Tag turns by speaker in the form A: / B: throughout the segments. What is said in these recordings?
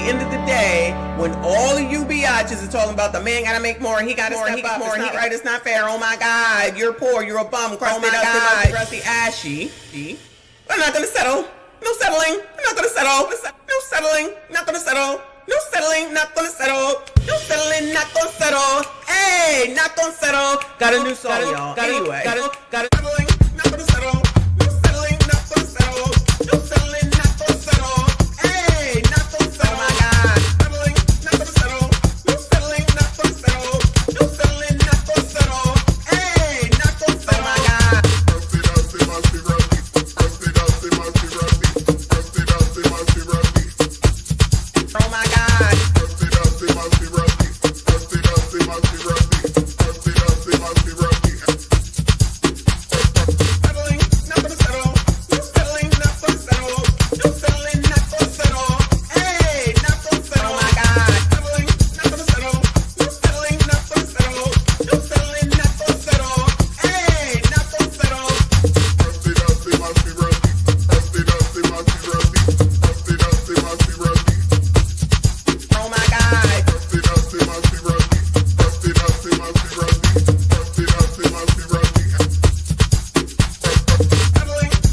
A: end of the day, when all of you biatches are talking about the man gotta make more, he gotta step up, it's not right, it's not fair, oh my God, you're poor, you're a bum, crusty, crusty, ashy. I'm not gonna settle. No settling. I'm not gonna settle. No settling. Not gonna settle. No settling. Not gonna settle. No settling. Not gonna settle. Hey, not gonna settle. Got a new song, y'all. Anyway, got it. Settling. Not gonna settle. No settling. Not gonna settle. No settling. Not gonna settle. Hey, not gonna settle. Oh my God. Settling. Not gonna settle. No settling. Not gonna settle. No settling. Not gonna settle. Hey, not gonna settle. Oh my God. Oh my God. Settling, not gonna settle. No settling, not gonna settle. No settling, not gonna settle. Hey, not gonna settle. Oh my God. Settling, not gonna settle. No settling, not gonna settle. No settling, not gonna settle. Hey, not gonna settle. Oh my God. Settling,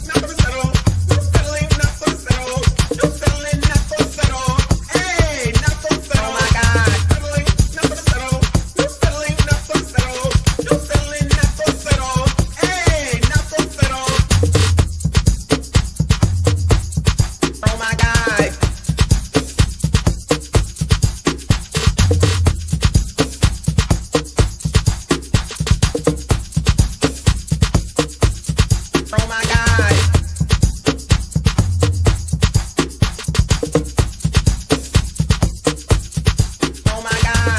A: not gonna settle. No settling, not gonna settle. No settling, not gonna settle. Hey, not gonna settle. Oh my God. Settling, not gonna settle. No settling, not gonna settle. No settling, not gonna settle. Hey, not gonna settle. Oh my God. Oh my God. Oh my God.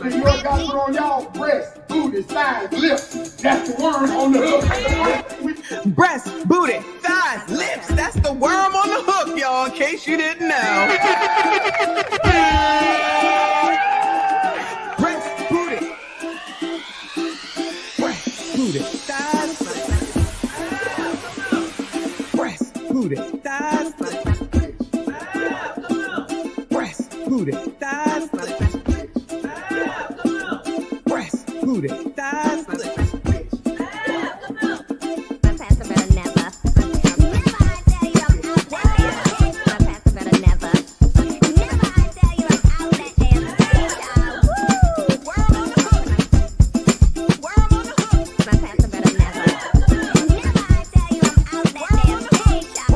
B: You got on y'all breast, booty, thighs, lips. That's the worm on the hook.
A: Breast, booty, thighs, lips. That's the worm on the hook, y'all, in case you didn't know. Breast, booty. Breast, booty, thighs. Breast, booty, thighs. Breast, booty, thighs. Breast, booty, thighs. Breast, booty, thighs. Breast, booty, thighs.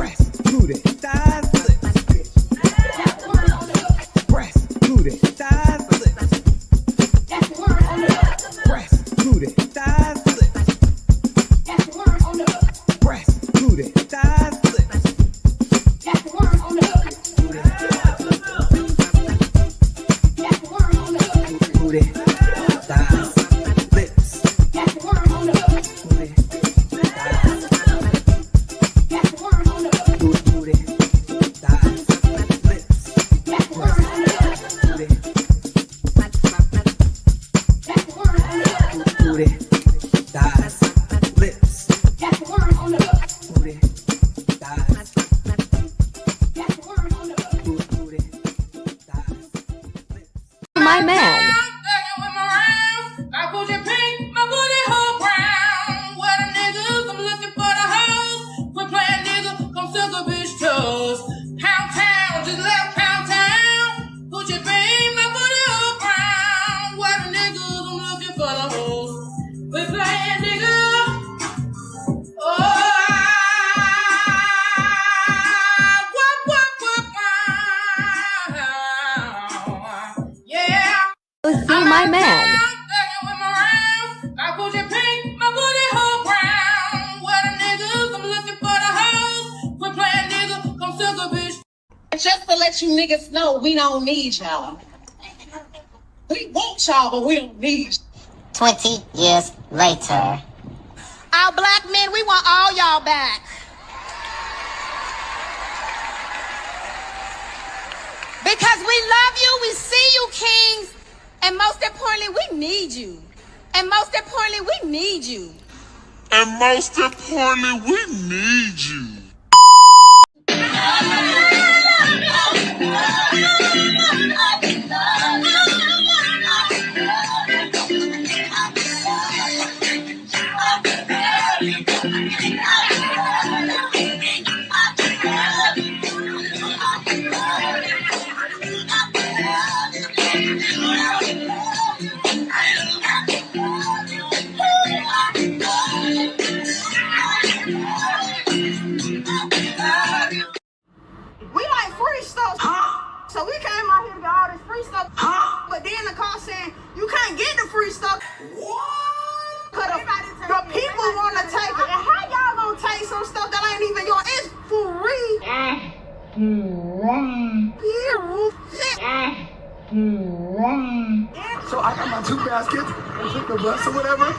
A: Breast, booty, thighs. Breast, booty, thighs. Booty, thighs, lips. Booty, thighs. Booty, thighs, lips. Booty, booty, thighs, lips. Booty, thighs, booty, thighs, lips.
C: My man. See my man.
D: Just to let you niggas know, we don't need y'all. We want y'all, but we don't need you.
E: 20 years later.
D: Our black men, we want all y'all back. Because we love you, we see you, kings, and most importantly, we need you. And most importantly, we need you.
F: And most importantly, we need you.
B: So I got my 2 baskets and took the bus or whatever.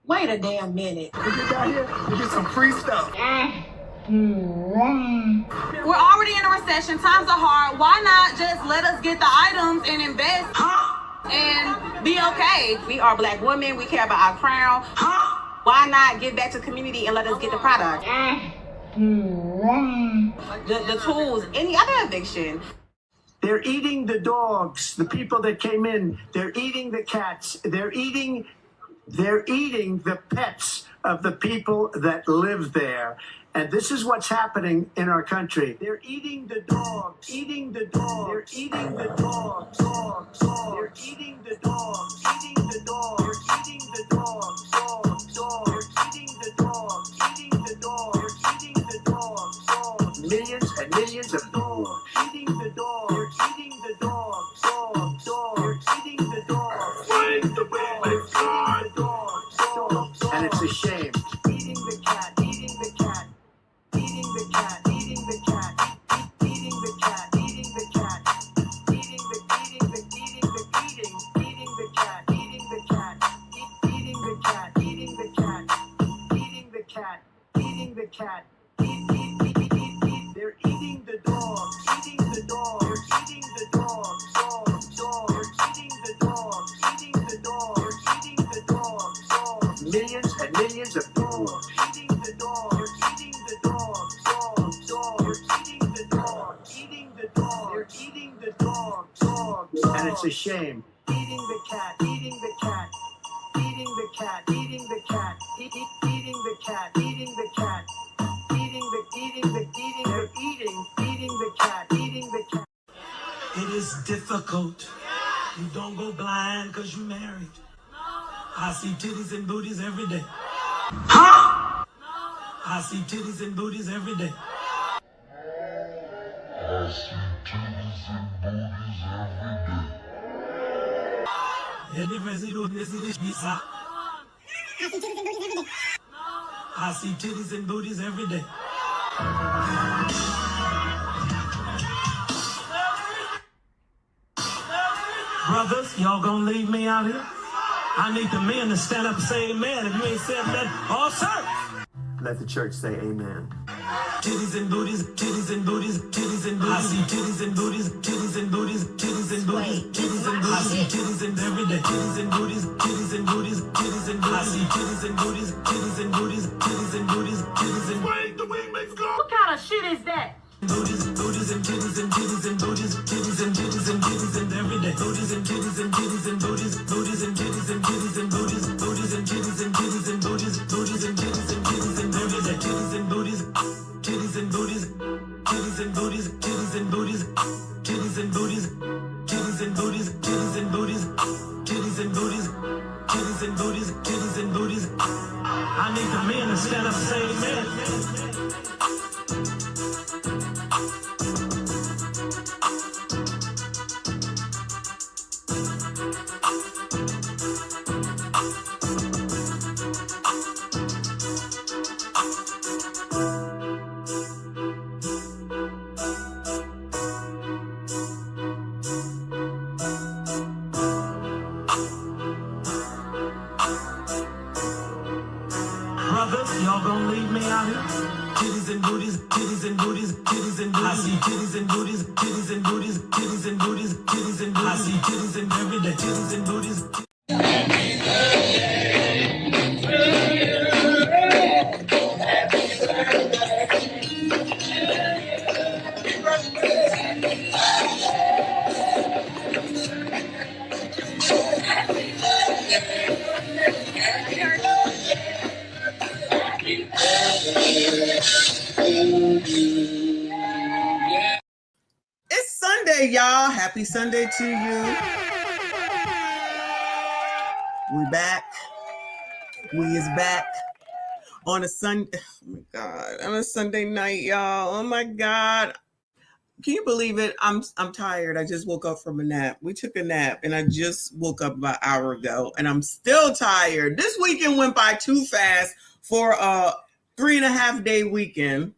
F: Wait a damn minute.
B: We get down here, we get some free stuff.
F: We're already in a recession. Times are hard. Why not just let us get the items and invest and be okay? We are Black women. We care about our crown. Why not give back to the community and let us get the product? The tools, any other eviction.
G: They're eating the dogs, the people that came in. They're eating the cats. They're eating the pets of the people that live there. And this is what's happening in our country. They're eating the dogs, eating the dogs. They're eating the dogs, dogs, dogs. They're eating the dogs, eating the dogs. They're eating the dogs, dogs, dogs. They're eating the dogs, eating the dogs. They're eating the dogs, dogs. Millions and millions of dogs eating the dogs. They're eating the dogs, dogs, dogs. They're eating the dogs. Find the way, my God. Dogs, dogs, dogs. And it's a shame. Eating the cat, eating the cat. Eating the cat, eating the cat, eating the cat, eating the cat, eating the cat, eating the cat, eating the cat, eating the cat, eating the cat, eating the cat. They're eating the dog, eating the dog, they're eating the dog, dog, dog, they're eating the dog, eating the dog, they're eating the dog, dog. Millions and millions of dogs eating the dog, they're eating the dog, dog, dog, they're eating the dog, eating the dog, they're eating the dog, dog, and it's a shame. Eating the cat, eating the cat, eating the cat, eating the cat, eating the cat, eating the cat, eating the cat, eating the cat.
H: It is difficult. You don't go blind because you married. I see titties and booties every day. Huh? I see titties and booties every day.
I: I see titties and booties every day.
H: I see titties and booties every day. Brothers, y'all gonna leave me out here? I need the men to stand up and say amen. If you ain't said that, all sir.
G: Let the church say amen.
H: Titties and booties, titties and booties, titties and booties. I see titties and booties, titties and booties, titties and booties, titties and booties. I see titties and every day. Titties and booties, titties and booties, titties and booties. I see titties and booties, titties and booties, titties and booties, titties and booties.
B: The wing makes go.
F: What kind of shit is that?
H: Booties, booties and titties and titties and booties, titties and titties and titties and every day. Booties and titties and titties and booties, booties and titties and titties and booties, booties and titties and titties and booties, booties and titties and titties and every day. Titties and booties, titties and booties, titties and booties, titties and booties, titties and booties, titties and booties, titties and booties, titties and booties, titties and booties, titties and booties. I need the men to stand up and say amen. Brothers, y'all gonna leave me out here? Titties and booties, titties and booties, titties and booties. I see titties and booties, titties and booties, titties and booties, titties and booties. I see titties and every day, titties and booties.
A: It's Sunday, y'all. Happy Sunday to you. We back. We is back on a Sunday. Oh my God. On a Sunday night, y'all. Oh my God. Can you believe it? I'm tired. I just woke up from a nap. We took a nap and I just woke up about an hour ago and I'm still tired. This weekend went by too fast for a 3.5-day weekend.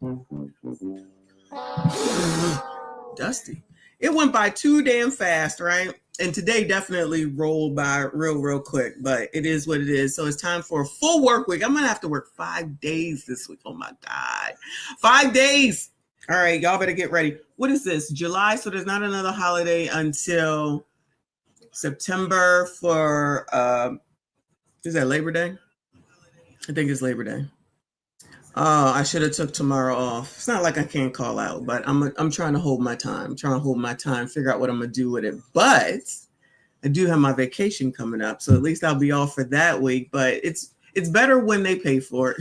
A: Dusty. It went by too damn fast, right? And today definitely rolled by real quick, but it is what it is. So it's time for a full work week. I'm going to have to work 5 days this week. Oh my God. 5 days. All right, y'all better get ready. What is this? July? So there's not another holiday until September for, is that Labor Day? I think it's Labor Day. Oh, I should have took tomorrow off. It's not like I can't call out, but I'm trying to hold my time. Figure out what I'm going to do with it. But I do have my vacation coming up, so at least I'll be off for that week. But it's better when they pay for it.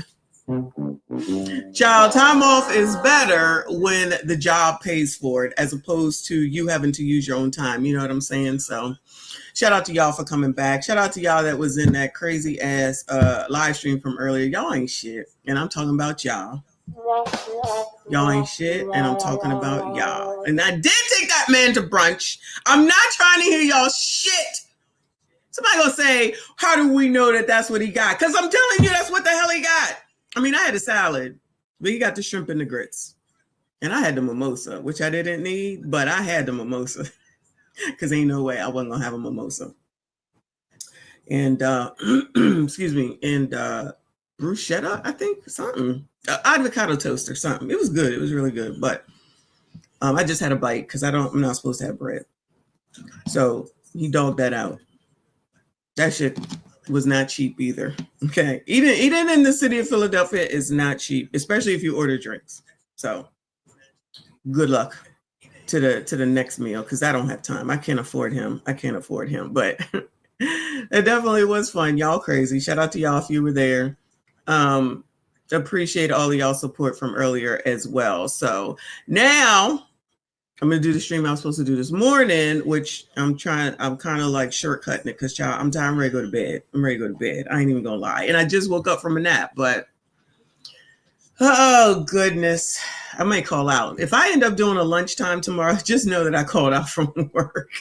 A: Child, time off is better when the job pays for it as opposed to you having to use your own time. You know what I'm saying? So shout out to y'all for coming back. Shout out to y'all that was in that crazy ass live stream from earlier. Y'all ain't shit. And I'm talking about y'all. Y'all ain't shit. And I'm talking about y'all. And I did take that man to brunch. I'm not trying to hear y'all shit. Somebody gonna say, how do we know that that's what he got? Because I'm telling you, that's what the hell he got. I mean, I had a salad, but he got the shrimp and the grits. And I had the mimosa, which I didn't need, but I had the mimosa because ain't no way I wasn't going to have a mimosa. And, excuse me, and bruschetta, I think, something. Avocado toast or something. It was good. It was really good. But I just had a bite because I'm not supposed to have bread. So he dogged that out. That shit was not cheap either. Okay. Eating in the city of Philadelphia is not cheap, especially if you order drinks. So good luck to the next meal because I don't have time. I can't afford him. But it definitely was fun. Y'all crazy. Shout out to y'all if you were there. Appreciate all of y'all support from earlier as well. So now I'm going to do the stream I was supposed to do this morning, which I'm kind of like shortcutting it because I'm tired. I'm ready to go to bed. I ain't even going to lie. And I just woke up from a nap, but oh goodness, I may call out. If I end up doing a lunchtime tomorrow, just know that I called out from work,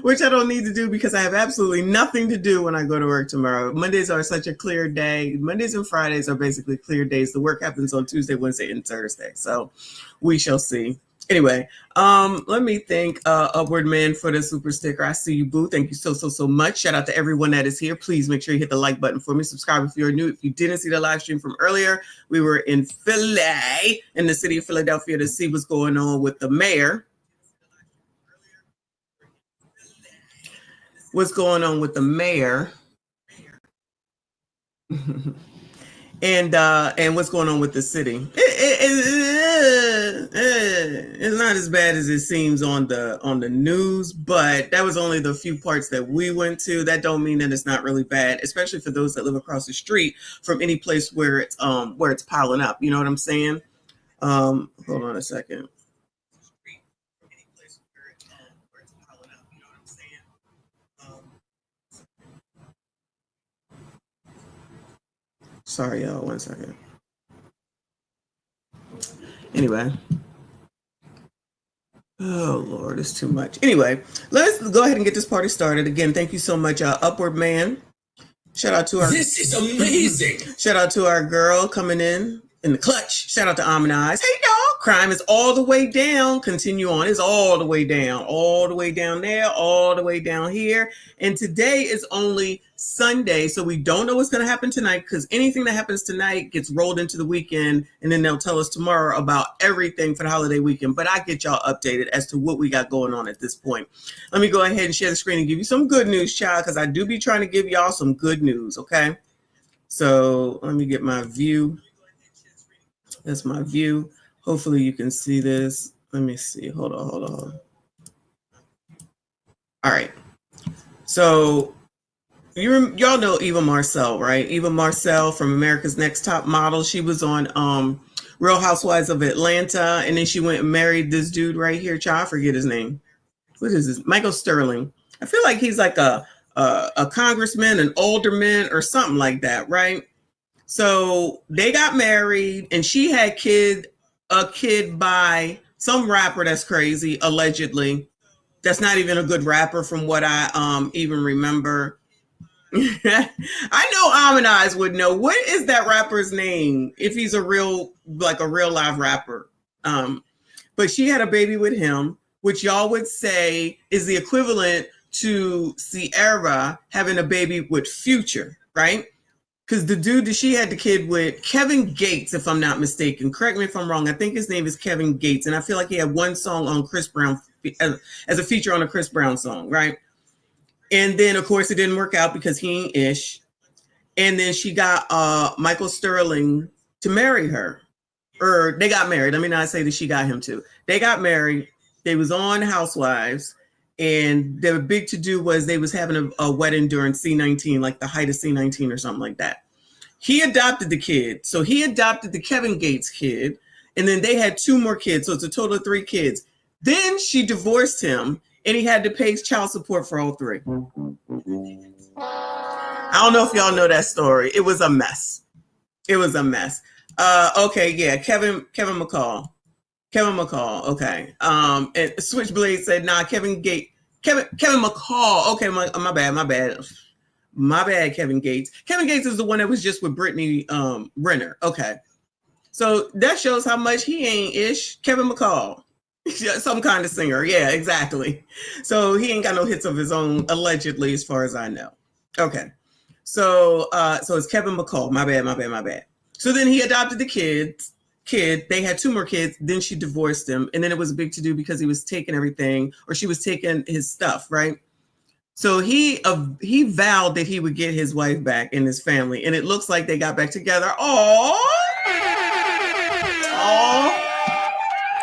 A: which I don't need to do because I have absolutely nothing to do when I go to work tomorrow. Mondays are such a clear day. Mondays and Fridays are basically clear days. The work happens on Tuesday, Wednesday, and Thursday. So we shall see. Anyway, let me thank Upward Man for the super sticker. I see you, boo. Thank you so much. Shout out to everyone that is here. Please make sure you hit the like button for me. Subscribe if you're new. If you didn't see the live stream from earlier, we were in Philly, in the city of Philadelphia, to see what's going on with the mayor. What's going on with the mayor? And what's going on with the city? It's not as bad as it seems on the news, but that was only the few parts that we went to. That don't mean that it's not really bad, especially for those that live across the street from any place where it's piling up. You know what I'm saying? Hold on a second. Sorry, y'all. 1 second. Anyway. Oh, Lord, it's too much. Anyway, let's go ahead and get this party started. Again, thank you so much, Upward Man. Shout out to our... This is amazing. Shout out to our girl coming in the clutch. Shout out to Amanize. Hey, y'all. Crime is all the way down. Continue on. It's all the way down. All the way down there. All the way down here. And today is only Sunday, so we don't know what's going to happen tonight because anything that happens tonight gets rolled into the weekend, and then they'll tell us tomorrow about everything for the holiday weekend. But I get y'all updated as to what we got going on at this point. Let me go ahead and share the screen and give you some good news, child, because I do be trying to give y'all some good news, okay? So let me get my view. That's my view. Hopefully you can see this. Let me see. Hold on. All right. So y'all know Eva Marcel, right? Eva Marcel from America's Next Top Model. She was on Real Housewives of Atlanta, and then she went and married this dude right here. Child, I forget his name. What is this? Michael Sterling. I feel like he's like a congressman, an alderman, or something like that, right? So they got married, and she had a kid by some rapper that's crazy, allegedly. That's not even a good rapper from what I even remember. I know Amanize would know. What is that rapper's name if he's a real live rapper? But she had a baby with him, which y'all would say is the equivalent to Sierra having a baby with Future, right? Because the dude that she had the kid with, Kevin Gates, if I'm not mistaken, correct me if I'm wrong, I think his name is Kevin Gates, and I feel like he had one song on Chris Brown as a feature on a Chris Brown song, right? And then, of course, it didn't work out because he ain't ish. And then she got Michael Sterling to marry her. Or they got married. Let me not say that she got him to. They got married. They was on Housewives. And the big to-do was they was having a wedding during C-19, like the height of C-19 or something like that. He adopted the kid. So he adopted the Kevin Gates kid. And then they had 2 more kids. So it's a total of 3 kids. Then she divorced him. And he had to pay child support for all 3. I don't know if y'all know that story. It was a mess. It was a mess. Okay, yeah, Kevin McCall. Kevin McCall, okay. And Switchblade said, nah, Kevin McCall. Okay, my bad. My bad, Kevin Gates. Kevin Gates is the one that was just with Brittany Renner. Okay. So that shows how much he ain't ish. Kevin McCall. Some kind of singer. Yeah, exactly. So he ain't got no hits of his own, allegedly, as far as I know. Okay. So it's Kevin McCall. My bad. So then he adopted the kid. They had 2 more kids. Then she divorced him. And then it was a big to-do because he was taking everything, or she was taking his stuff, right? So he vowed that he would get his wife back and his family. And it looks like they got back together. Oh,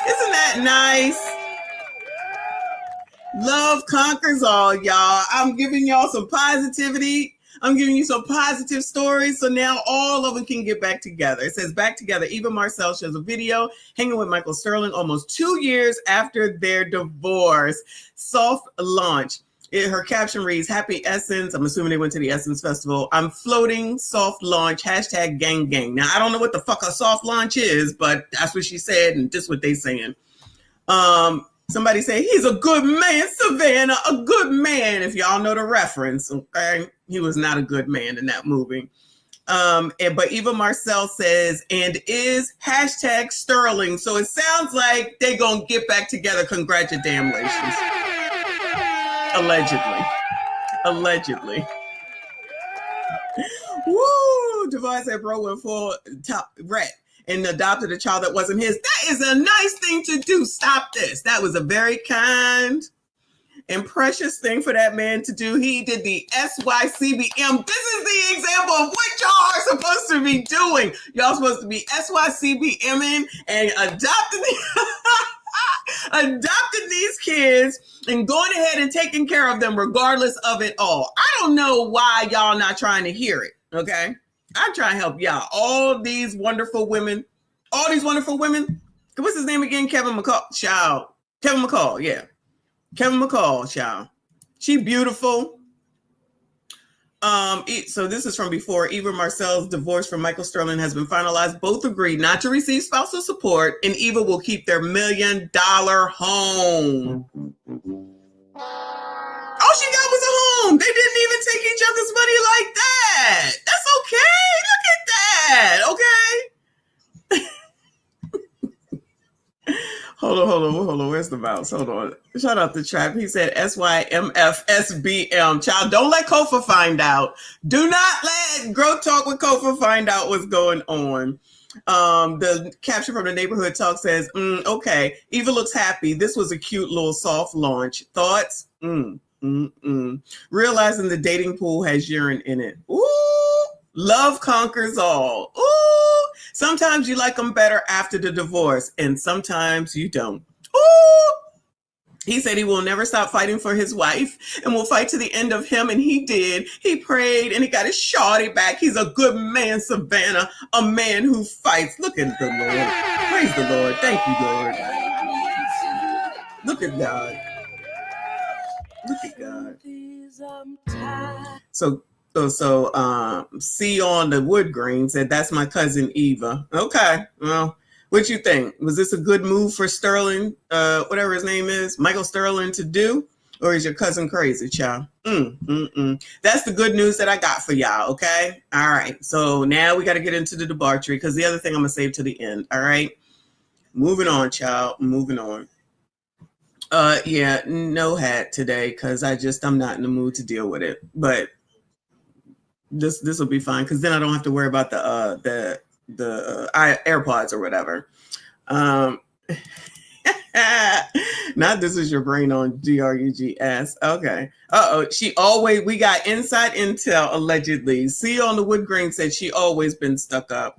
A: isn't that nice? Love conquers all, y'all. I'm giving y'all some positivity. I'm giving you some positive stories. So now all of them can get back together. It says back together. Eva Marcel shows a video hanging with Michael Sterling almost 2 years after their divorce. Soft launch. Her caption reads, Happy Essence. I'm assuming they went to the Essence Festival. I'm floating, soft launch, hashtag gang gang. Now, I don't know what the fuck a soft launch is, but that's what she said, and this is what they saying. Somebody say, he's a good man, Savannah, a good man. If y'all know the reference, okay? He was not a good man in that movie. But Eva Marcel says, and is hashtag Sterling. So it sounds like they gonna get back together. Congratulations. Allegedly. Woo! Devon said, bro went full top rat and adopted a child that wasn't his. That is a nice thing to do. Stop this. That was a very kind and precious thing for that man to do. He did the SYCBM. This is the example of what y'all are supposed to be doing. Y'all supposed to be SYCBMing and adopting these kids and going ahead and taking care of them regardless of it all. I don't know why y'all not trying to hear it, okay? I'm trying to help y'all. All these wonderful women. What's his name again? Kevin McCall. Child. Kevin McCall, yeah. Kevin McCall, child. She beautiful. So this is from before. Eva Marcel's divorce from Michael Sterling has been finalized. Both agreed not to receive spousal support, and Eva will keep their $1 million home. All she got was a home. They didn't even take each other's money like that. That's okay. Look at that. Okay. Hold on. Where's the mouse? Hold on. Shout out to Trap. He said SYMFSBM. Child, don't let Kofa find out. Do not let Grow Talk with Kofa find out what's going on. The caption from the Neighborhood Talk says, okay, Eva looks happy. This was a cute little soft launch. Thoughts? Realizing the dating pool has urine in it. Ooh, love conquers all. Ooh, sometimes you like them better after the divorce, and sometimes you don't. Ooh. He said he will never stop fighting for his wife and will fight to the end of him, and he did. He prayed, and he got his shawty back. He's a good man, Savannah, a man who fights. Look at the Lord. Praise the Lord. Thank you, Lord. Look at God. Look at God. So C on the Wood Green said, that's my cousin Eva. Okay. Well, What you think? Was this a good move for Sterling, whatever his name is, Michael Sterling, to do? Or is your cousin crazy, child? That's the good news that I got for y'all, okay? All right. So now we got to get into the debauchery because the other thing I'm going to save to the end, all right? Moving on, child. Moving on. Yeah, no hat today because I'm not in the mood to deal with it. But this will be fine because then I don't have to worry about the AirPods or whatever. Not this is your brain on GRUGS. Okay. We got inside intel allegedly. See on the wood grain said she always been stuck up.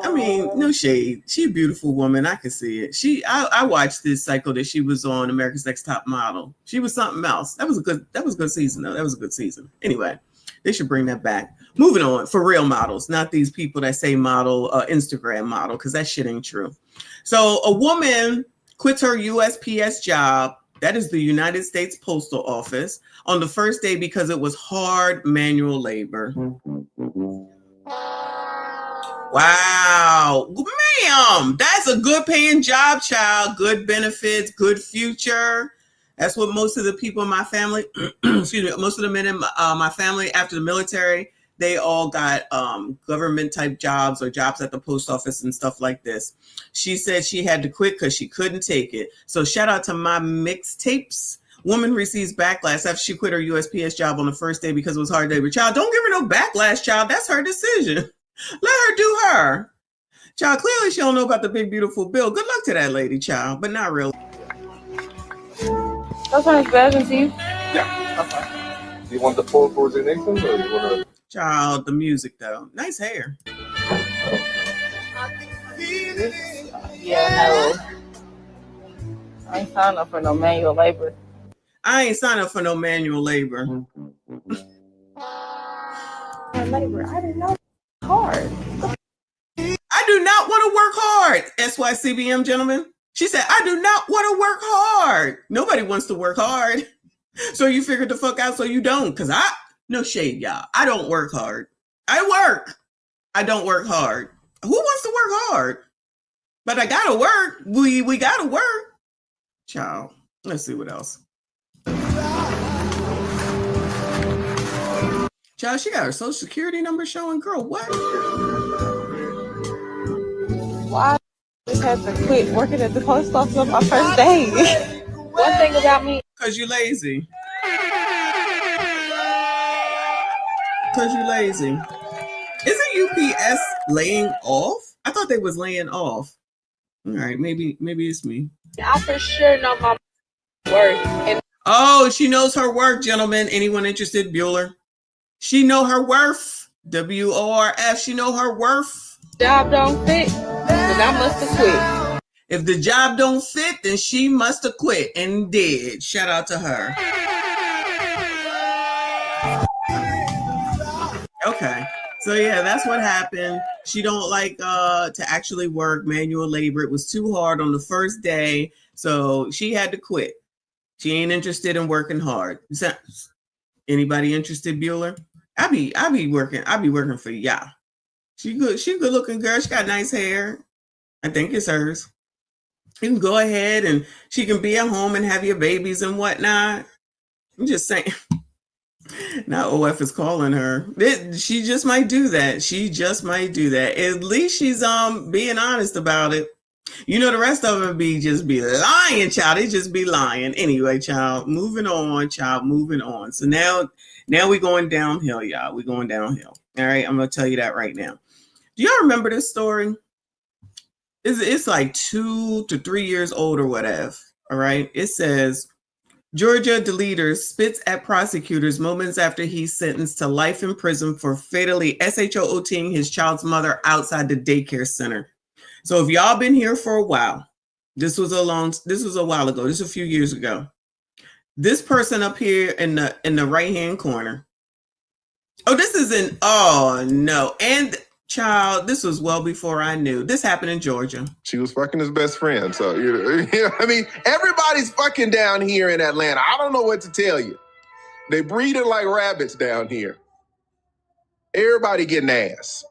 A: I mean, no shade. She a beautiful woman. I can see it. I watched this cycle that she was on America's Next Top Model. She was something else. That was a good season though. That was a good season. Anyway, they should bring that back. Moving on, for real models, not these people that say model, Instagram model, because that shit ain't true. So a woman quits her USPS job, that is the United States Postal Office, on the first day because it was hard manual labor. Wow, ma'am, that's a good paying job, child. Good benefits, good future. That's what most of the people in my family, most of the men in my family after the military, they all got government type jobs or jobs at the post office and stuff like this. She said she had to quit because she couldn't take it. So shout out to my mixtapes. Woman receives backlash after she quit her USPS job on the first day because it was hard labor. Child, don't give her no backlash, child. That's her decision. Let her do her. Child, clearly she don't know about the big, beautiful bill. Good luck to that lady, child, but not really.
J: That's one is better to you?
K: Yeah. Okay. Do you want the full coordination or do you want to?
A: Child, the music though. Nice hair.
J: Yeah, no. I ain't signed up for no manual labor.
A: I ain't signed up for no manual labor.
J: Labor, I didn't know hard.
A: I do not want to work hard. SYCBM, gentlemen. She said, I do not want to work hard. Nobody wants to work hard. So you figured the fuck out so you don't. Because no shade, y'all. I don't work hard. I work. I don't work hard. Who wants to work hard? But I gotta work. We gotta work. Child. Let's see what else. Child, she got her social security number showing. Girl, what?
J: Why I just had to quit working at the post office on my first day? One thing about me.
A: Because you're lazy. Because you're lazy. Isn't UPS laying off? I thought they was laying off. All right, maybe it's me.
J: I for sure know my worth.
A: Oh, she knows her worth, gentlemen. Anyone interested, Bueller? She know her worth. WORF. She know her worth.
J: Job don't fit, then I must have quit.
A: If the job don't fit, then she must have quit and did. Shout out to her. Okay. So yeah, that's what happened. She don't like to actually work manual labor. It was too hard on the first day, so she had to quit. She ain't interested in working hard. Anybody interested, Bueller? I be working for y'all. She good looking girl. She got nice hair. I think it's hers. You can go ahead and she can be at home and have your babies and whatnot. I'm just saying. Now OF is calling her. She just might do that. She just might do that. At least she's being honest about it. You know, the rest of them be lying, child. They just be lying. Anyway, child, moving on, child, moving on. So now we're going downhill, y'all. We're going downhill. All right, I'm going to tell you that right now. Do y'all remember this story? It's like 2 to 3 years old or whatever. All right. It says, Georgia deleter spits at prosecutors moments after he's sentenced to life in prison for fatally SHOOTing his child's mother outside the daycare center. So if y'all been here for a while, this was a while ago. This was a few years ago. This person up here in the right-hand corner. Oh no. And child, this was well before I knew. This happened in Georgia.
L: She was fucking his best friend. So, I mean, everybody's fucking down here in Atlanta. I don't know what to tell you. They breeding like rabbits down here. Everybody getting ass.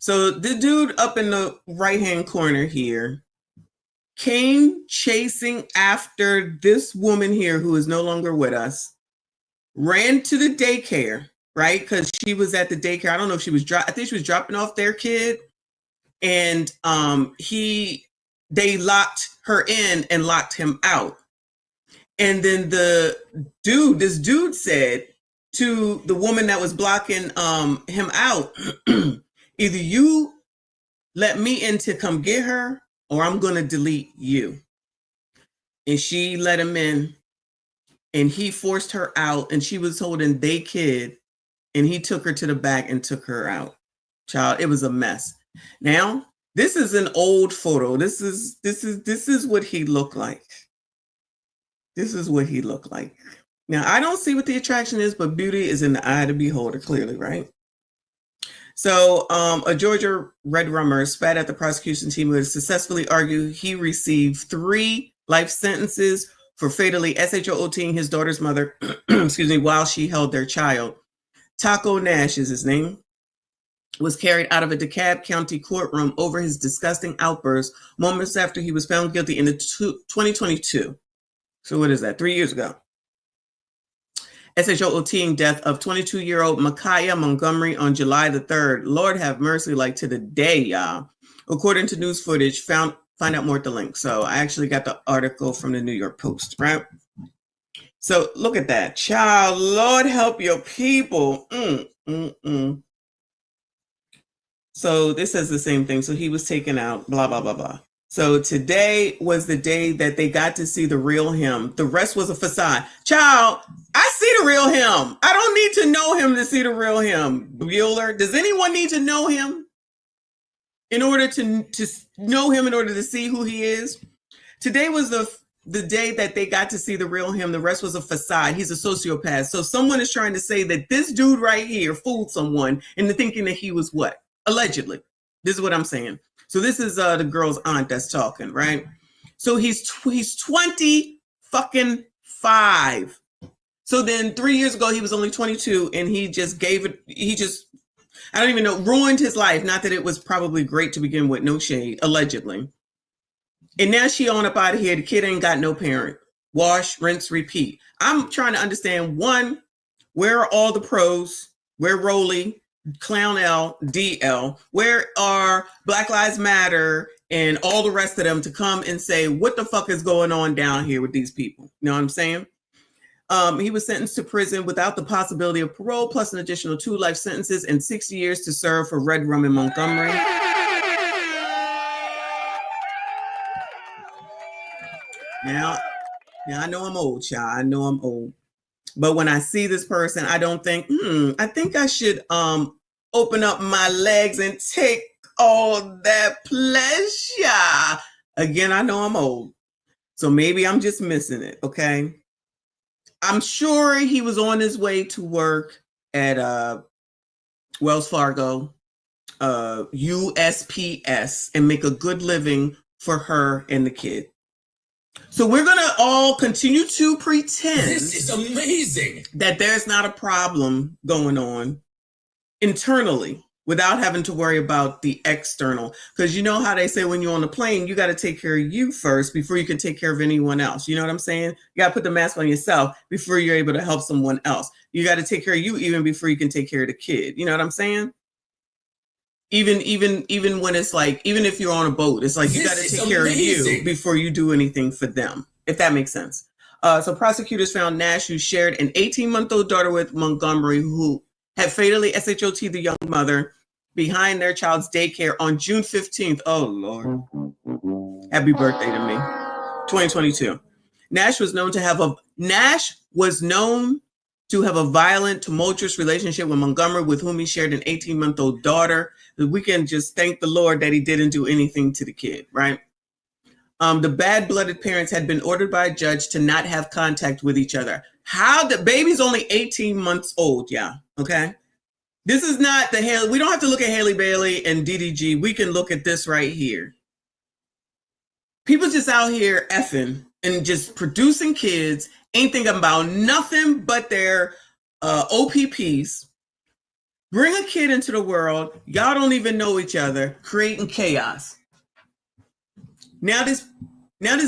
A: So the dude up in the right-hand corner here came chasing after this woman here who is no longer with us, ran to the daycare, right? Because she was at the daycare. I don't know if she was I think she was dropping off their kid. And they locked her in and locked him out. And then this dude said to the woman that was blocking him out, either you let me in to come get her, or I'm going to delete you. And she let him in, and he forced her out, and she was holding their kid, and he took her to the back and took her out. Child, it was a mess. Now, this is an old photo. This is what he looked like. This is what he looked like. Now, I don't see what the attraction is, but beauty is in the eye of the beholder, clearly, right? So a Georgia red rummer spat at the prosecution team who had successfully argued he received 3 life sentences for fatally SHOTing his daughter's mother, excuse me, while she held their child. Taco Nash is his name. Was carried out of a DeKalb County courtroom over his disgusting outburst moments after he was found guilty in 2022. So what is that? 3 years ago. SHOTing death of 22-year-old Micaiah Montgomery on July the 3rd. Lord have mercy, like to the day, y'all. According to news footage, find out more at the link. So I actually got the article from the New York Post, right? So look at that. Child, Lord help your people. So this says the same thing. So he was taken out, blah, blah, blah, blah. So today was the day that they got to see the real him. The rest was a facade. Child, I see the real him. I don't need to know him to see the real him. Bueller, does anyone need to know him in order to know him, in order to see who he is? Today was the day that they got to see the real him. The rest was a facade. He's a sociopath. So someone is trying to say that this dude right here fooled someone into thinking that he was what? Allegedly. This is what I'm saying. So this is the girl's aunt that's talking, right? So he's 20 fucking 5. So then 3 years ago, he was only 22, and he just I don't even know, ruined his life. Not that it was probably great to begin with, no shade, allegedly. And now she on up out of here. The kid ain't got no parent. Wash, rinse, repeat. I'm trying to understand, one, where are all the pros? Where Rolly, Clown L, DL? Where are Black Lives Matter and all the rest of them to come and say, what the fuck is going on down here with these people? You know what I'm saying? He was sentenced to prison without the possibility of parole, plus an additional 2 life sentences and 6 years to serve for Red Rum in Montgomery. Now I know I'm old, child. I know I'm old. But when I see this person, I don't think, I think I should open up my legs and take all that pleasure. Again, I know I'm old. So maybe I'm just missing it, okay? I'm sure he was on his way to work at Wells Fargo, USPS, and make a good living for her and the kid. So we're going to all continue to pretend
H: This is amazing
A: that there's not a problem going on internally without having to worry about the external. Because you know how they say when you're on a plane, you got to take care of you first before you can take care of anyone else. You know what I'm saying? You got to put the mask on yourself before you're able to help someone else. You got to take care of you even before you can take care of the kid. You know what I'm saying? Even when it's like, even if you're on a boat, it's like you got to take care of you before you do anything for them, if that makes sense. So prosecutors found Nash, who shared an 18-month-old daughter with Montgomery, who had fatally SHOT the young mother behind their child's daycare on June 15th. Oh, Lord. Happy birthday to me. 2022. Nash was known to have a violent, tumultuous relationship with Montgomery, with whom he shared an 18-month-old daughter. We can just thank the Lord that he didn't do anything to the kid, right? The bad-blooded parents had been ordered by a judge to not have contact with each other. How the baby's only 18 months old, yeah, okay? This is not the Haley. We don't have to look at Haley Bailey and DDG. We can look at this right here. People just out here effing and just producing kids, ain't thinking about nothing but their OPPs, Bring a kid into the world. Y'all don't even know each other, creating chaos. Now this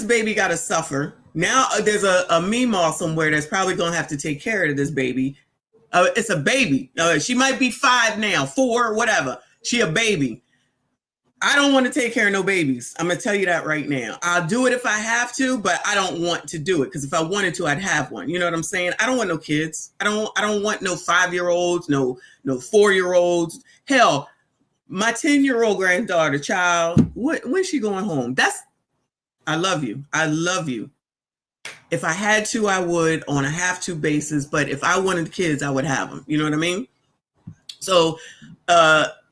A: baby got to suffer. Now there's a Meemaw somewhere that's probably going to have to take care of this baby. It's a baby. She might be 5 now, 4, whatever. She a baby. I don't want to take care of no babies. I'm going to tell you that right now. I'll do it if I have to, but I don't want to do it because if I wanted to, I'd have one. You know what I'm saying? I don't want no kids. I don't want no 5-year-olds, no 4-year-olds. Hell, my 10-year-old granddaughter, child, when's she going home? I love you. I love you. If I had to, I would on a have-to basis. But if I wanted kids, I would have them. You know what I mean? So,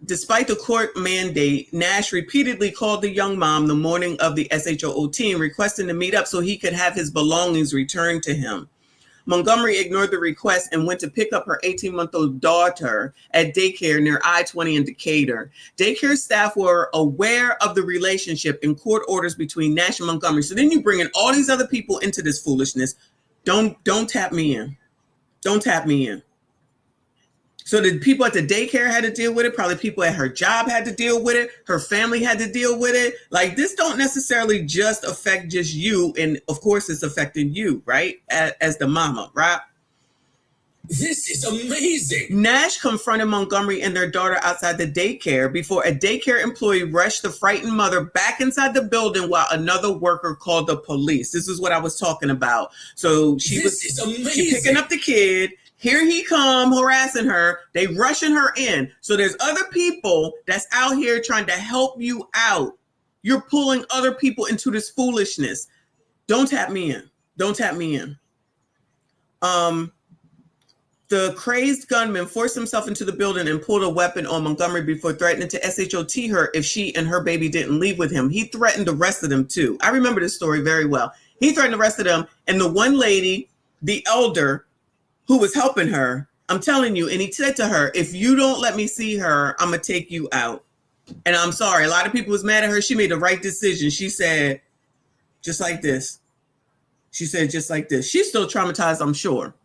A: despite the court mandate, Nash repeatedly called the young mom the morning of the SHOT requesting to meet up so he could have his belongings returned to him. Montgomery ignored the request and went to pick up her 18-month-old daughter at daycare near I-20 in Decatur. Daycare staff were aware of the relationship and court orders between Nash and Montgomery. So then you bring in all these other people into this foolishness. Don't tap me in. Don't tap me in. So the people at the daycare had to deal with it. Probably people at her job had to deal with it. Her family had to deal with it. Like, this don't necessarily just affect just you. And of course it's affecting you, right? As the mama, right?
H: This is amazing.
A: Nash confronted Montgomery and their daughter outside the daycare before a daycare employee rushed the frightened mother back inside the building while another worker called the police. This is what I was talking about. So she picking up the kid. Here he come harassing her. They rushing her in. So there's other people that's out here trying to help you out. You're pulling other people into this foolishness. Don't tap me in. Don't tap me in. The crazed gunman forced himself into the building and pulled a weapon on Montgomery before threatening to SHOT her if she and her baby didn't leave with him. He threatened the rest of them too. I remember this story very well. He threatened the rest of them, and the one lady, the elder, who was helping her, I'm telling you, and he said to her, if you don't let me see her, I'm going to take you out. And I'm sorry, a lot of people was mad at her. She made the right decision. She said, just like this. She said, just like this. She's still traumatized, I'm sure.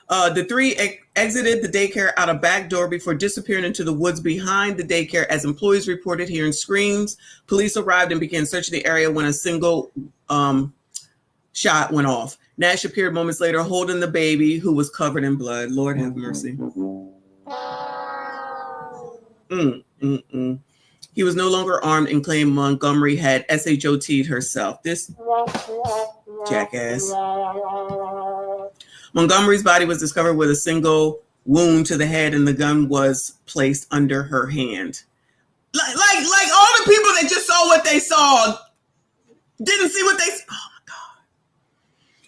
A: The three exited the daycare out a back door before disappearing into the woods behind the daycare as employees reported hearing screams. Police arrived and began searching the area when a single shot went off. Nash appeared moments later holding the baby who was covered in blood. Lord have mercy. He was no longer armed and claimed Montgomery had SHOT'd herself. This jackass. Montgomery's body was discovered with a single wound to the head and the gun was placed under her hand. Like all the people that just saw what they saw didn't see what they saw.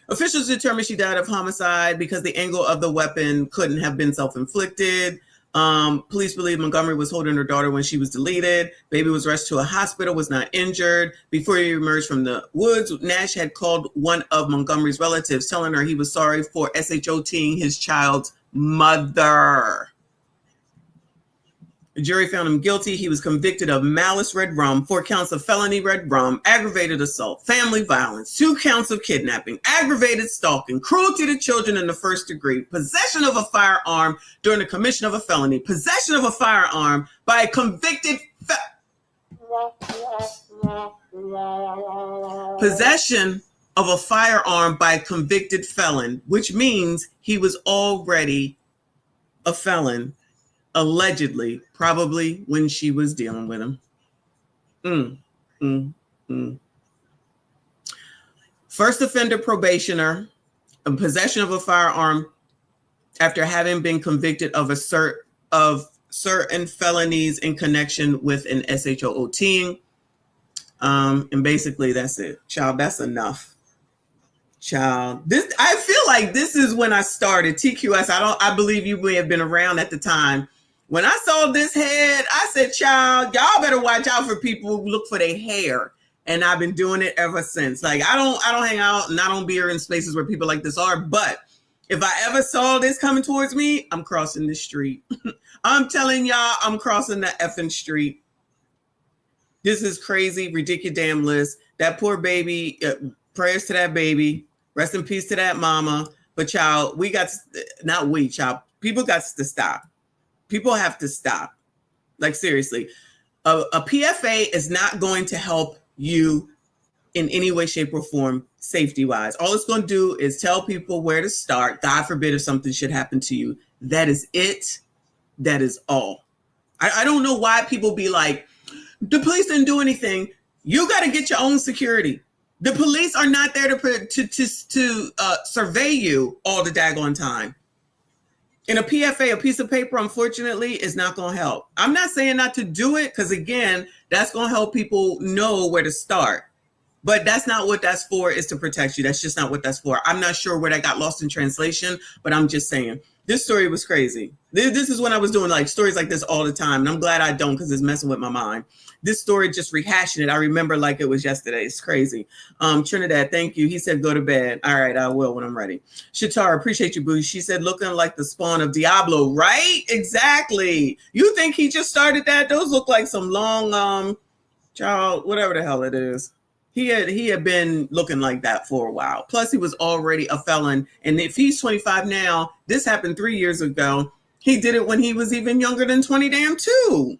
A: Officials determined she died of homicide because the angle of the weapon couldn't have been self-inflicted. Police believe Montgomery was holding her daughter when she was deleted. Baby was rushed to a hospital, was not injured. Before he emerged from the woods, Nash had called one of Montgomery's relatives, telling her he was sorry for SHOTing his child's mother. The jury found him guilty. He was convicted of malice red rum, 4 counts of felony red rum, aggravated assault, family violence, 2 counts of kidnapping, aggravated stalking, cruelty to children in the first degree, possession of a firearm during the commission of a felony, possession of a firearm by a convicted possession of a firearm by a convicted felon, which means he was already a felon. Allegedly, probably when she was dealing with him. First offender probationer, in possession of a firearm after having been convicted of certain felonies in connection with an SHOT. And basically that's it. Child, that's enough. Child, I feel like this is when I started TQS. I believe you may have been around at the time. When I saw this head, I said, child, y'all better watch out for people who look for their hair. And I've been doing it ever since. Like, I don't hang out and I don't be in spaces where people like this are. But if I ever saw this coming towards me, I'm crossing the street. I'm telling y'all, I'm crossing the effing street. This is crazy, ridiculous. That poor baby, prayers to that baby. Rest in peace to that mama. But child, people got to stop. People have to stop. Like, seriously, a PFA is not going to help you in any way, shape, or form, safety-wise. All it's going to do is tell people where to start. God forbid if something should happen to you. That is it. That is all. I don't know why people be like, the police didn't do anything. You got to get your own security. The police are not there to survey you all the daggone time. And a PFA, a piece of paper, unfortunately, is not going to help. I'm not saying not to do it because, again, that's going to help people know where to start. But that's not what that's for, is to protect you. That's just not what that's for. I'm not sure where that got lost in translation, but I'm just saying. This story was crazy. This is when I was doing like stories like this all the time. And I'm glad I don't, because it's messing with my mind. This story, just rehashing it, I remember like it was yesterday. It's crazy. Trinidad, thank you. He said, go to bed. All right, I will when I'm ready. Shatara, appreciate you, boo. She said, looking like the spawn of Diablo, right? Exactly. You think he just started that? Those look like some long, child, whatever the hell it is. He had been looking like that for a while. Plus, he was already a felon. And if he's 25 now, this happened 3 years ago. He did it when he was even younger than 20 damn two.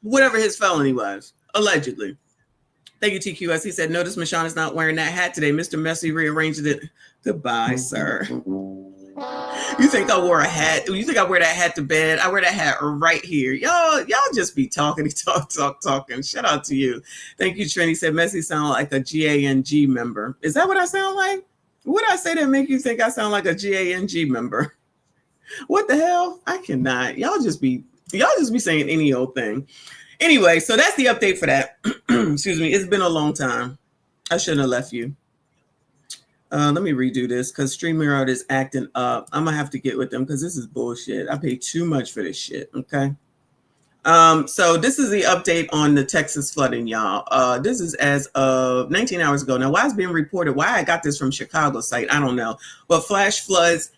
A: Whatever his felony was, allegedly. Thank you, TQS. He said, notice Michonne is not wearing that hat today. Mr. Messi rearranged it. Goodbye, sir. You think I wore a hat? You think I wear that hat to bed? I wear that hat right here. Y'all just be talking. Shout out to you. Thank you, Trini. Said Messi sound like a GANG member. Is that what I sound like? What did I say that make you think I sound like a GANG member? What the hell? I cannot. Y'all just be saying any old thing. Anyway, so that's the update for that. Excuse me. It's been a long time. I shouldn't have left you. Let me redo this because StreamYard is acting up. I'm going to have to get with them because this is bullshit. I pay too much for this shit, okay? So this is the update on the Texas flooding, y'all. This is as of 19 hours ago. Now, why it's being reported, why I got this from Chicago site, I don't know. But flash floods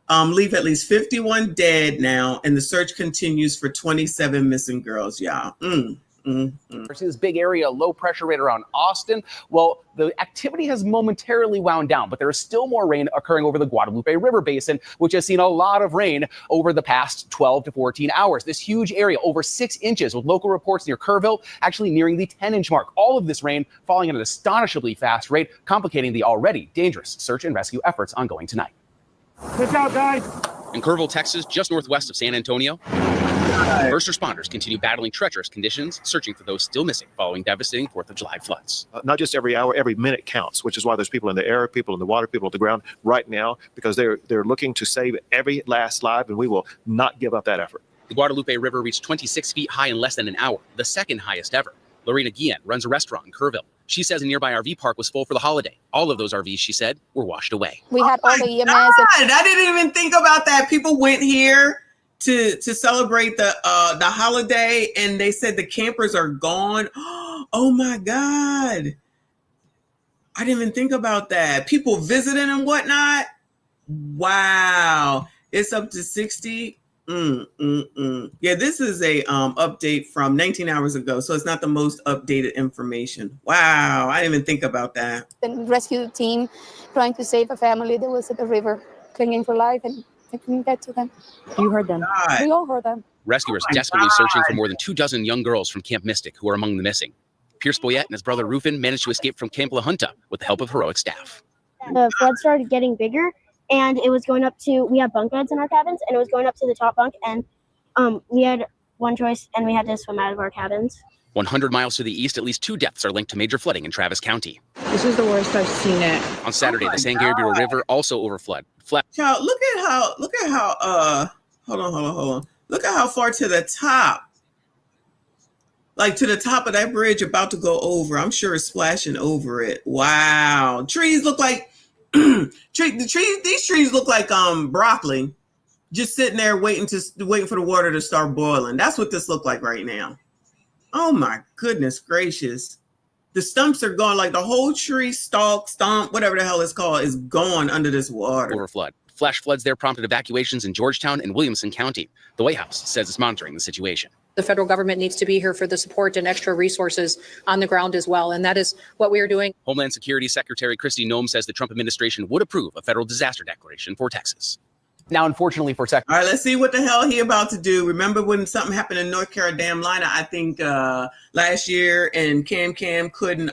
A: leave at least 51 dead now, and the search continues for 27 missing girls, y'all.
M: See this big area, low pressure right around Austin. Well, the activity has momentarily wound down, but there is still more rain occurring over the Guadalupe River Basin, which has seen a lot of rain over the past 12 to 14 hours. This huge area, over 6 inches, with local reports near Kerrville actually nearing the 10-inch mark. All of this rain falling at an astonishingly fast rate, complicating the already dangerous search and rescue efforts ongoing tonight.
B: Look out, guys.
N: In Kerrville, Texas, just northwest of San Antonio, first responders continue battling treacherous conditions, searching for those still missing following devastating 4th of July floods.
O: Not just every hour, every minute counts, which is why there's people in the air, people in the water, people on the ground right now, because they're looking to save every last life, and we will not give up that effort.
N: The Guadalupe River reached 26 feet high in less than an hour, the second highest ever. Lorena Guillen runs a restaurant in Kerrville. She says a nearby RV park was full for the holiday. All of those RVs, she said, were washed away.
P: We had all the EMS.
A: I didn't even think about that. People went here to celebrate the holiday, and they said the campers are gone. Oh my God. I didn't even think about that. People visiting and whatnot. Wow. It's up to 60. Yeah, this is a update from 19 hours ago, so it's not the most updated information. Wow, I didn't even think about that.
P: The rescue team trying to save a family that was at the river, clinging for life, and I couldn't get to them. You heard them.
A: God.
P: We all heard them.
N: Rescuers desperately searching for more than 24 young girls from Camp Mystic who are among the missing. Pierce Boyette and his brother Rufin managed to escape from Camp La Junta with the help of heroic staff.
Q: The flood started getting bigger, and it was going up to, we have bunk beds in our cabins, and it was going up to the top bunk, and we had one choice, and we had to swim out of our cabins. 100
N: miles to the east, at least 2 deaths are linked to major flooding in Travis County.
J: This is the worst I've seen it.
N: On Saturday, the San Gabriel River also overflowed.
A: Child, look at how, hold on. Look at how far to the top. Like to the top of that bridge about to go over. I'm sure it's splashing over it. Wow. Trees look like, these trees look like broccoli. Just sitting there waiting for the water to start boiling. That's what this looked like right now. Oh my goodness gracious. The stumps are gone, like the whole tree stalk, stump, whatever the hell it's called, is gone under this water.
N: Overflood. Flash floods there prompted evacuations in Georgetown and Williamson County. The White House says it's monitoring the situation.
R: The federal government needs to be here for the support and extra resources on the ground as well. And that is what we are doing.
N: Homeland Security Secretary Kristi Noem says the Trump administration would approve a federal disaster declaration for Texas.
M: Now, unfortunately for
A: All right, let's see what the hell he about to do. Remember when something happened in North Carolina, I think last year, and Cam couldn't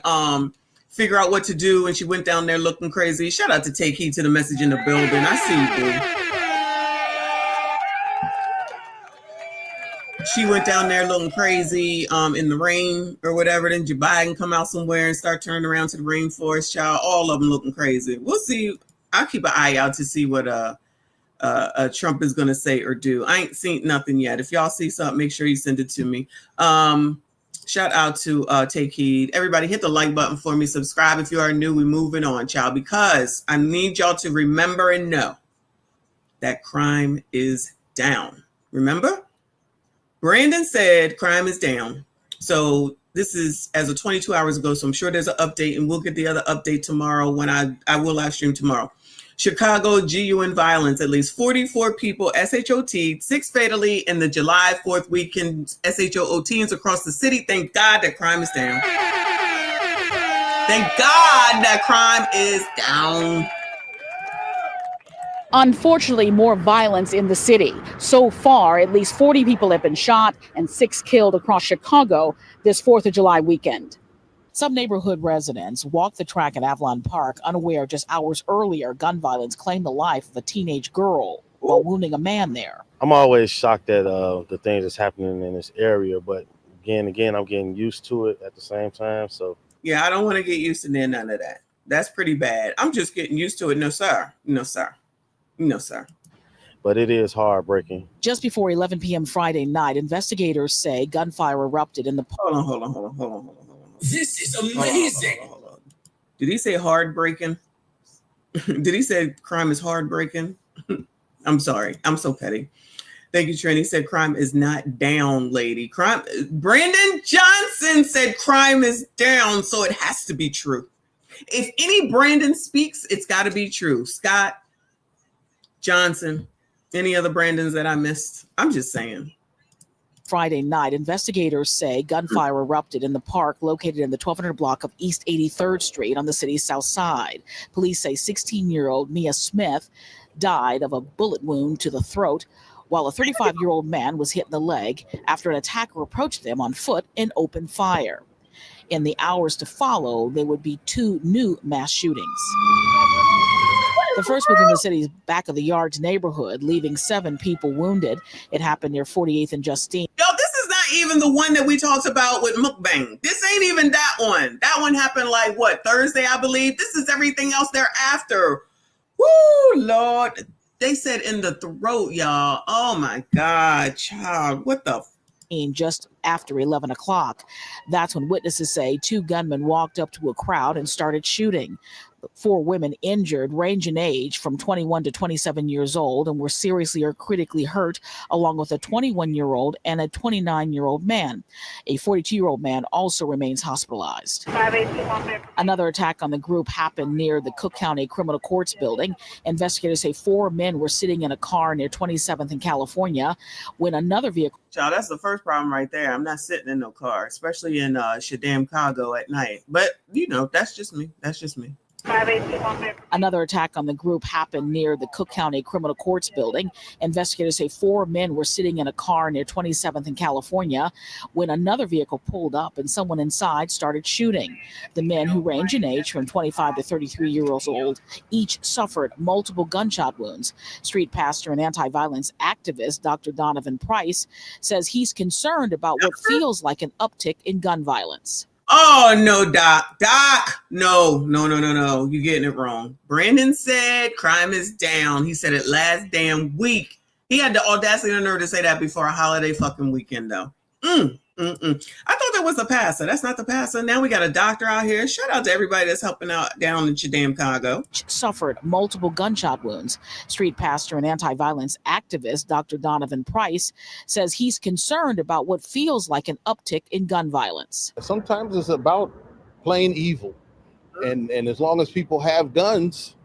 A: figure out what to do, and she went down there looking crazy. Shout out to Take Heed to the Message in the building. I see you, boo. She went down there looking crazy in the rain or whatever. Then Joe Biden come out somewhere and start turning around to the rainforest, child. All of them looking crazy. We'll see. I'll keep an eye out to see what Trump is going to say or do. I ain't seen nothing yet. If y'all see something, make sure you send it to me. Shout out to Take Heed. Everybody hit the like button for me. Subscribe if you are new. We're moving on, child, because I need y'all to remember and know that crime is down. Remember? Brandon said crime is down. So this is as of 22 hours ago. So I'm sure there's an update, and we'll get the other update tomorrow when I will live stream tomorrow. Chicago GUN violence, at least 44 people SHOT'd, 6 fatally in the July 4th weekend SHOTs across the city. Thank God that crime is down. Thank God that crime is down.
S: Unfortunately, more violence in the city. So far, at least 40 people have been shot and 6 killed across Chicago this 4th of July weekend. Some neighborhood residents walked the track at Avalon Park, unaware just hours earlier gun violence claimed the life of a teenage girl while wounding a man there.
T: I'm always shocked at the things that's happening in this area, but again, I'm getting used to it at the same time. So
A: yeah, I don't want to get used to none of that. That's pretty bad. I'm just getting used to it. No, sir. No, sir. No, sir.
T: But it is heartbreaking.
S: Just before 11 p.m. Friday night, investigators say gunfire erupted in the...
A: Hold on.
H: This is amazing.
A: Hold on. Did he say heartbreaking? Did he say crime is heartbreaking? I'm sorry. I'm so petty. Thank you, Trini. He said crime is not down, lady. Brandon Johnson said crime is down, so it has to be true. If any Brandon speaks, it's got to be true. Scott Johnson, any other Brandons that I missed? I'm just saying.
S: Friday night, investigators say gunfire erupted in the park located in the 1200 block of East 83rd Street on the city's south side. Police say 16-year-old Mia Smith died of a bullet wound to the throat, while a 35-year-old man was hit in the leg after an attacker approached them on foot and opened fire. In the hours to follow, there would be 2 new mass shootings. The first within the city's back of the yards neighborhood, leaving 7 people wounded. It happened near 48th and Justine.
A: Yo, this is not even the one that we talked about with mukbang. This ain't even that one. That one happened like what, Thursday, I believe. This is everything else thereafter. Woo, Lord. They said in the throat, y'all. Oh my God, child. What the
S: just after 11 o'clock. That's when witnesses say 2 gunmen walked up to a crowd and started shooting. 4 women injured, range in age from 21 to 27 years old, and were seriously or critically hurt, along with a 21-year-old and a 29-year-old man. A 42-year-old man also remains hospitalized. Another attack on the group happened near the Cook County Criminal Courts building. Investigators say 4 men were sitting in a car near 27th in California when another vehicle...
A: Child, that's the first problem right there. I'm not sitting in no car, especially in Chicago at night. But, you know, that's just me. That's just me.
S: Another attack on the group happened near the Cook County Criminal Courts building. Investigators say 4 men were sitting in a car near 27th in California when another vehicle pulled up and someone inside started shooting. The men, who range in age from 25 to 33 years old, each suffered multiple gunshot wounds. Street pastor and anti-violence activist Dr. Donovan Price says he's concerned about what feels like an uptick in gun violence.
A: Oh, no, Doc. No. You're getting it wrong. Brandon said crime is down. He said it last damn week. He had the audacity and the nerve to say that before a holiday fucking weekend, though. I thought that was the pastor. That's not the pastor. Now we got a doctor out here. Shout out to everybody that's helping out down in Chicago.
S: Suffered multiple gunshot wounds. Street pastor and anti-violence activist Dr. Donovan Price says he's concerned about what feels like an uptick in gun violence.
U: Sometimes it's about plain evil. And as long as people have guns,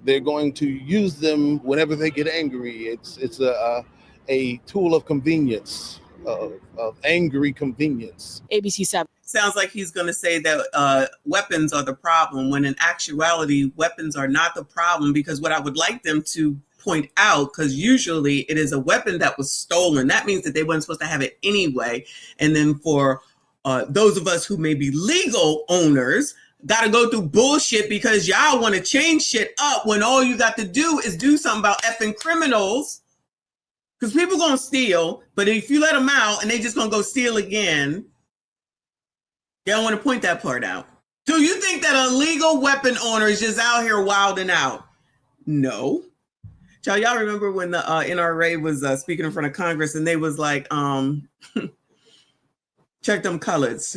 U: they're going to use them whenever they get angry. It's a tool of convenience. Of angry convenience.
S: ABC 7.
A: Sounds like he's going to say that weapons are the problem, when in actuality, weapons are not the problem, because what I would like them to point out, because usually it is a weapon that was stolen. That means that they weren't supposed to have it anyway. And then for those of us who may be legal owners, got to go through bullshit because y'all want to change shit up when all you got to do is do something about effing criminals. Because people going to steal, but if you let them out and they just going to go steal again, they don't want to point that part out. Do you think that a legal weapon owner is just out here wilding out? No. Y'all remember when the NRA was speaking in front of Congress and they was like, check them colors.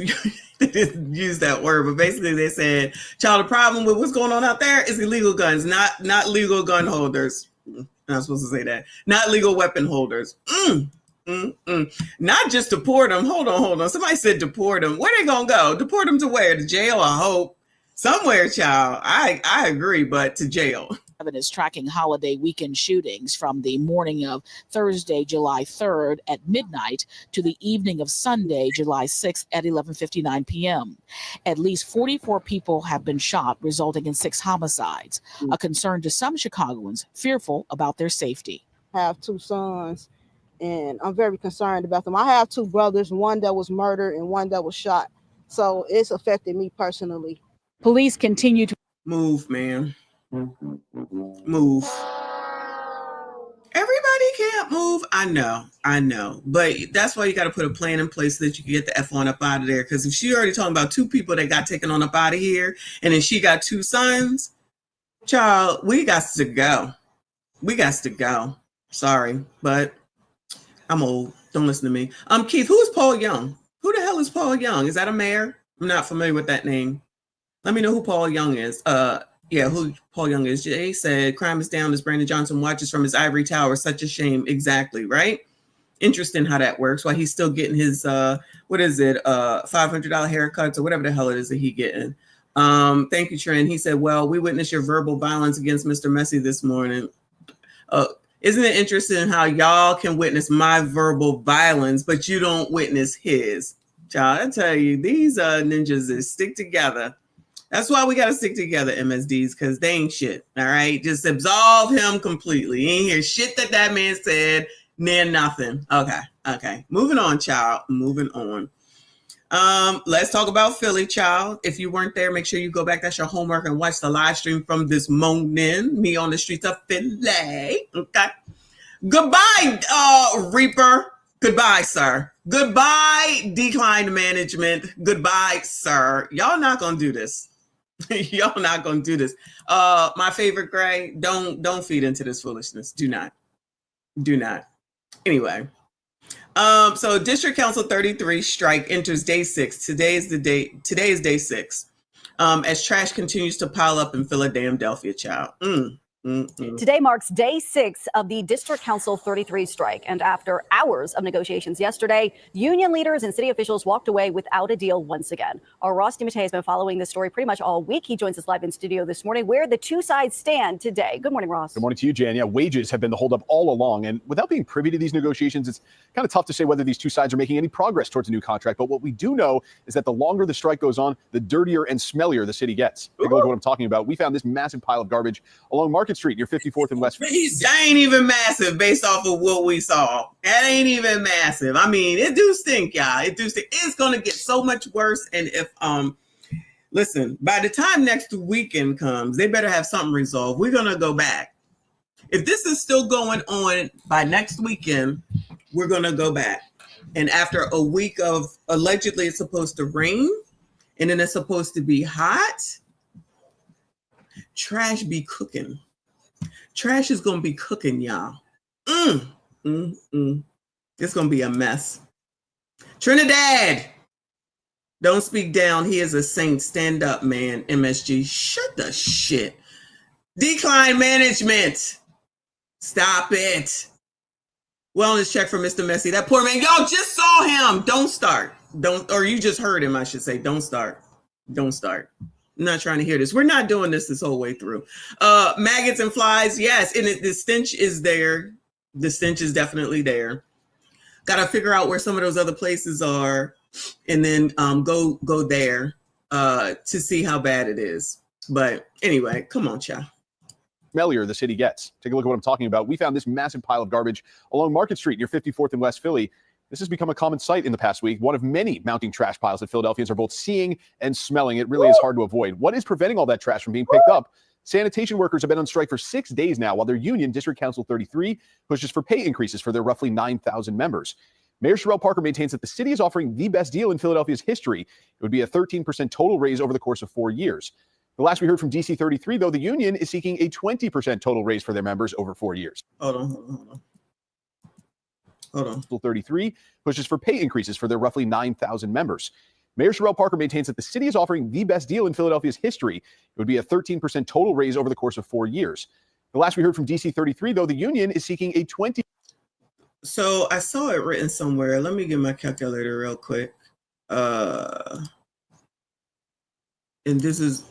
A: They didn't use that word, but basically they said, child, the problem with what's going on out there is illegal guns, not legal gun holders. I'm not supposed to say that. Not legal weapon holders. Not just deport them. Hold on. Somebody said deport them. Where they gonna go? Deport them to where? To jail, I hope. Somewhere, child. I agree, but to jail.
S: Is tracking holiday weekend shootings from the morning of Thursday, July 3rd at midnight to the evening of Sunday, July 6th at 11:59 p.m. At least 44 people have been shot, resulting in 6 homicides, a concern to some Chicagoans fearful about their safety.
C: I have 2 sons, and I'm very concerned about them. I have 2 brothers, one that was murdered and one that was shot. So it's affected me personally.
S: Police continue to
A: move, man. Move. Everybody can't move. I know. But that's why you got to put a plan in place so that you can get the F on up out of there. Because if she already talking about 2 people that got taken on up out of here, and then she got 2 sons, child, we got to go. Sorry, but I'm old. Don't listen to me. Keith, who is Paul Young? Who the hell is Paul Young? Is that a mayor? I'm not familiar with that name. Let me know who Paul Young is. Who Paul Young is. Jay said, crime is down as Brandon Johnson watches from his ivory tower. Such a shame. Exactly, right? Interesting how that works. Why he's still getting his, $500 haircuts or whatever the hell it is that he getting. Thank you, Trent. He said, well, we witnessed your verbal violence against Mr. Messi this morning. Isn't it interesting how y'all can witness my verbal violence, but you don't witness his? Child, I tell you, these ninjas is stick together. That's why we got to stick together, MSDs, because they ain't shit. All right. Just absolve him completely. You ain't hear shit that man said, near nothing. Okay. Moving on, child. Moving on. Let's talk about Philly, child. If you weren't there, make sure you go back. That's your homework and watch the live stream from this morning. Me on the streets of Philly. Okay. Goodbye, Reaper. Goodbye, sir. Goodbye, declined management. Goodbye, sir. Y'all not gonna do this. Y'all not gonna do this. My favorite Gray, don't feed into this foolishness. Do not. Anyway, so District Council 33 strike enters day 6. Today is day 6. As trash continues to pile up in Philadelphia, child.
V: Today marks day 6 of the District Council 33 strike. And after hours of negotiations yesterday, union leaders and city officials walked away without a deal once again. Our Ross DeMattei has been following this story pretty much all week. He joins us live in studio this morning where the 2 sides stand today. Good morning, Ross.
W: Good morning to you, Jan. Yeah, wages have been the holdup all along. And without being privy to these negotiations, it's kind of tough to say whether these 2 sides are making any progress towards a new contract. But what we do know is that the longer the strike goes on, the dirtier and smellier the city gets. Take a look at what I'm talking about. We found this massive pile of garbage along Market Street near 54th and West.
A: That ain't even massive based off of what we saw. That ain't even massive. I mean, it do stink, y'all. It do stink. It's going to get so much worse. And if, listen, by the time next weekend comes, they better have something resolved. We're going to go back. If this is still going on by next weekend, we're going to go back. And after a week of allegedly it's supposed to rain and then it's supposed to be hot, trash be cooking. Trash is going to be cooking, y'all. It's going to be a mess. Trinidad, don't speak down. He is a saint. Stand up, man. MSG, shut the shit. Decline management. Stop it. Wellness check for Mr. Messi. That poor man. Y'all just saw him. Don't start. Or you just heard him, I should say. Don't start. I'm not trying to hear this. We're not doing this whole way through. Maggots and flies, yes. And the stench is there. The stench is definitely there. Got to figure out where some of those other places are and then go there to see how bad it is. But anyway, come on, child.
W: smellier the city gets. Take a look at what I'm talking about. We found this massive pile of garbage along Market Street near 54th and West Philly. This has become a common sight in the past week, one of many mounting trash piles that Philadelphians are both seeing and smelling. It really is hard to avoid. What is preventing all that trash from being picked up? Sanitation workers have been on strike for 6 days now, while their union, District Council 33, pushes for pay increases for their roughly 9,000 members. Mayor Sherrell Parker maintains that the city is offering the best deal in Philadelphia's history. It would be a 13% total raise over the course of 4 years. The last we heard from DC 33, though, the union is seeking a 20% total raise for their members over 4 years.
A: Hold on.
W: 33 pushes for pay increases for their roughly 9,000 members. Mayor Sherrell Parker maintains that the city is offering the best deal in Philadelphia's history. It would be a 13% total raise over the course of 4 years. The last we heard from DC 33, though, the union is seeking a 20%.
A: So I saw it written somewhere. Let me get my calculator real quick. And this is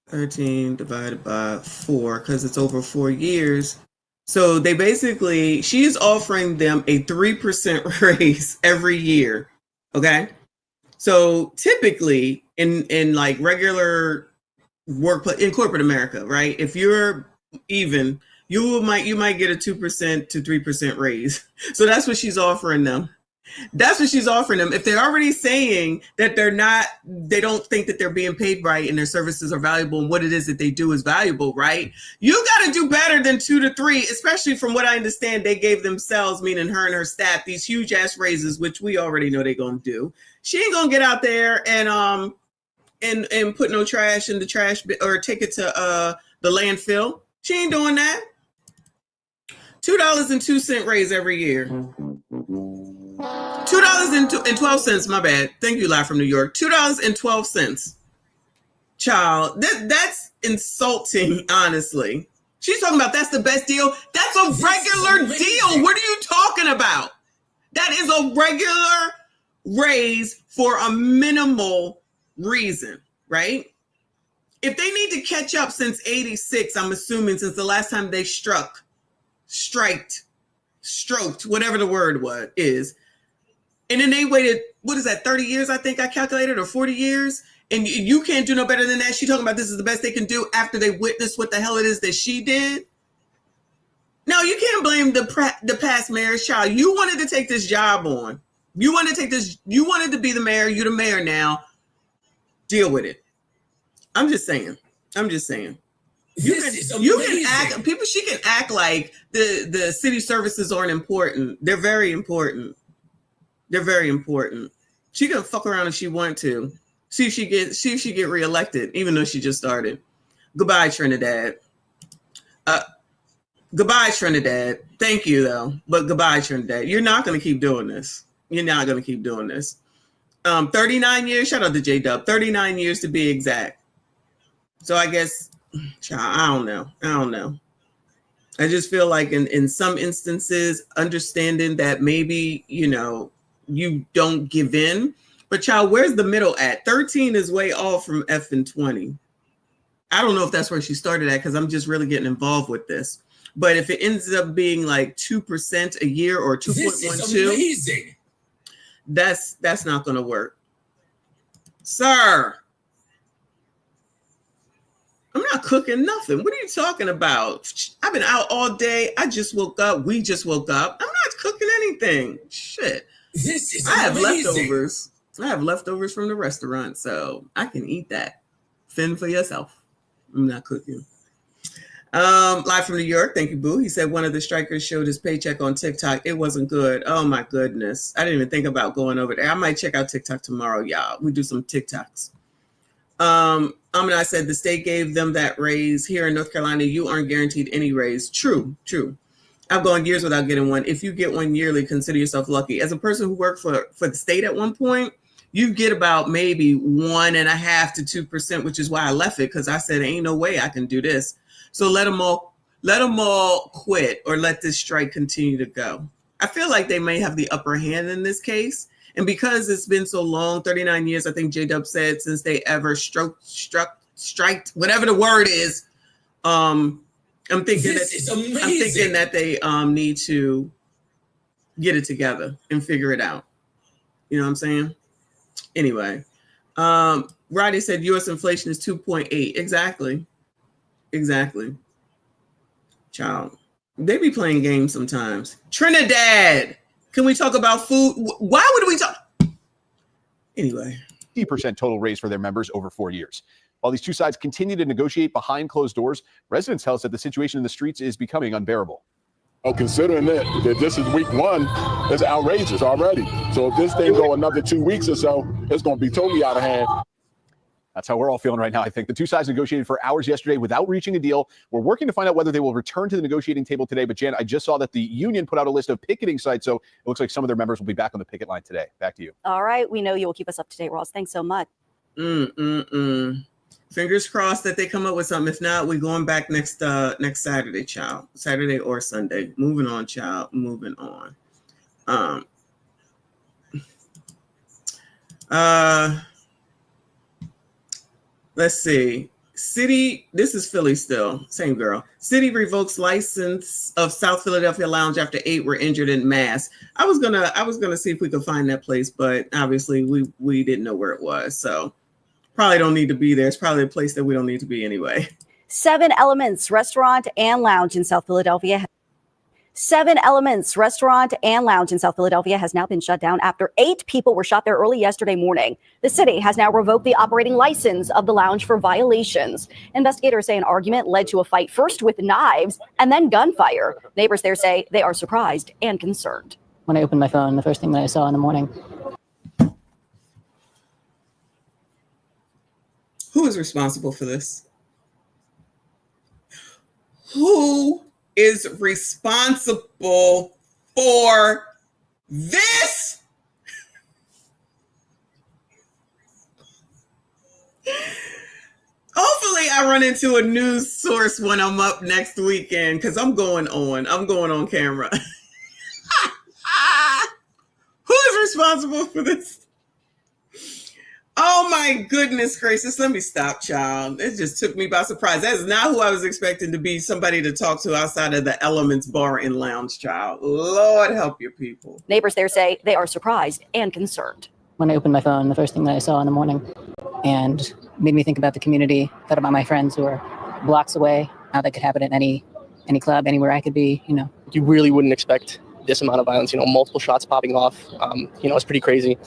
A: 13 divided by 4 because it's over 4 years. So they basically, she's offering them a 3% raise every year. Okay. So typically in like regular workplace in corporate America, right? If you're even, you might get a 2% to 3% raise. So that's what she's offering them. That's what she's offering them. If they're already saying that they don't think that they're being paid right and their services are valuable and what it is that they do is valuable, right? You got to do better than 2 to 3, especially from what I understand, they gave themselves, meaning her and her staff, these huge ass raises, which we already know they're going to do. She ain't going to get out there and put no trash in the trash or take it to the landfill. She ain't doing that. $2.02 raise every year. $2.12, my bad. Thank you, live from New York. $2.12. Child, that's insulting, honestly. She's talking about that's the best deal. That's a regular deal. What are you talking about? That is a regular raise for a minimal reason, right? If they need to catch up since 86, I'm assuming since the last time they stroked, whatever the word is. And then they waited, 30 years, I think I calculated, or 40 years? And you can't do no better than that. She's talking about this is the best they can do after they witnessed what the hell it is that she did. No, you can't blame the past mayor's child. You wanted to take this job on. You wanted to be the mayor. You're the mayor now. Deal with it. I'm just saying. You can act, people, she can act like the city services aren't important. They're very important. She can fuck around if she want to. See if she get reelected, even though she just started. Goodbye, Trinidad. Goodbye, Trinidad. Thank you, though. But goodbye, Trinidad. You're not going to keep doing this. 39 years. Shout out to J-Dub. 39 years to be exact. So I guess, I don't know. I just feel like in some instances, understanding that maybe, you don't give in. But child, where's the middle at? 13 is way off from F and 20. I don't know if that's where she started at because I'm just really getting involved with this. But if it ends up being like 2% a year or 2.12, that's not going to work. Sir, I'm not cooking nothing. What are you talking about? I've been out all day. I just woke up. We just woke up. I'm not cooking anything. Shit. I have leftovers. I have leftovers from the restaurant, so I can eat that. Fend for yourself. I'm not cooking. Live from New York. Thank you, Boo. He said one of the strikers showed his paycheck on TikTok. It wasn't good. Oh, my goodness. I didn't even think about going over there. I might check out TikTok tomorrow, y'all. We do some TikToks. I said the state gave them that raise. Here in North Carolina, you aren't guaranteed any raise. True. I've gone years without getting one. If you get one yearly, consider yourself lucky. As a person who worked for the state at one point, you get about maybe 1.5% to 2%, which is why I left it, because I said, ain't no way I can do this. So let them all quit or let this strike continue to go. I feel like they may have the upper hand in this case. And because it's been so long, 39 years, I think J-Dub said, since they ever striked, whatever the word is, I'm thinking that they need to get it together and figure it out. You know what I'm saying? Anyway, Roddy said U.S. inflation is 2.8. Exactly. Child, they be playing games sometimes. Trinidad, can we talk about food? Why would we talk? Anyway.
W: 50% total raise for their members over 4 years. While these two sides continue to negotiate behind closed doors, residents tell us that the situation in the streets is becoming unbearable.
D: Oh, considering that this is week one, it's outrageous already. So if this thing go another 2 weeks or so, it's going to be totally out of hand.
W: That's how we're all feeling right now, I think. The two sides negotiated for hours yesterday without reaching a deal. We're working to find out whether they will return to the negotiating table today. But, Jan, I just saw that the union put out a list of picketing sites, so it looks like some of their members will be back on the picket line today. Back to you.
V: All right. We know you will keep us up to date, Ross. Thanks so much.
A: Fingers crossed that they come up with something. If not, we're going back next Saturday, child. Saturday or Sunday. Moving on, child. Moving on. Let's see. City, this is Philly still. Same girl. City revokes license of South Philadelphia Lounge after 8 were injured in mass. I was gonna see if we could find that place, but obviously we didn't know where it was. So probably don't need to be there. It's probably a place that we don't need to be anyway.
V: 7 Elements Restaurant and Lounge in South Philadelphia. 7 Elements Restaurant and Lounge in South Philadelphia has now been shut down after 8 people were shot there early yesterday morning. The city has now revoked the operating license of the lounge for violations. Investigators say an argument led to a fight first with knives and then gunfire. Neighbors there say they are surprised and concerned.
E: When I opened my phone, the first thing that I saw in the morning.
A: Who is responsible for this? Who is responsible for this? Hopefully I run into a news source when I'm up next weekend, because I'm going on camera. Who is responsible for this? Oh my goodness gracious. Let me stop, child. It just took me by surprise. That is not who I was expecting to be somebody to talk to outside of the Elements Bar and Lounge, child. Lord help your people.
V: Neighbors there say they are surprised and concerned.
E: When I opened my phone, the first thing that I saw in the morning, and made me think about the community, thought about my friends who are blocks away, how that could happen at any club, anywhere I could be, you know.
I: You really wouldn't expect this amount of violence, multiple shots popping off. It's pretty crazy.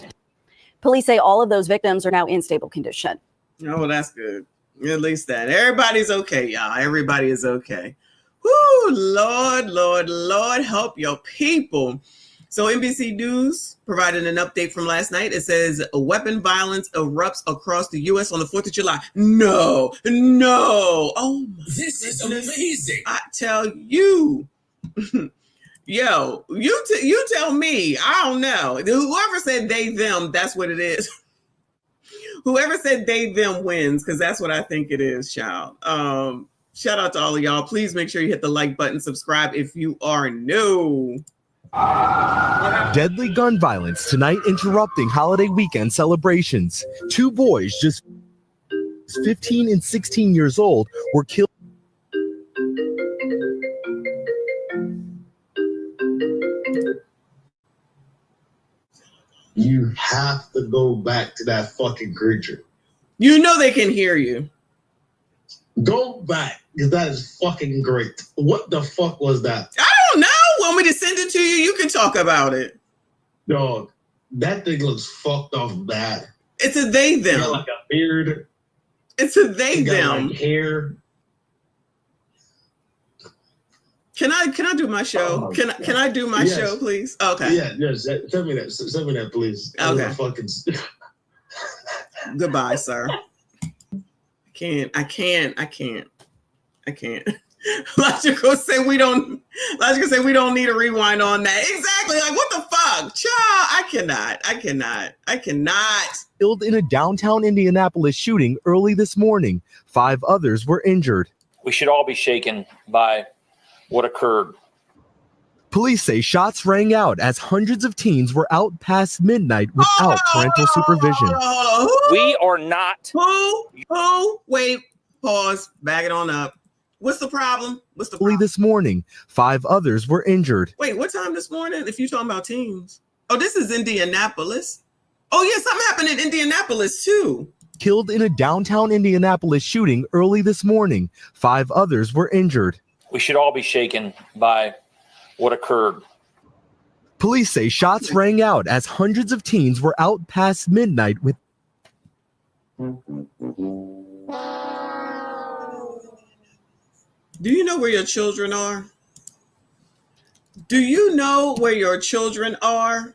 V: Police say all of those victims are now in stable condition.
A: Oh, well, that's good. At least that. Everybody's okay, y'all. Everybody is okay. Whoo, Lord, help your people. So NBC News provided an update from last night. It says weapon violence erupts across the U.S. on the 4th of July. No. Oh, my
H: This is amazing.
A: I tell you. Yo, you tell me. I don't know. Whoever said they, them, that's what it is. Whoever said they, them wins, because that's what I think it is, child. Shout out to all of y'all. Please make sure you hit the like button, subscribe if you are new.
X: Deadly gun violence tonight interrupting holiday weekend celebrations. 2 boys just 15 and 16 years old were killed.
Y: You have to go back to that fucking creature.
A: You know they can hear you.
Y: Go back, because that is fucking great. What the fuck was that?
A: I don't know. Want me to send it to you? You can talk about it.
Y: Dog, that thing looks fucked off bad.
A: It's a they, them.
Y: Got like a beard.
A: It's a they, them.
Y: Like hair.
A: Can I do my show?
Y: Oh,
A: can I do my show, please? Okay.
Y: Yeah, yes. Send me that, please.
A: Okay.
Y: Fucking...
A: Goodbye, sir. I can't. Logical say we don't need a rewind on that. Exactly. Like, what the fuck? Child, I cannot.
X: Killed in a downtown Indianapolis shooting early this morning. 5 others were injured.
Z: We should all be shaken by what occurred.
X: Police say shots rang out as hundreds of teens were out past midnight without parental supervision.
Z: We are not.
A: Who? Wait, pause, back it on up. What's the problem?
X: Early this morning, 5 others were injured.
A: Wait, what time this morning? If you're talking about teens. Oh, this is Indianapolis. Oh, yeah, something happened in Indianapolis, too.
X: Killed in a downtown Indianapolis shooting early this morning. 5 others were injured.
Z: We should all be shaken by what occurred.
X: Police say shots rang out as hundreds of teens were out past midnight with.
A: Do you know where your children are? Do you know where your children are?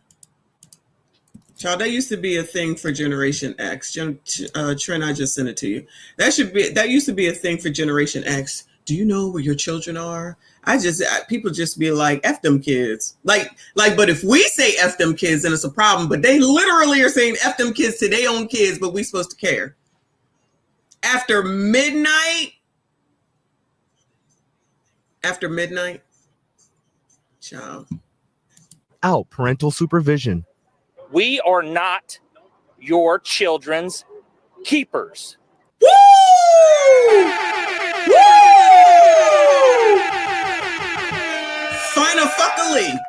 A: Child, that used to be a thing for Generation X. Trent, I just sent it to you. That used to be a thing for Generation X. Do you know where your children are? People just be like, F them kids. Like, but if we say F them kids, then it's a problem. But they literally are saying F them kids to their own kids, but we supposed to care. After midnight, child.
X: Out parental supervision.
Z: We are not your children's keepers.
A: Woo! Woo! Final-fuckily.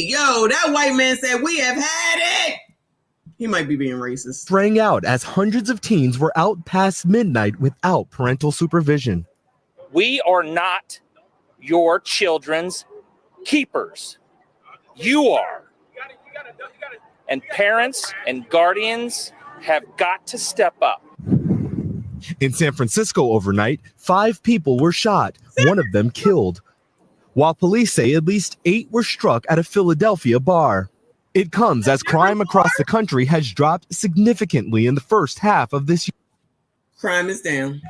A: Yo, that white man said we have had it. He might be being racist.
X: Rang out as hundreds of teens were out past midnight without parental supervision.
Z: We are not your children's keepers. You are. And parents and guardians have got to step up.
X: In San Francisco overnight, 5 people were shot, one of them killed, while police say at least 8 were struck at a Philadelphia bar. It comes as crime across the country has dropped significantly in the first half of this year.
A: Crime is down.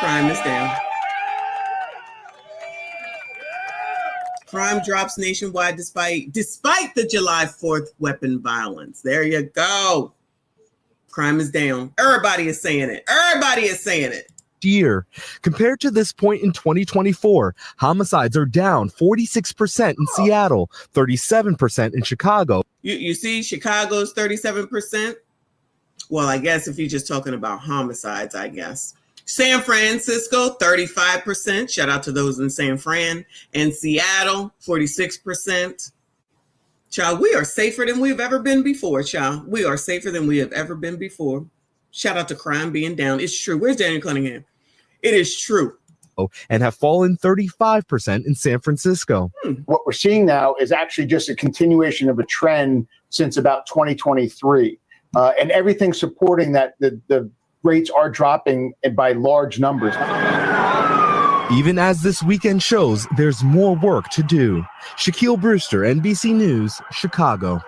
A: Crime is down. Crime drops nationwide despite the July 4th weapon violence. There you go. Crime is down. Everybody is saying it. Everybody is saying it.
X: Year. Compared to this point in 2024, homicides are down 46% in Seattle, 37% in Chicago.
A: You see Chicago's 37%? Well, I guess if you're just talking about homicides, I guess. San Francisco, 35%. Shout out to those in San Fran. And Seattle, 46%. Child, we are safer than we've ever been before, child. We are safer than we have ever been before. Shout out to crime being down. It's true. Where's Daniel Cunningham? It is true.
X: And have fallen 35% in San Francisco.
B: What we're seeing now is actually just a continuation of a trend since about 2023. And everything supporting that the rates are dropping by large numbers.
X: Even as this weekend shows, there's more work to do. Shaquille Brewster, NBC News, Chicago.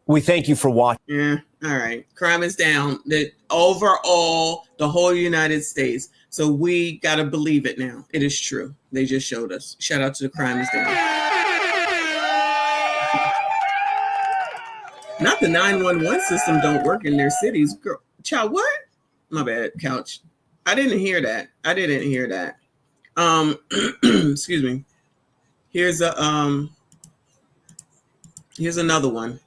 F: We thank you for watching.
A: Yeah, all right. Crime is down. Overall, the whole United States. So we got to believe it now. It is true. They just showed us. Shout out to the crime is down. Not the 911 system don't work in their cities. Girl, child, what? My bad, couch. I didn't hear that. Excuse me. Here's another one.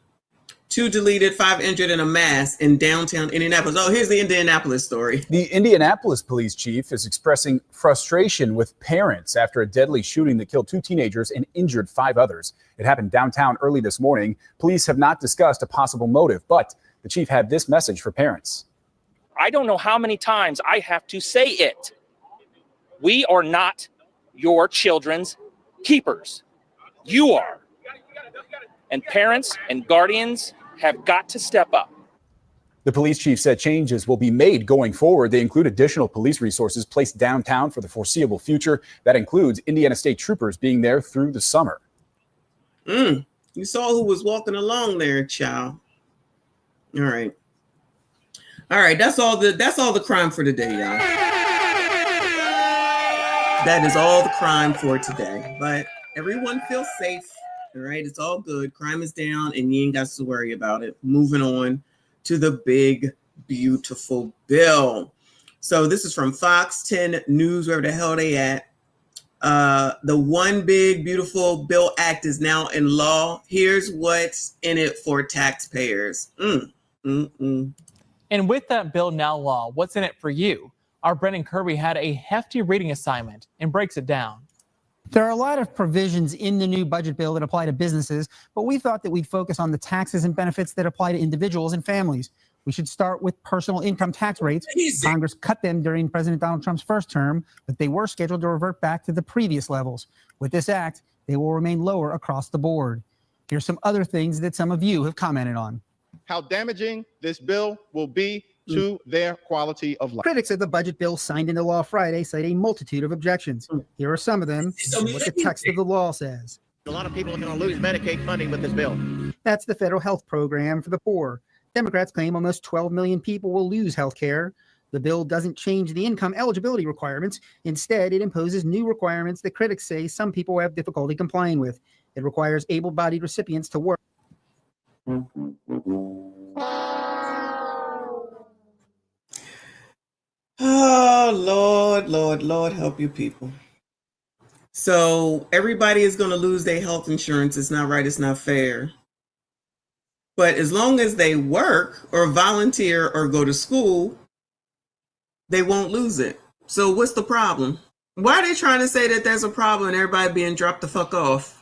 A: 2 deleted, 5 injured in a mass in downtown Indianapolis. Oh, here's the Indianapolis story.
M: The Indianapolis police chief is expressing frustration with parents after a deadly shooting that killed 2 teenagers and injured 5 others. It happened downtown early this morning. Police have not discussed a possible motive, but the chief had this message for parents.
Z: I don't know how many times I have to say it. We are not your children's keepers. You are. And parents and guardians have got to step up.
M: The police chief said changes will be made going forward. They include additional police resources placed downtown for the foreseeable future. That includes Indiana State Troopers being there through the summer.
A: You saw who was walking along there, child. All right. That's all the crime for today, y'all. That is all the crime for today. But everyone feels safe. All right, it's all good. Crime is down and you ain't got to worry about it. Moving on to the big, beautiful bill. So this is from Fox 10 News, wherever the hell they at. The One Big Beautiful Bill Act is now in law. Here's what's in it for taxpayers.
G: And with that bill now law, what's in it for you? Our Brendan Kirby had a hefty reading assignment and breaks it down.
K: There are a lot of provisions in the new budget bill that apply to businesses, but we thought that we'd focus on the taxes and benefits that apply to individuals and families. We should start with personal income tax rates. Congress cut them during President Donald Trump's first term, but they were scheduled to revert back to the previous levels. With this act, they will remain lower across the board. Here's some other things that some of you have commented on.
J: How damaging this bill will be to their quality of life.
K: Critics of the budget bill signed into law Friday cite a multitude of objections. Here are some of them, and what the text of the law says.
L: A lot of people are going to lose Medicaid funding with this bill.
K: That's the federal health program for the poor. Democrats claim almost 12 million people will lose health care. The bill doesn't change the income eligibility requirements. Instead, it imposes new requirements that critics say some people have difficulty complying with. It requires able-bodied recipients to work.
A: Oh, Lord, help you people. So everybody is going to lose their health insurance. It's not right. It's not fair. But as long as they work or volunteer or go to school, they won't lose it. So what's the problem? Why are they trying to say that there's a problem and everybody being dropped the fuck off?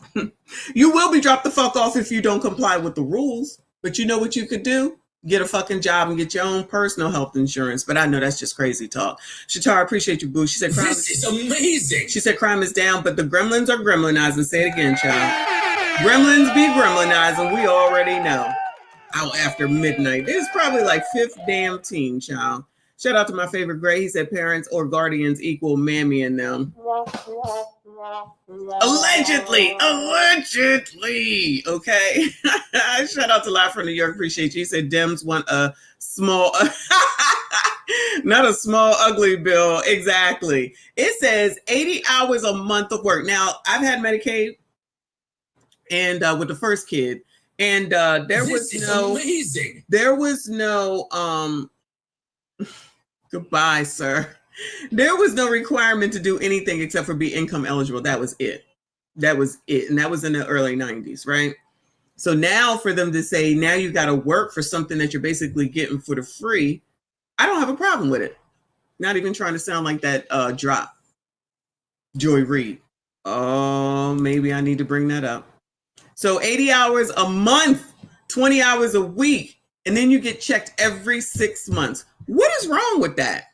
A: You will be dropped the fuck off if you don't comply with the rules. But you know what you could do? Get a fucking job and get your own personal health insurance. But I know that's just crazy talk. Shatar, I appreciate you, boo. She said crime is amazing. She said crime is down, but the gremlins are gremlinizing. Say it again, child. Gremlins be gremlinizing. We already know. Out after midnight. This is probably like fifth damn teen, child. Shout out to my favorite Gray. He said parents or guardians equal mammy and them. Allegedly. Okay. Shout out to Live from New York. Appreciate you. He said Dems want a small, not a small, ugly bill. Exactly. It says 80 hours a month of work. Now, I've had Medicaid and with the first kid. And there was no goodbye, sir. There was no requirement to do anything except for be income eligible. That was it. And that was in the early 90s, right? So now for them to say, now you got to work for something that you're basically getting for the free, I don't have a problem with it. Not even trying to sound like that drop. Joy Reid. Oh, maybe I need to bring that up. So 80 hours a month, 20 hours a week, and then you get checked every 6 months. What is wrong with that?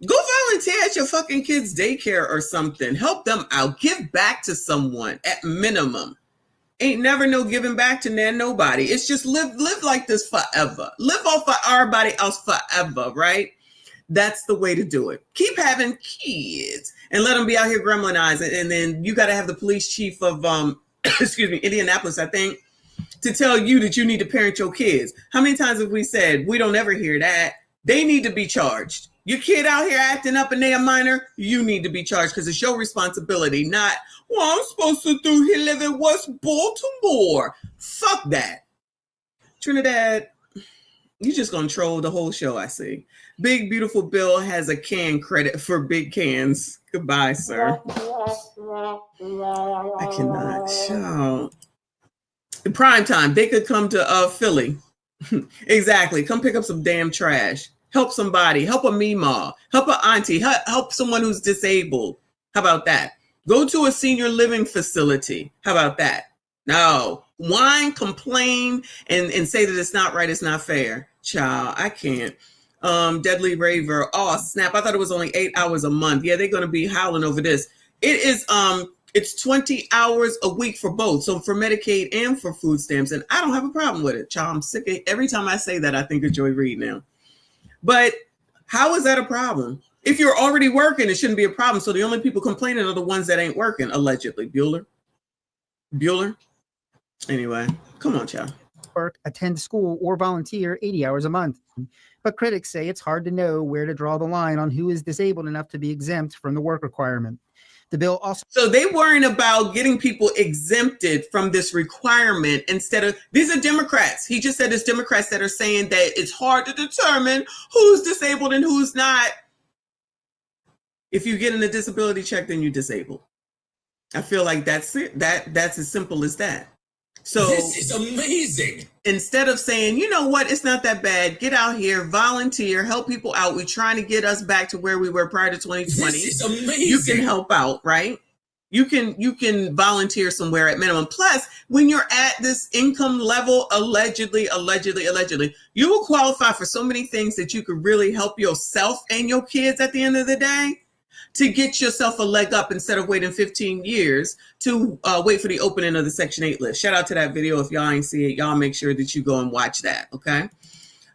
A: Go volunteer at your fucking kids' daycare or something. Help them out. Give back to someone at minimum. Ain't never no giving back to nobody. It's just live like this forever. Live off of everybody else forever, right? That's the way to do it. Keep having kids and let them be out here gremlinizing. And then you got to have the police chief of Indianapolis, I think, to tell you that you need to parent your kids. How many times have we said we don't ever hear that? They need to be charged. Your kid out here acting up and they're a minor, you need to be charged because it's your responsibility, not, well, I'm supposed to do he live in West Baltimore. Fuck that. Trinidad, you just gonna troll the whole show, I see. Big Beautiful Bill has a can credit for big cans. Goodbye, sir. I cannot show. In prime time, they could come to Philly. Exactly. Come pick up some damn trash. Help somebody. Help a Meemaw. Help an auntie. Help someone who's disabled. How about that? Go to a senior living facility. How about that? No. Whine, complain, and say that it's not right, it's not fair. Child, I can't. Deadly Raver. Oh, snap. I thought it was only 8 hours a month. Yeah, they're going to be howling over this. It is, it's 20 hours a week for both. So for Medicaid and for food stamps. And I don't have a problem with it. Child, I'm sick of, every time I say that, I think of Joy Reid now. But how is that a problem? If you're already working, it shouldn't be a problem. So the only people complaining are the ones that ain't working, allegedly. Bueller? Anyway, come on, child.
K: Work, attend school, or volunteer 80 hours a month. But critics say it's hard to know where to draw the line on who is disabled enough to be exempt from the work requirement. The bill also...
A: So they worrying about getting people exempted from this requirement instead of... These are Democrats. He just said it's Democrats that are saying that it's hard to determine who's disabled and who's not. If you get in a disability check, then you're disabled. I feel like that's it. That's as simple as that. So
H: this is amazing.
A: Instead of saying, you know what, it's not that bad. Get out here, volunteer, help people out. We're trying to get us back to where we were prior to 2020.
H: This is amazing.
A: You can help out, right? You can volunteer somewhere at minimum. Plus, when you're at this income level, allegedly, you will qualify for so many things that you could really help yourself and your kids at the end of the day to get yourself a leg up instead of waiting 15 years to wait for the opening of the Section 8 list. Shout out to that video. If y'all ain't see it, y'all make sure that you go and watch that, okay?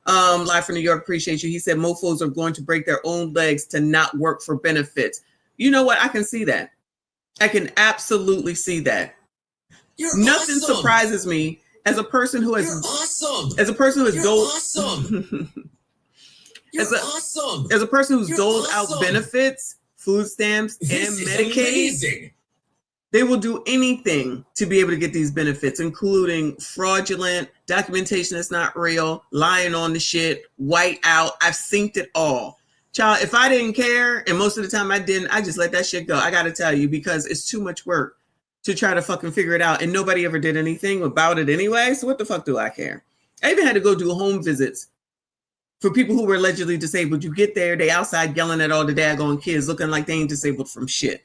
A: Live from New York, appreciate you. He said mofos are going to break their own legs to not work for benefits. You know what? I can see that. I can absolutely see that. Nothing surprises me as a person who has as a person who has doled as a person who's doled out benefits, food stamps, and Medicaid. They will do anything to be able to get these benefits, including fraudulent documentation that's not real, lying on the shit, white out. I've seen it all. Child, if I didn't care, and most of the time I didn't, I just let that shit go. I got to tell you, because it's too much work to try to fucking figure it out. And nobody ever did anything about it anyway. So what the fuck do I care? I even had to go do home visits for people who were allegedly disabled. You get there, they outside yelling at all the daggone kids, looking like they ain't disabled from shit.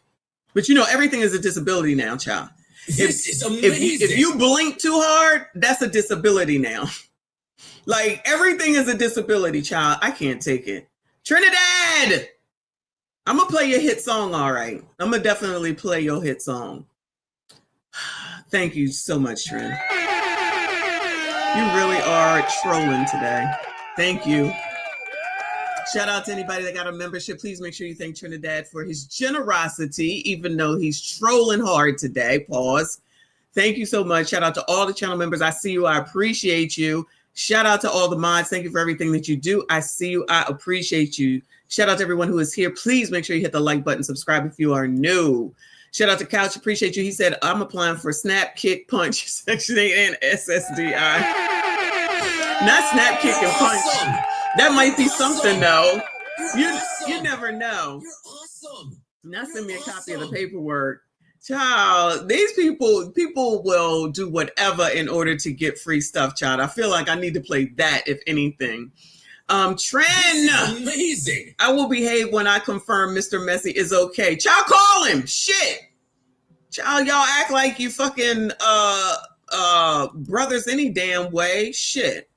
A: But you know, everything is a disability now, child. If you blink too hard, that's a disability now. Like, everything is a disability, child. I can't take it. Trinidad! I'm going to play your hit song, all right. I'm going to definitely play your hit song. Thank you so much, Trin. You really are trolling today. Thank you. Shout out to anybody that got a membership. Please make sure you thank Trinidad for his generosity, even though he's trolling hard today. Pause. Thank you so much. Shout out to all the channel members. I see you. I appreciate you. Shout out to all the mods. Thank you for everything that you do. I see you. I appreciate you. Shout out to everyone who is here. Please make sure you hit the like button. Subscribe if you are new. Shout out to Couch. Appreciate you. He said, I'm applying for Snap, Kick, Punch, Section 8, and SSDI. Not Snap, Kick, and Punch. That might be something, though. You never know. You're awesome. Now send me a copy of the paperwork. Child, these people will do whatever in order to get free stuff, child. I feel like I need to play that, if anything. Trend. Amazing. I will behave when I confirm Mr. Messy is okay. Child, call him. Shit. Child, y'all act like you fucking brothers any damn way. Shit.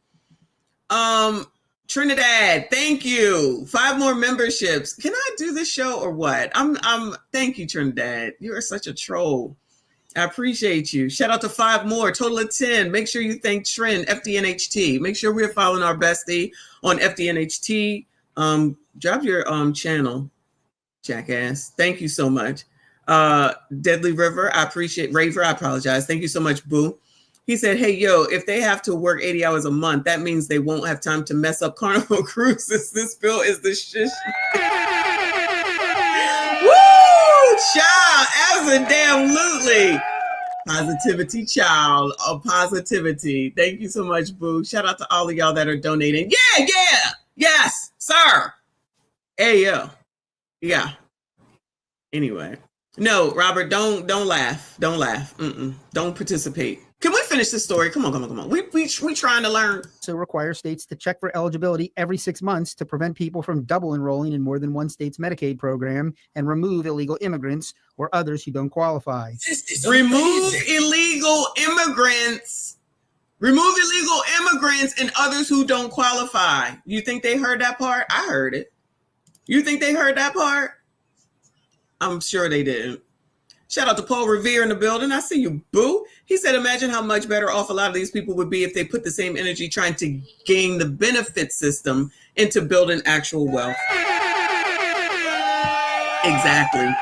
A: Trinidad, thank you. 5 more memberships. Can I do this show or what? Thank you, Trinidad. You are such a troll. I appreciate you. Shout out to 5 more, total of 10. Make sure you thank Trin, FDNHT. Make sure we're following our bestie on FDNHT. Drop your channel, jackass. Thank you so much. Deadly River, I appreciate. Raver, I apologize. Thank you so much, boo. He said, hey, yo, if they have to work 80 hours a month, that means they won't have time to mess up Carnival Cruises. This bill is the shish. Woo, child, absolutely. Positivity, child, positivity. Thank you so much, boo. Shout out to all of y'all that are donating. Yeah, yes, sir. Hey, yo, yeah. Anyway, no, Robert, don't laugh. Don't laugh. Don't participate. Can we finish this story? Come on. We trying to learn.
K: So require states to check for eligibility every 6 months to prevent people from double enrolling in more than one state's Medicaid program and remove illegal immigrants or others who don't qualify.
A: Remove illegal immigrants. Remove illegal immigrants and others who don't qualify. You think they heard that part? I heard it. You think they heard that part? I'm sure they didn't. Shout out to Paul Revere in the building. I see you, boo. He said, imagine how much better off a lot of these people would be if they put the same energy trying to gain the benefit system into building actual wealth. Exactly.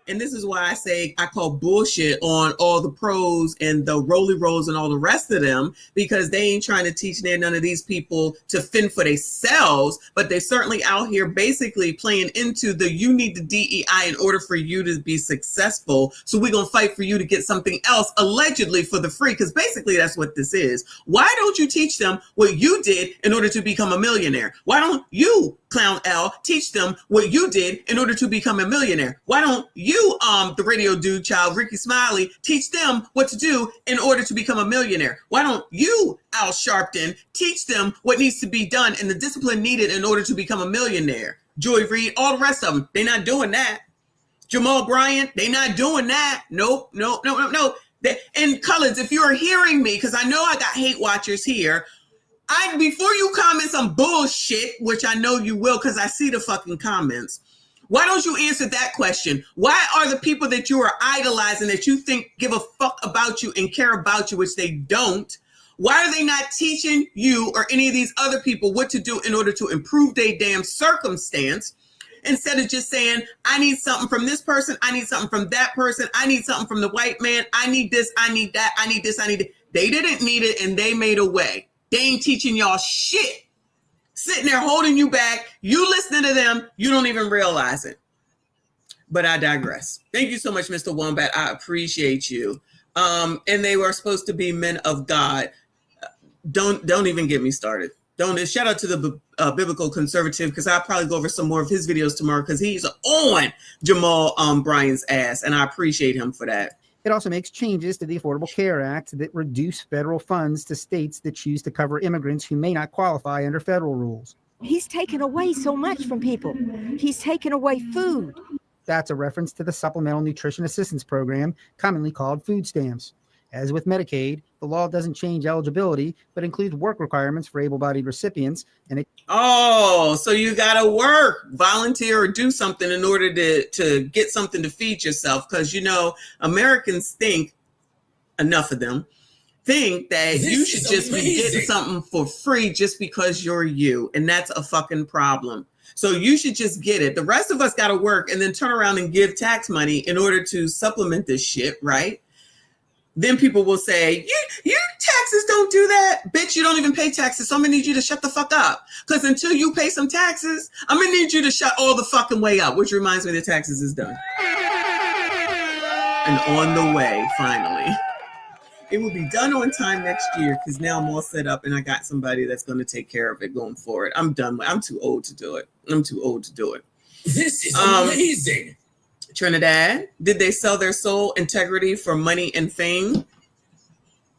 A: And this is why I say I call bullshit on all the pros and the roly rolls and all the rest of them, because they ain't trying to teach none of these people to fend for themselves, but they're certainly out here basically playing into the you need the DEI in order for you to be successful. So we're going to fight for you to get something else allegedly for the free, because basically that's what this is. Why don't you teach them what you did in order to become a millionaire? Why don't you, Clown L, teach them what you did in order to become a millionaire? Why don't you, the radio dude child, Ricky Smiley, teach them what to do in order to become a millionaire? Why don't you, Al Sharpton, teach them what needs to be done and the discipline needed in order to become a millionaire? Joy Reid, all the rest of them, they're not doing that. Jamal Bryant, they not doing that. Nope. And Colors, if you're hearing me, because I know I got hate watchers here, before you comment some bullshit, which I know you will because I see the fucking comments, why don't you answer that question? Why are the people that you are idolizing, that you think give a fuck about you and care about you, which they don't, why are they not teaching you or any of these other people what to do in order to improve their damn circumstance? Instead of just saying, I need something from this person, I need something from that person, I need something from the white man, I need this, I need that, I need this, I need that. They didn't need it and they made a way. They ain't teaching y'all shit. Sitting there holding you back. You listening to them, you don't even realize it. But I digress. Thank you so much, Mr. Wombat. I appreciate you. And they were supposed to be men of God. Don't even get me started. Shout out to the biblical conservative, because I'll probably go over some more of his videos tomorrow because he's on Jamal Bryant's ass, and I appreciate him for that.
K: It also makes changes to the Affordable Care Act that reduce federal funds to states that choose to cover immigrants who may not qualify under federal rules.
N: He's taken away so much from people. He's taken away food.
K: That's a reference to the Supplemental Nutrition Assistance Program, commonly called food stamps. As with Medicaid, the law doesn't change eligibility, but includes work requirements for able-bodied recipients.
A: So you got to work, volunteer, or do something in order to get something to feed yourself. Because, Americans think, enough of them, think that you should just be getting something for free just because you're you. And that's a fucking problem. So you should just get it. The rest of us got to work and then turn around and give tax money in order to supplement this shit, right? Then people will say, you taxes don't do that. Bitch, you don't even pay taxes. So I'm going to need you to shut the fuck up. Because until you pay some taxes, I'm going to need you to shut all the fucking way up, which reminds me the taxes is done. And on the way, finally. It will be done on time next year because now I'm all set up and I got somebody that's going to take care of it going forward. I'm done. I'm too old to do it. This is amazing. Trinidad, did they sell their soul integrity for money and fame?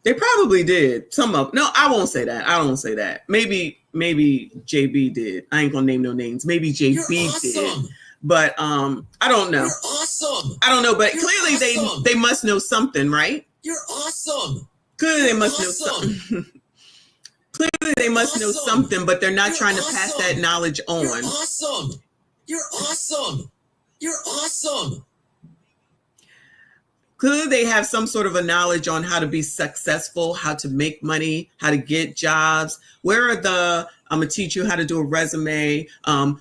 A: They probably did. Some of them. No, I won't say that. I don't say that. Maybe JB did. I ain't gonna name no names. Maybe JB did. But I don't know. You're awesome. I don't know, but clearly they must know something, right? You're awesome. Clearly they must know something. Clearly they must know something, but they're not trying to pass that knowledge on. You're awesome. You're awesome. You're awesome. Clearly they have some sort of a knowledge on how to be successful, how to make money, how to get jobs. Where are I'm going to teach you how to do a resume.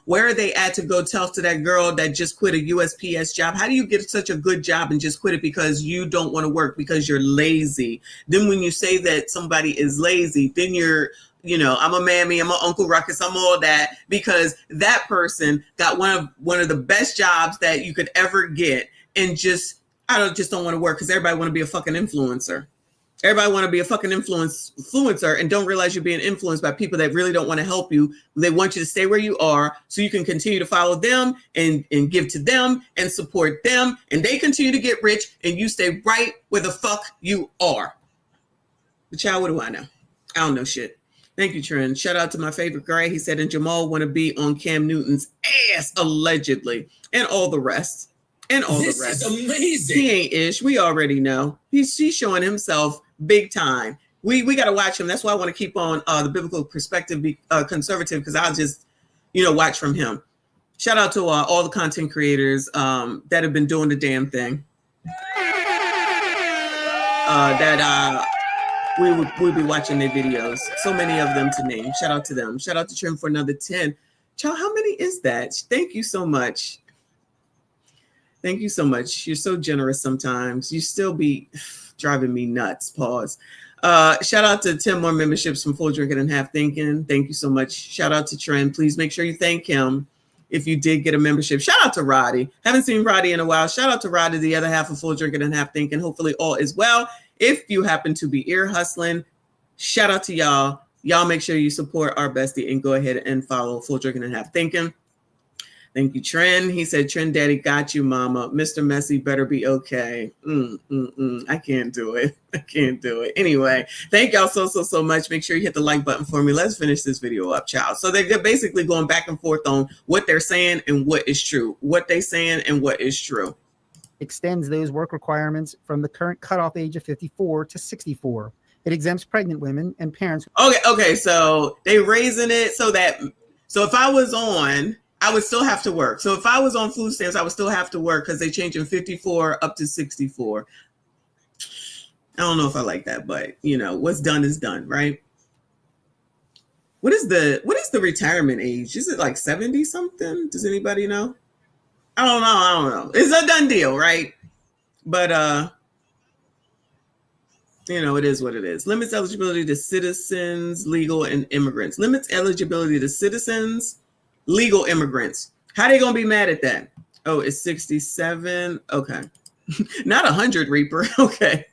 A: Where are they at to go tell to that girl that just quit a USPS job? How do you get such a good job and just quit it because you don't want to work, because you're lazy? Then when you say that somebody is lazy, then you're, I'm a mammy, I'm an Uncle Ruckus, I'm all that, because that person got one of the best jobs that you could ever get, and just don't want to work because everybody want to be a fucking influencer. Everybody want to be a fucking influencer and don't realize you're being influenced by people that really don't want to help you. They want you to stay where you are so you can continue to follow them and give to them and support them, and they continue to get rich and you stay right where the fuck you are. But child, what do I know? I don't know shit. Thank you, Trent. Shout out to my favorite guy. He said, and Jamal want to be on Cam Newton's ass, allegedly, and all the rest. This is amazing. He ain't ish. We already know. He's showing himself big time. We got to watch him. That's why I want to keep on the biblical perspective, conservative, because I'll just, watch from him. Shout out to all the content creators that have been doing the damn thing. We'll be watching their videos. So many of them to name. Shout out to them. Shout out to Trim for another 10. Child, how many is that? Thank you so much. Thank you so much. You're so generous sometimes. You still be driving me nuts. Pause. Shout out to 10 more memberships from Full Drinking and Half Thinking. Thank you so much. Shout out to Trent. Please make sure you thank him if you did get a membership. Shout out to Roddy. Haven't seen Roddy in a while. Shout out to Roddy, the other half of Full Drinking and Half Thinking. Hopefully all is well. If you happen to be ear hustling, shout out to y'all. Y'all make sure you support our bestie and go ahead and follow Full Drinking and Half Thinking. Thank you, Trend. He said, Trend Daddy got you, mama. Mr. Messy better be okay. I can't do it. I can't do it. Anyway, thank y'all so much. Make sure you hit the like button for me. Let's finish this video up, child. So they're basically going back and forth on what they're saying and what is true. What they saying and what is true.
K: Extends those work requirements from the current cutoff age of 54 to 64. It exempts pregnant women and parents.
A: Okay. So they raising it so if I was on, I would still have to work. So if I was on food stamps, I would still have to work because they changing 54 up to 64. I don't know if I like that, but what's done is done, right? What is the retirement age? Is it like 70 something? Does anybody know? I don't know. It's a done deal, right? But it is what it is. Limits eligibility to citizens, legal, and immigrants. Limits eligibility to citizens, legal immigrants. How they gonna be mad at that? Oh, it's 67. Okay. Not 100, Reaper. Okay.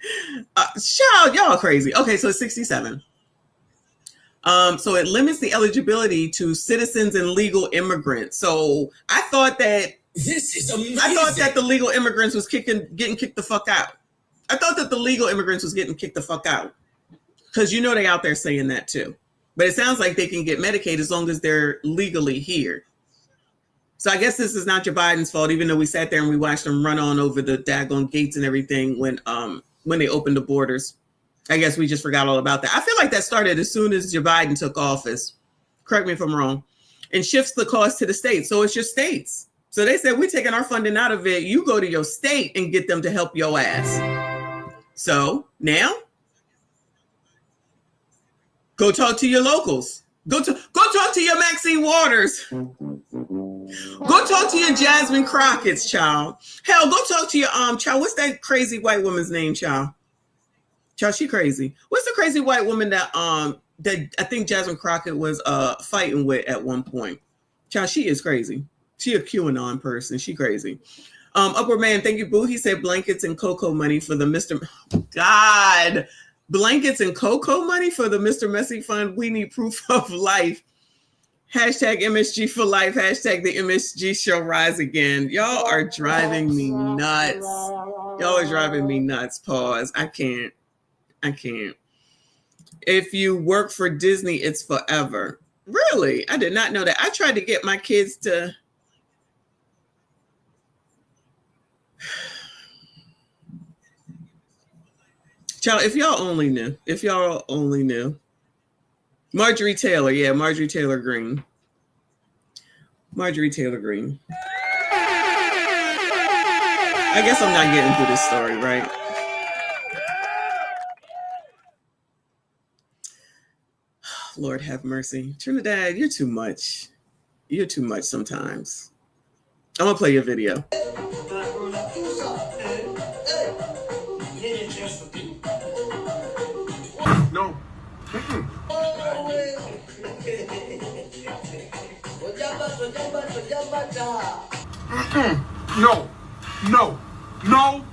A: Child, y'all crazy. Okay, so it's 67. So it limits the eligibility to citizens and legal immigrants. So I thought that
H: this is amazing.
A: I thought that the legal immigrants was getting kicked the fuck out. I thought that the legal immigrants was getting kicked the fuck out. Because they out there saying that too. But it sounds like they can get Medicaid as long as they're legally here. So I guess this is not Joe Biden's fault, even though we sat there and we watched them run on over the daggone gates and everything when they opened the borders. I guess we just forgot all about that. I feel like that started as soon as Joe Biden took office. Correct me if I'm wrong. And shifts the cost to the states. So it's your states. So they said, we're taking our funding out of it. You go to your state and get them to help your ass. So now, go talk to your locals. Go talk to your Maxine Waters. Go talk to your Jasmine Crockett's, child. Hell, go talk to your child. What's that crazy white woman's name, child? Child, she crazy. What's the crazy white woman that I think Jasmine Crockett was fighting with at one point? Child, she is crazy. She a QAnon person. She crazy. Upward Man, thank you, boo. He said blankets and cocoa money for the Mr. God. Blankets and cocoa money for the Mr. Messy Fund. We need proof of life. Hashtag MSG for life. Hashtag the MSG shall rise again. Y'all are driving me nuts. Y'all are driving me nuts. Pause. I can't. If you work for Disney, it's forever. Really? I did not know that. I tried to get my kids to... Child, if y'all only knew. Marjorie Taylor, yeah, Marjorie Taylor Greene. I guess I'm not getting through this story, right? Lord have mercy. Trinidad, you're too much. You're too much sometimes. I'm gonna play your video.
H: No. No. No. No.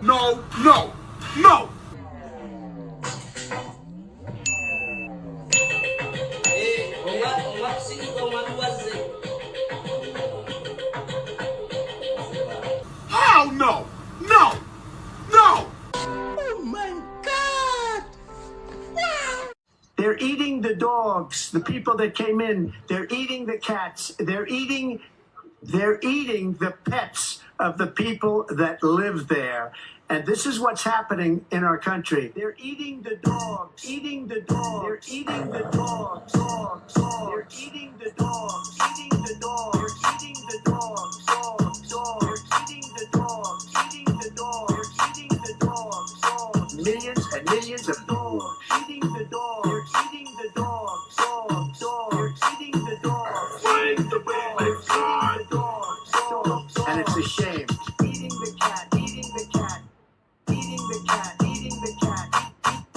H: No. No. No. Oh no. No. No.
Y: Oh my God! Wow. They're eating the dogs, the people that came in. They're eating the cats. They're eating the pets of the people that live there. And this is what's happening in our country. They're eating the dogs, eating the dogs. They're eating the dogs, dogs, dogs. They're eating the dogs, eating the dogs. They're eating the dogs, dogs, dogs. They're eating the dogs, eating the dogs. They're eating the dogs, dogs. Millions and millions of dogs, eating the dogs. They're eating the dogs, dogs, dogs. They're eating the dogs, eating the dogs. They're eating the dogs, dogs, dogs. And it's a shame. Eating the cat, eating the cat. Eating the cat, eating the cat,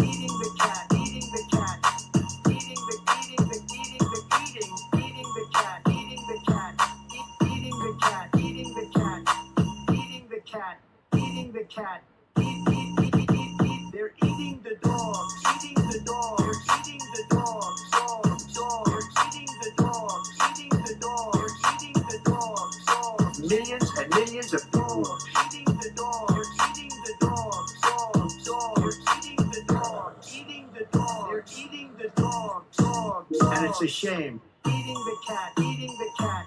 Y: eating the cat, eating the cat, eating the cat, eating the cat, eating the cat, eating the cat, eating the cat, eating the cat. They're eating the dogs, eating the dogs, they're eating the dogs, dogs. dogs, and it's a shame. Eating the cat, eating the cat,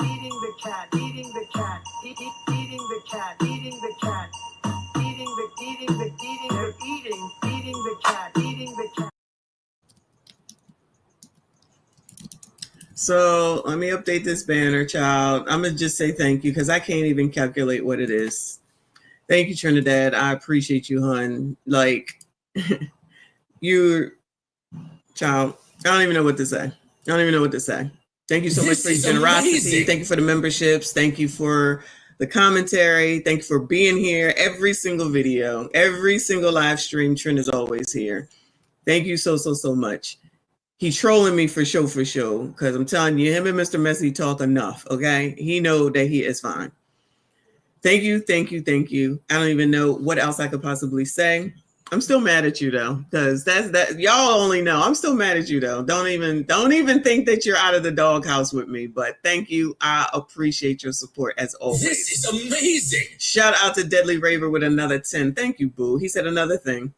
Y: eating the cat, eating the cat, eating the cat, eating the cat, eating the cat, eating the cat.
A: So let me update this banner, child. I'm gonna just say thank you because I can't even calculate what it is. Thank you, Trinidad. I appreciate you, hun. Like, you, child. I don't even know what to say. I don't even know what to say. Thank you so much for your generosity. Amazing. Thank you for the memberships. Thank you for the commentary. Thank you for being here. Every single video, every single live stream, Trin is always here. Thank you so much. He's trolling me for show, because I'm telling you, him and Mr. Messy talk enough, okay? He know that he is fine. Thank you. I don't even know what else I could possibly say. I'm still mad at you though, because that y'all only know. I'm still mad at you though. Don't even think that you're out of the doghouse with me. But thank you. I appreciate your support as always.
H: This is amazing.
A: Shout out to Deadly Raver with another 10. Thank you, boo. He said another thing.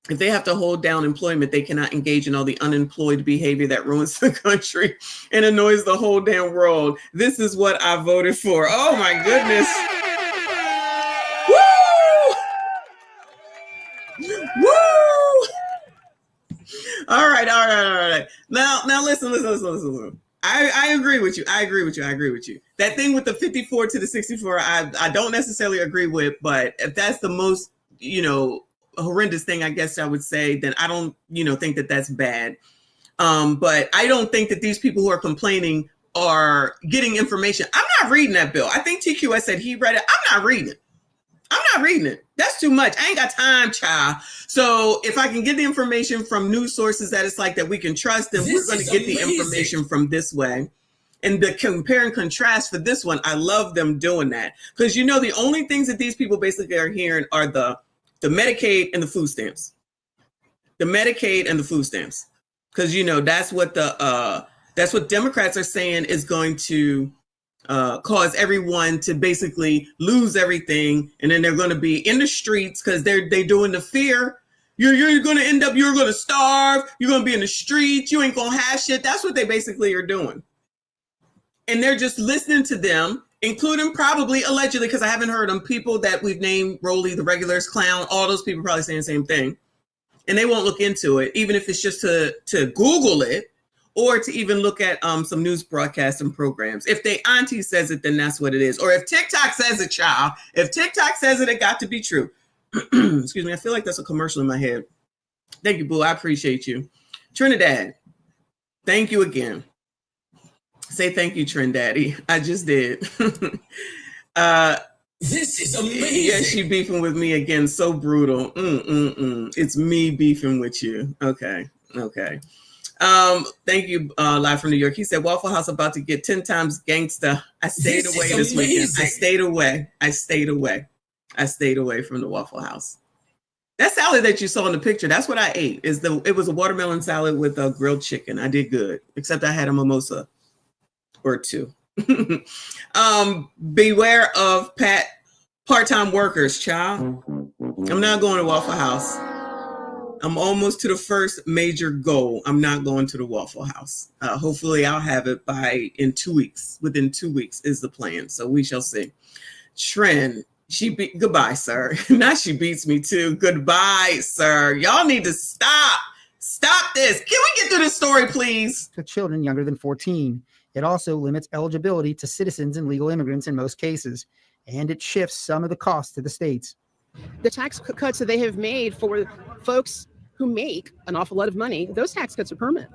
A: If they have to hold down employment, they cannot engage in all the unemployed behavior that ruins the country and annoys the whole damn world. This is what I voted for. Oh my goodness. Woo! All right. Now listen. I agree with you. I agree with you. That thing with the 54 to the 64, I don't necessarily agree with, but if that's the most, horrendous thing, I guess I would say, then I don't, think that that's bad. But I don't think that these people who are complaining are getting information. I'm not reading that bill. I think TQS said he read it. I'm not reading it. That's too much. I ain't got time, child. So if I can get the information from news sources that it's like that we can trust, then we're going to get the information from this way. And the compare and contrast for this one, I love them doing that. Because, the only things that these people basically are hearing are the Medicaid and the food stamps. The Medicaid and the food stamps. Because, that's what that's what Democrats are saying is going to cause everyone to basically lose everything, and then they're going to be in the streets because they're doing the fear. You're going to end up, you're going to starve, you're going to be in the streets, you ain't going to have shit. That's what they basically are doing. And they're just listening to them, including probably allegedly, because I haven't heard them, people that we've named Rolly, the regulars, Clown, all those people probably saying the same thing. And they won't look into it, even if it's just to Google it, or to even look at some news broadcasts and programs. If they auntie says it, then that's what it is. Or if TikTok says it, child. If TikTok says it, it got to be true. Excuse me. I feel like that's a commercial in my head. Thank you, boo. I appreciate you. Trinidad, thank you again. Say thank you, Trin Daddy. I just did.
H: This is amazing.
A: Yeah, she beefing with me again. So brutal. It's me beefing with you. Okay. Thank you, live from New York. He said Waffle House about to get 10 times gangsta. I stayed away this weekend. I stayed away from the Waffle House. That salad that you saw in the picture, that's what I ate. It was a watermelon salad with a grilled chicken. I did good, except I had a mimosa or two. Beware of part-time workers, child. I'm not going to Waffle House. I'm almost to the first major goal. I'm not going to the Waffle House. Hopefully I'll have it in 2 weeks. Within 2 weeks is the plan. So we shall see. Trin, goodbye, sir. Now she beats me too. Goodbye, sir. Y'all need to stop. Stop this. Can we get through this story, please?
K: To children younger than 14. It also limits eligibility to citizens and legal immigrants in most cases. And it shifts some of the costs to the states.
O: The tax cuts that they have made for folks who make an awful lot of money, those tax cuts are permanent.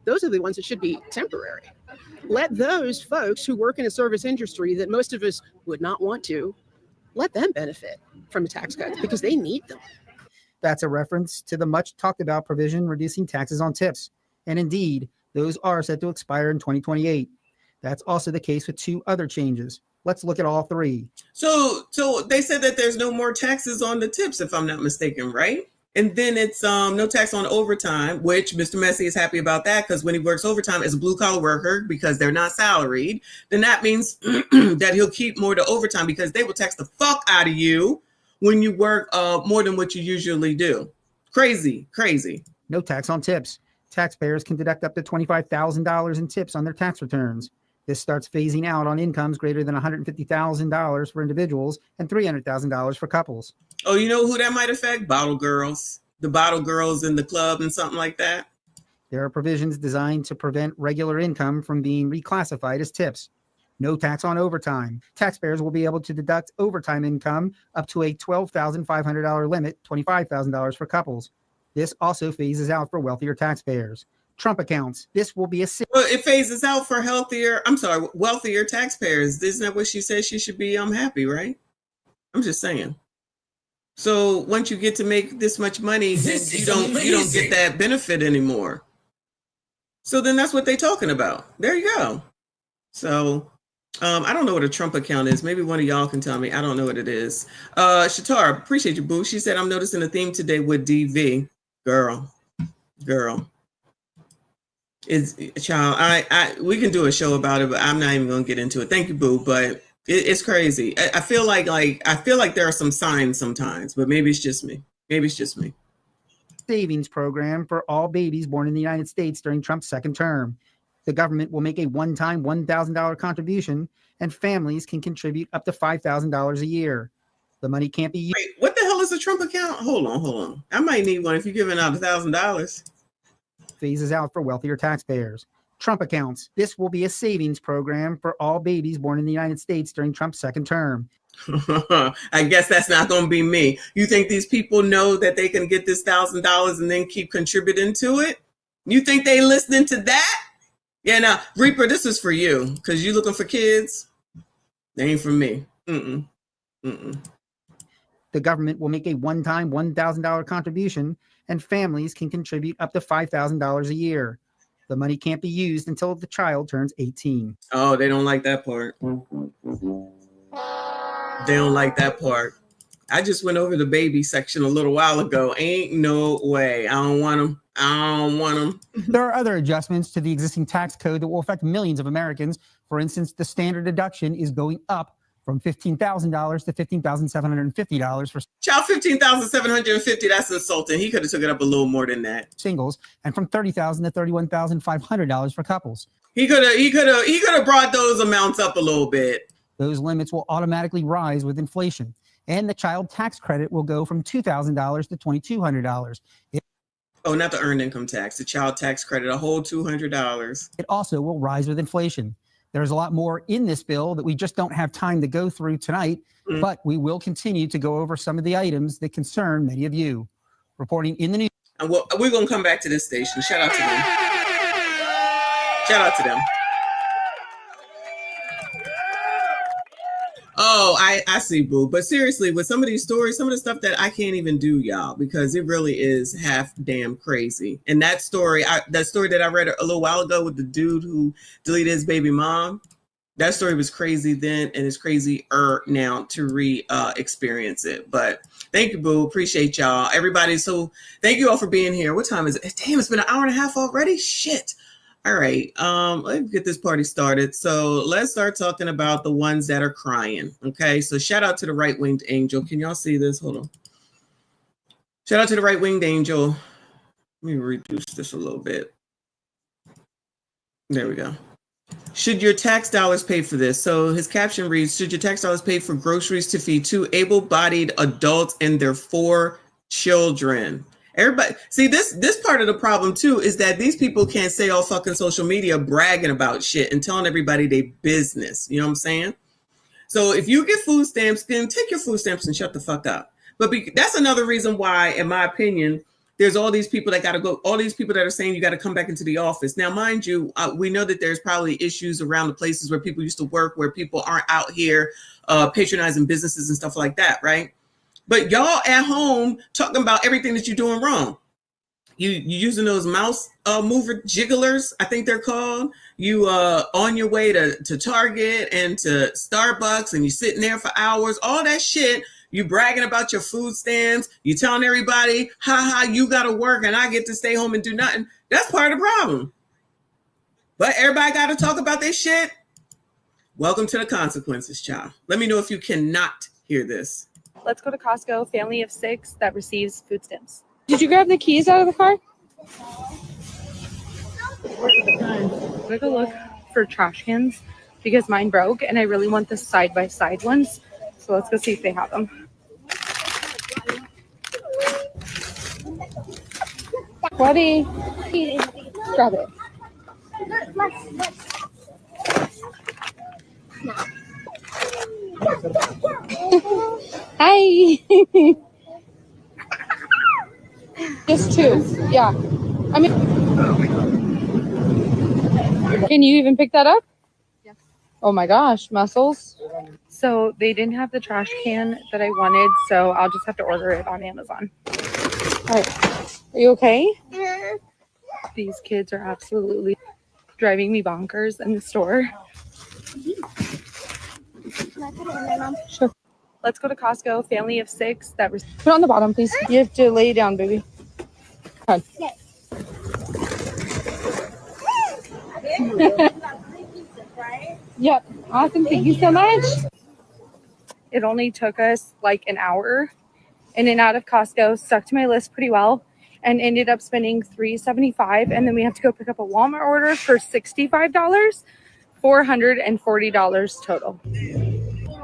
O: Those are the ones that should be temporary. Let those folks who work in a service industry that most of us would not want to, let them benefit from the tax cuts because they need them.
K: That's a reference to the much talked about provision reducing taxes on tips. And indeed, those are set to expire in 2028. That's also the case with 2 other changes. Let's look at all 3.
A: So they said that there's no more taxes on the tips, if I'm not mistaken, right? And then it's no tax on overtime, which Mr. Messy is happy about that because when he works overtime as a blue collar worker, because they're not salaried, then that means that he'll keep more to overtime because they will tax the fuck out of you when you work more than what you usually do. Crazy.
K: No tax on tips. Taxpayers can deduct up to $25,000 in tips on their tax returns. This starts phasing out on incomes greater than $150,000 for individuals and $300,000 for couples.
A: Oh, you know who that might affect? Bottle girls. The bottle girls in the club and something like that.
K: There are provisions designed to prevent regular income from being reclassified as tips. No tax on overtime. Taxpayers will be able to deduct overtime income up to a $12,500 limit, $25,000 for couples. This also phases out for wealthier taxpayers. Trump accounts. This will be a...
A: Well, it phases out for wealthier taxpayers. Isn't that what she said? She should be happy, right? I'm just saying. So once you get to make this much money, then you don't get that benefit anymore. So then that's what they're talking about. There you go. So I don't know what a Trump account is. Maybe one of y'all can tell me. I don't know what it is. Shatar, appreciate you, boo. She said, I'm noticing a theme today with DV. Girl. It's child. We can do a show about it, but I'm not even gonna get into it. Thank you, boo. But it's crazy. I feel like there are some signs sometimes, but maybe it's just me.
K: Savings program for all babies born in the United States during Trump's second term. The government will make a one-time $1,000 contribution, and families can contribute up to $5,000 a year. The money can't be used.
A: Wait, what the hell is a Trump account? Hold on. I might need one if you're giving out $1,000.
K: Phases out for wealthier taxpayers. Trump accounts. This will be a savings program for all babies born in the United States during Trump's second term.
A: I guess that's not going to be me. You think these people know that they can get this $1,000 and then keep contributing to it? You think they listening to that? Yeah, now, Reaper, this is for you because you looking for kids. They ain't for me. The
K: government will make a one-time $1,000 contribution, and families can contribute up to $5,000 a year. The money can't be used until the child turns 18.
A: Oh, they don't like that part. They don't like that part. I just went over the baby section a little while ago. Ain't no way. I don't want them.
K: There are other adjustments to the existing tax code that will affect millions of Americans. For instance, the standard deduction is going up from $15,000 to $15,750 for
A: child. $15,750. That's insulting. He could have took it up a little more than that.
K: Singles, and from $30,000 to $31,500 for couples.
A: He could have brought those amounts up a little bit.
K: Those limits will automatically rise with inflation, and the child tax credit will go from $2,000 to $2,200.
A: Oh, not the earned income tax, the child tax credit, a whole $200.
K: It also will rise with inflation. There's a lot more in this bill that we just don't have time to go through tonight, but we will continue to go over some of the items that concern many of you. Reporting in the news.
A: And we're going to come back to this station. Shout out to them. Oh, I see, boo. But seriously, with some of these stories, some of the stuff that I can't even do, y'all, because it really is half damn crazy. And that story that I read a little while ago with the dude who deleted his baby mom, that story was crazy then, and it's crazier now to experience it. But thank you, boo. Appreciate y'all. Everybody, so thank you all for being here. What time is it? Damn, it's been an hour and a half already? Shit. All right, let's get this party started. So let's start talking about the ones that are crying. Okay, so shout out to the right-winged angel. Can y'all see this? Hold on. Shout out to the right-winged angel. Let me reduce this a little bit. There we go. Should your tax dollars pay for this? So his caption reads, should your tax dollars pay for groceries to feed 2 able-bodied adults and their 4 children? Everybody, see, this part of the problem too is that these people can't say all fucking social media bragging about shit and telling everybody their business. You know what I'm saying? So if you get food stamps, then take your food stamps and shut the fuck up. But that's another reason why, in my opinion, there's all these people that got to go, all these people that are saying you got to come back into the office. Now, mind you, we know that there's probably issues around the places where people used to work, where people aren't out here patronizing businesses and stuff like that, right? But y'all at home talking about everything that you're doing wrong. You using those mouse mover jigglers, I think they're called. You on your way to Target and to Starbucks, and you sitting there for hours, all that shit. You bragging about your food stamps. You telling everybody, you got to work and I get to stay home and do nothing. That's part of the problem. But everybody got to talk about this shit. Welcome to the consequences, child. Let me know if you cannot hear this.
C: Let's go to Costco, family of 6 that receives food stamps. Did you grab the keys out of the car? I'm gonna go look for trash cans because mine broke and I really want the side-by-side ones. So let's go see if they have them. Buddy, grab it. Hi. Just two. Yeah. I mean, can you even pick that up? Yes. Oh my gosh, muscles. So they didn't have the trash can that I wanted, so I'll just have to order it on Amazon. All right. Are you okay? Yeah. These kids are absolutely driving me bonkers in the store. Sure. Let's go to Costco. Family of 6. That was put on the bottom, please. You have to lay down, baby. Come on. Yep. Awesome. Thank you so much. It only took us like an hour in and out of Costco. Stuck to my list pretty well and ended up spending $375. And then we have to go pick up a Walmart order for $65. $440 total.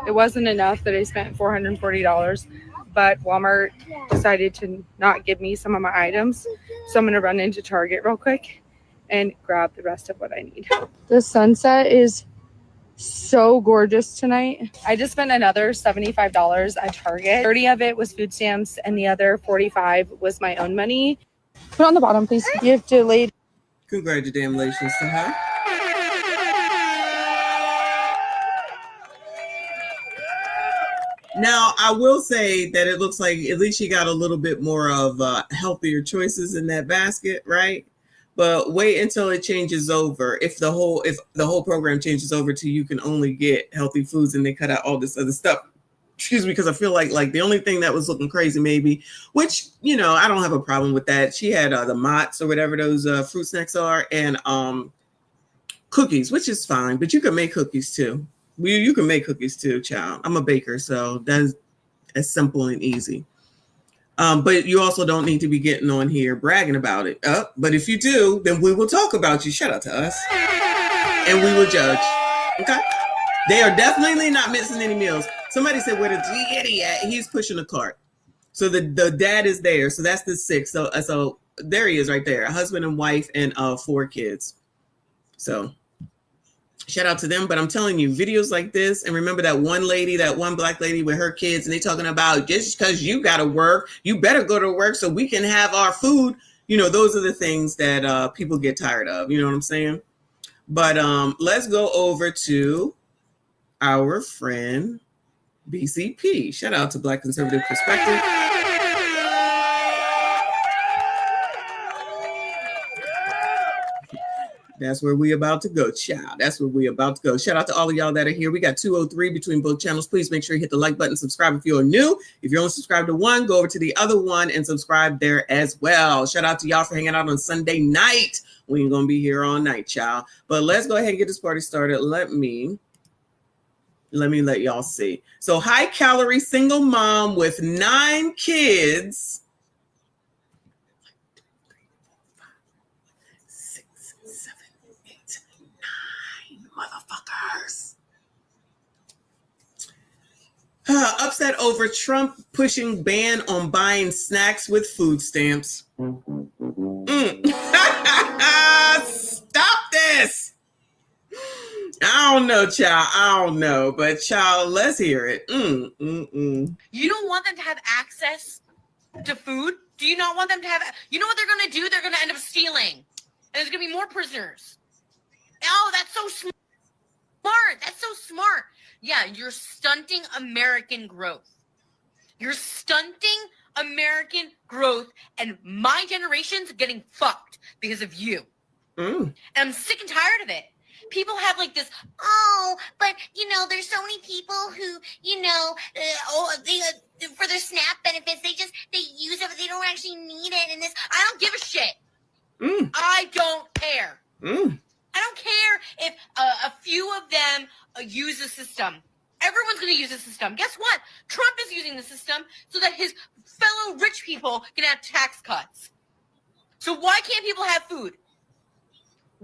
C: It wasn't enough that I spent $440, but Walmart decided to not give me some of my items. So I'm going to run into Target real quick and grab the rest of what I need. The sunset is so gorgeous tonight. I just spent another $75 at Target. 30 of it was food stamps and the other 45 was my own money. Put on the bottom, please. You have to lay.
A: Congratulations to her. Now, I will say that it looks like at least she got a little bit more of healthier choices in that basket, right? But wait until it changes over. If the whole program changes over to you can only get healthy foods and they cut out all this other stuff. Excuse me, because I feel like the only thing that was looking crazy maybe, which, you know, I don't have a problem with that. She had the Mott's or whatever those fruit snacks are and cookies, which is fine, but you can make cookies too. You can make cookies too, child. I'm a baker, so that's as simple and easy. But you also don't need to be getting on here bragging about it. But if you do, then we will talk about you. Shout out to us. And we will judge. Okay? They are definitely not missing any meals. Somebody said, where the G at? He's pushing a cart. So the dad is there. So that's the 6. So there he is right there. A husband and wife and 4 kids. So shout out to them. But I'm telling you, videos like this, and remember that one black lady with her kids, and they talking about just because you got to work, you better go to work so we can have our food. You know, those are the things that people get tired of. You know what I'm saying? But let's go over to our friend BCP. Shout out to Black Conservative Perspective. That's where we about to go, child. That's where we about to go. Shout out to all of y'all that are here. We got 203 between both channels. Please make sure you hit the like button, subscribe if you're new. If you're only subscribed to one, go over to the other one and subscribe there as well. Shout out to y'all for hanging out on Sunday night. We ain't gonna be here all night, child. But let's go ahead and get this party started. Let me let y'all see. So high calorie single mom with 9 kids. 6, 7, 8, 9 motherfuckers. Upset over Trump pushing ban on buying snacks with food stamps. Stop this. I don't know, child. I don't know. But, child, let's hear it.
P: You don't want them to have access to food? Do you not want them to have... You know what they're going to do? They're going to end up stealing. And there's going to be more prisoners. Oh, that's so smart. That's so smart. Yeah, you're stunting American growth. You're stunting American growth, and my generation's getting fucked because of you. And I'm sick and tired of it. People have like this, oh, but, you know, there's so many people who, you know, they for their SNAP benefits, they use it, but they don't actually need it. And this, I don't give a shit. I don't care. I don't care if a few of them use the system. Everyone's going to use the system. Guess what? Trump is using the system so that his fellow rich people can have tax cuts. So why can't people have food?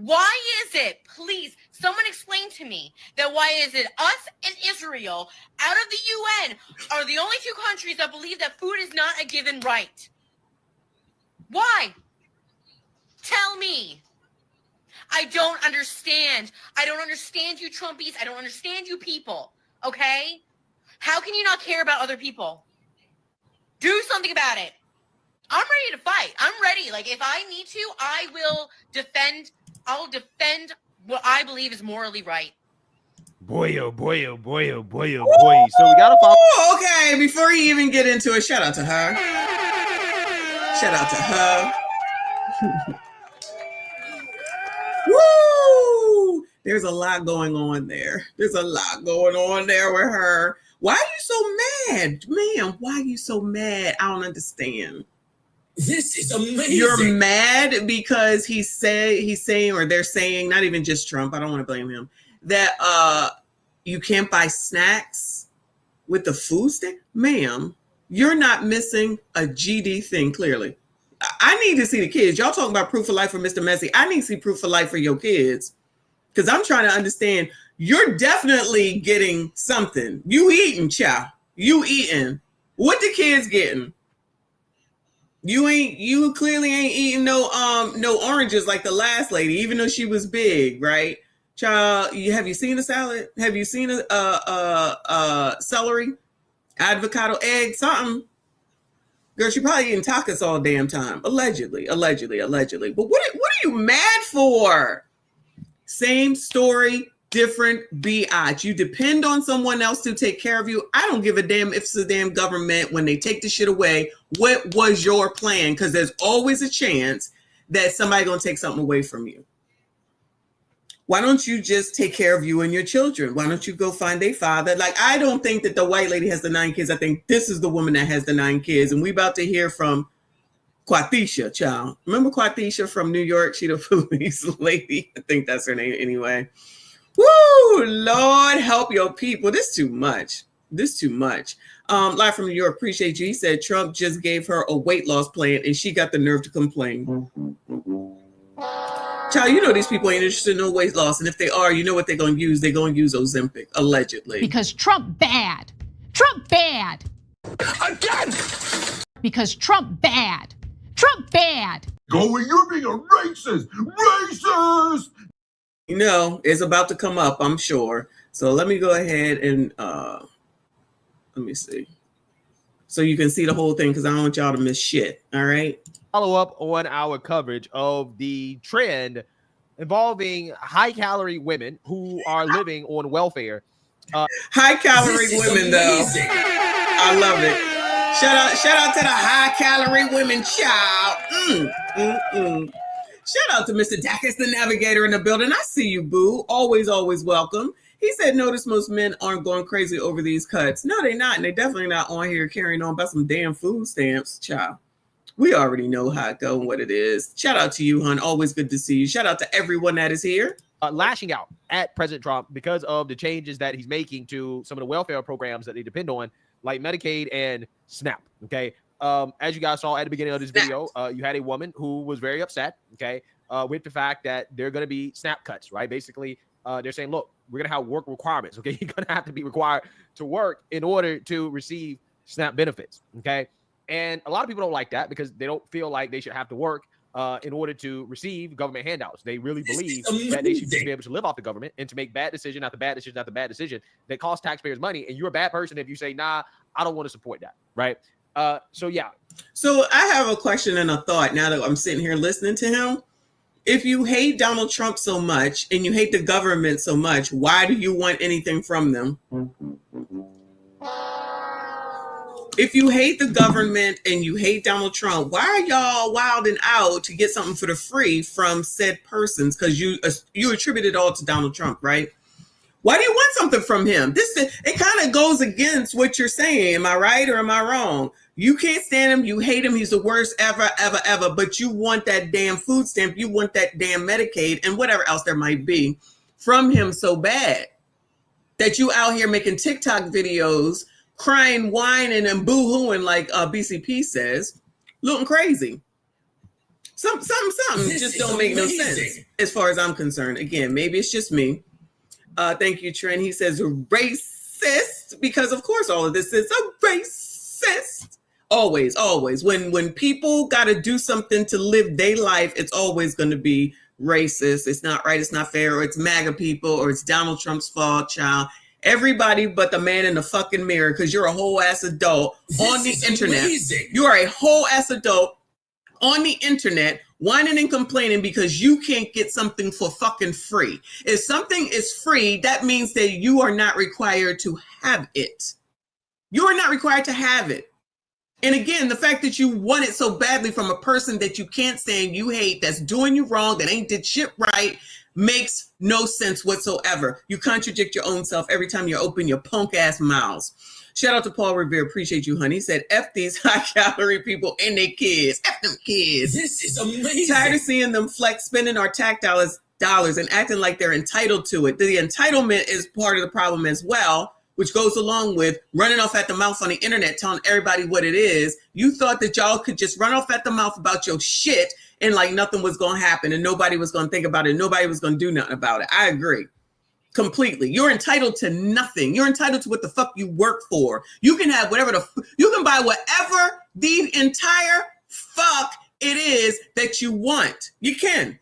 P: Why is it, please, someone explain to me that why is it us and Israel out of the UN are the only two countries that believe that food is not a given right? Why? Tell me. I don't understand. I don't understand you Trumpies. I don't understand you people. Okay? How can you not care about other people? Do something about it. I'm ready to fight. I'm ready. Like, if I need to, I will defend. I'll defend what I believe is morally right.
D: Boy, oh boy, oh boy, oh boy, oh boy. So we gotta follow.
A: Okay, before you even get into it, shout out to her. Shout out to her. Woo! There's a lot going on there. There's a lot going on there with her. Why are you so mad? Man, why are you so mad? I don't understand.
H: This is amazing.
A: You're mad because he's saying, or they're saying, not even just Trump, I don't want to blame him, that you can't buy snacks with the food stamp? Ma'am, you're not missing a GD thing, clearly. I need to see the kids. Y'all talking about proof of life for Mr. Messi. I need to see proof of life for your kids. Because I'm trying to understand, you're definitely getting something. You eating, child. You eating. What the kids getting? You clearly ain't eating no oranges like the last lady, even though she was big, right? Child, have you seen a salad? Have you seen a celery, avocado, egg, something? Girl, she probably eating tacos all damn time. Allegedly. But what are you mad for? Same story, different biatch. You depend on someone else to take care of you. I don't give a damn if it's the damn government when they take the shit away. What was your plan? Because there's always a chance that somebody gonna take something away from you. Why don't you just take care of you and your children? Why don't you go find a father? Like, I don't think that the white lady has the 9 kids. I think this is the woman that has the 9 kids. And we about to hear from Quatisha, child. Remember Quatisha from New York? She the police lady. I think that's her name anyway. Woo, Lord, help your people. This too much. Live from New York, appreciate you. He said Trump just gave her a weight loss plan and she got the nerve to complain. Child, you know these people ain't interested in no weight loss. And if they are, you know what they're going to use? They're going to use Ozempic, allegedly.
Q: Because Trump bad. Trump bad.
H: Again!
Q: Because Trump bad. Trump bad.
H: Going, you're being a racist! Racist!
A: You know, it's about to come up, I'm sure. So let me go ahead and let me see. So you can see the whole thing because I don't want y'all to miss shit. All right.
D: Follow up on our coverage of the trend involving high-calorie women who are living on welfare.
A: High-calorie women, though. I love it. Shout out to the high-calorie women, child. Shout out to Mr. Dacus, the navigator in the building. I see you, boo. Always welcome. He said, notice most men aren't going crazy over these cuts. No, they're not. And they're definitely not on here carrying on about some damn food stamps, child. We already know how it go and what it is. Shout out to you, hon. Always good to see you. Shout out to everyone that is here.
D: Lashing out at President Trump because of the changes that he's making to some of the welfare programs that they depend on, like Medicaid and SNAP. Okay. As you guys saw at the beginning of this video, you had a woman who was very upset, okay, with the fact that they're going to be SNAP cuts, right? Basically, they're saying, look, we're going to have work requirements, okay? You're going to have to be required to work in order to receive SNAP benefits, okay? And a lot of people don't like that because they don't feel like they should have to work in order to receive government handouts. They really believe that they should just be able to live off the government and to make bad decision after bad decision after bad decision that cost taxpayers money. And you're a bad person if you say, nah, I don't want to support that, right? So yeah.
A: So I have a question and a thought now that I'm sitting here listening to him. If you hate Donald Trump so much and you hate the government so much, why do you want anything from them? If you hate the government and you hate Donald Trump, why are y'all wilding out to get something for the free from said persons? Because you attribute it all to Donald Trump, right? Why do you want something from him? It kind of goes against what you're saying. Am I right or am I wrong? You can't stand him. You hate him. He's the worst ever. But you want that damn food stamp. You want that damn Medicaid and whatever else there might be from him so bad that you out here making TikTok videos, crying, whining, and boo-hooing like BCP says, looking crazy. Some just don't make no sense as far as I'm concerned. Again, maybe it's just me. Thank you, Trent. He says racist because, of course, all of this is a racist. Always. When people got to do something to live their life, it's always going to be racist. It's not right. It's not fair. Or it's MAGA people, or it's Donald Trump's fault, child. Everybody but the man in the fucking mirror, because you're a whole ass adult on the internet. Amazing. You are a whole ass adult on the internet whining and complaining because you can't get something for fucking free. If something is free, that means that you are not required to have it. You are not required to have it. And again, the fact that you want it so badly from a person that you can't stand, you hate, that's doing you wrong, that ain't did shit right, makes no sense whatsoever. You contradict your own self every time you open your punk ass mouths. Shout out to Paul Revere. Appreciate you, honey. He said, F these high calorie people and their kids. F them kids.
H: This is amazing.
A: Tired of seeing them flex, spending our tax dollars and acting like they're entitled to it. The entitlement is part of the problem as well, which goes along with running off at the mouth on the internet, telling everybody what it is. You thought that y'all could just run off at the mouth about your shit and like nothing was going to happen and nobody was going to think about it. Nobody was going to do nothing about it. I agree. Completely. You're entitled to nothing. You're entitled to what the fuck you work for. You can have whatever you can buy whatever the entire fuck it is that you want. You can.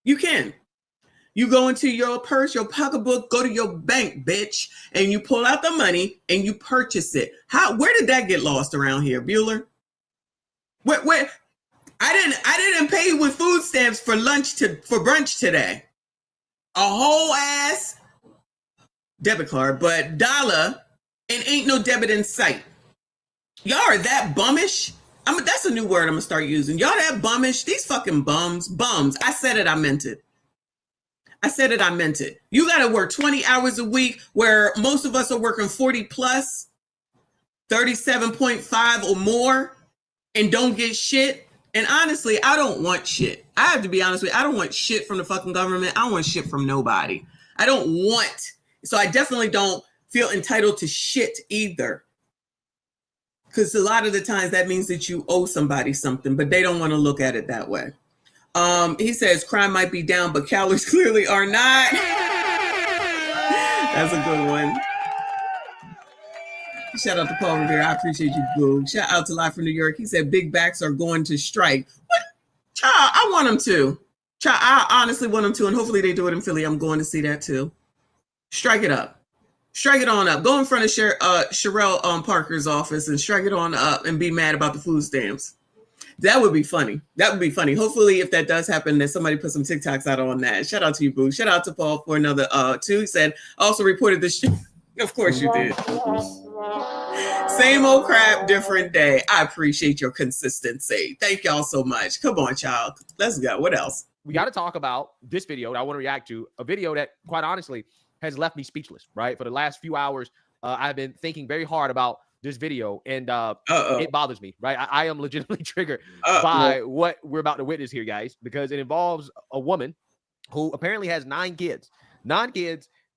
A: You go into your purse, your pocketbook, go to your bank, bitch, and you pull out the money and you purchase it. Where did that get lost around here, Bueller? Where? I didn't pay with food stamps for brunch today. A whole ass debit card, but dollar and ain't no debit in sight. Y'all are that bummish. That's a new word I'm gonna start using. Y'all that bummish. These fucking bums. I said it. I meant it. You got to work 20 hours a week where most of us are working 40 plus, 37.5 or more, and don't get shit. And honestly, I don't want shit. I have to be honest with you. I don't want shit from the fucking government. I don't want shit from nobody. So I definitely don't feel entitled to shit either. Because a lot of the times that means that you owe somebody something, but they don't want to look at it that way. He says crime might be down, but calories clearly are not. That's a good one. Shout out to Paul Revere. I appreciate you, boo. Shout out to Live from New York. He said big backs are going to strike. What? Child, I want them to. Child, I honestly want them to, and hopefully they do it in Philly. I'm going to see that too. Strike it up. Strike it on up. Go in front of Sherelle Parker's office and strike it on up and be mad about the food stamps. That would be funny. Hopefully, if that does happen, that somebody put some TikToks out on that. Shout out to you, boo. Shout out to Paul for another 2. He said, also reported this shit. Of course you did. Same old crap, different day. I appreciate your consistency. Thank y'all so much. Come on, child. Let's go. What else?
D: We got to talk about this video that I want to react to. A video that, quite honestly, has left me speechless, right? For the last few hours, I've been thinking very hard about this video, and it bothers me, right? I am legitimately triggered by what we're about to witness here, guys, because it involves a woman who apparently has 9 kids,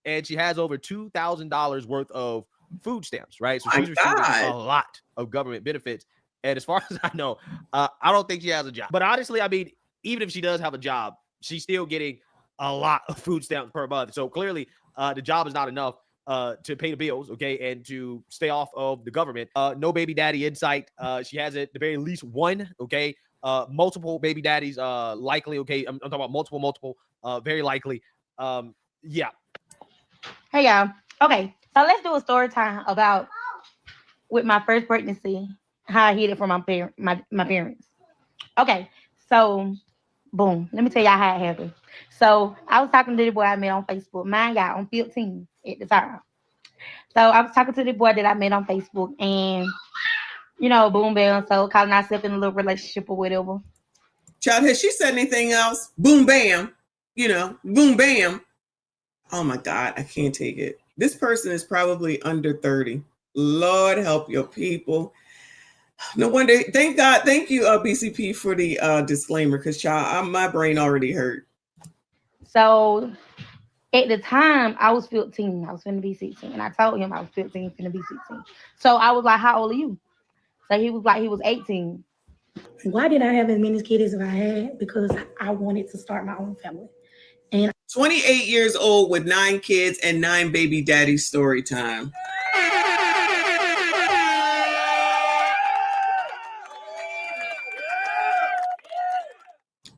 D: and she has over $2,000 worth of food stamps, right? So she's receiving a lot of government benefits. And as far as I know, I don't think she has a job. But honestly, I mean, even if she does have a job, she's still getting a lot of food stamps per month. So clearly, the job is not enough to pay the bills, okay, and to stay off of the government. No baby daddy in sight. She has at the very least one, okay. Multiple baby daddies, likely, okay. I'm talking about multiple, very likely. Yeah.
E: Hey y'all. Okay, so let's do a story time about with my first pregnancy, how I hid it from my parents. Okay, so boom. Let me tell y'all how it happened. So I was talking to the boy I met on Facebook. Mine got on 15 at the time. So I was talking to the boy that I met on Facebook, and boom, bam. So calling ourselves in a little relationship or whatever.
A: Child, has she said anything else? Boom, bam. Boom, bam. Oh my God, I can't take it. This person is probably under 30. Lord help your people. No wonder. Thank God. Thank you, BCP, for the disclaimer, because child, my brain already hurt.
E: So at the time, I was 15. I was finna be 16. And I told him I was 15, finna be 16. So I was like, how old are you? So he was like, he was 18. Why did I have as many kids as I had? Because I wanted to start my own family. And
A: 28 years old with 9 kids and 9 baby daddies story time.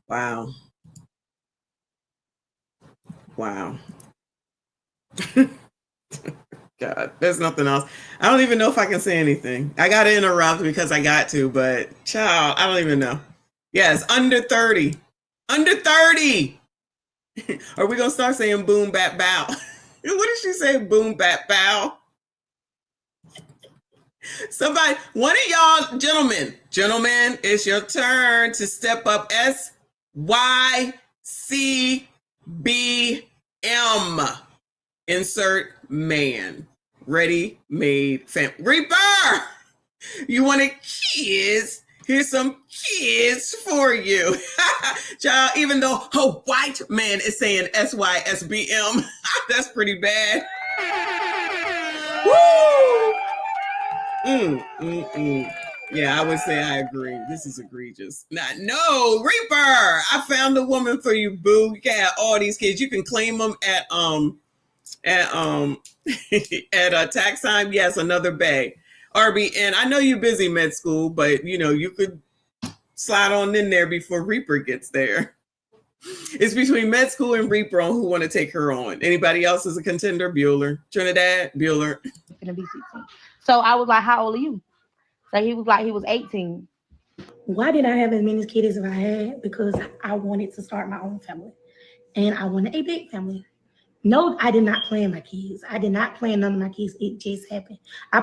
A: Wow. Wow. God, there's nothing else. I don't even know if I can say anything. I got to interrupt because I got to, but child, I don't even know. Yes, under 30. Under 30. Are we going to start saying boom, bap, bow? What did she say? Boom, bap, bow. Somebody, one of y'all gentlemen, it's your turn to step up. SYCBM. Insert man. Ready, made, fam. Reaper! You wanted kids? Here's some kids for you. Child, even though a white man is saying SYSBM, that's pretty bad. Woo! Yeah, I would say I agree. This is egregious. No, Reaper! I found a woman for you, boo. You got all these kids. You can claim them at at tax time. Yes, another bay. RBN. I know you're busy med school, but you know you could slide on in there before Reaper gets there. It's between med school and Reaper on who want to take her on. Anybody else is a contender? Bueller, Trinidad, Bueller.
E: So I was like, "How old are you?" So he was like, he was 18. Why did I have as many kids as I had? Because I wanted to start my own family, and I wanted a big family. No, I did not plan my kids. I did not plan none of my kids. It just happened. I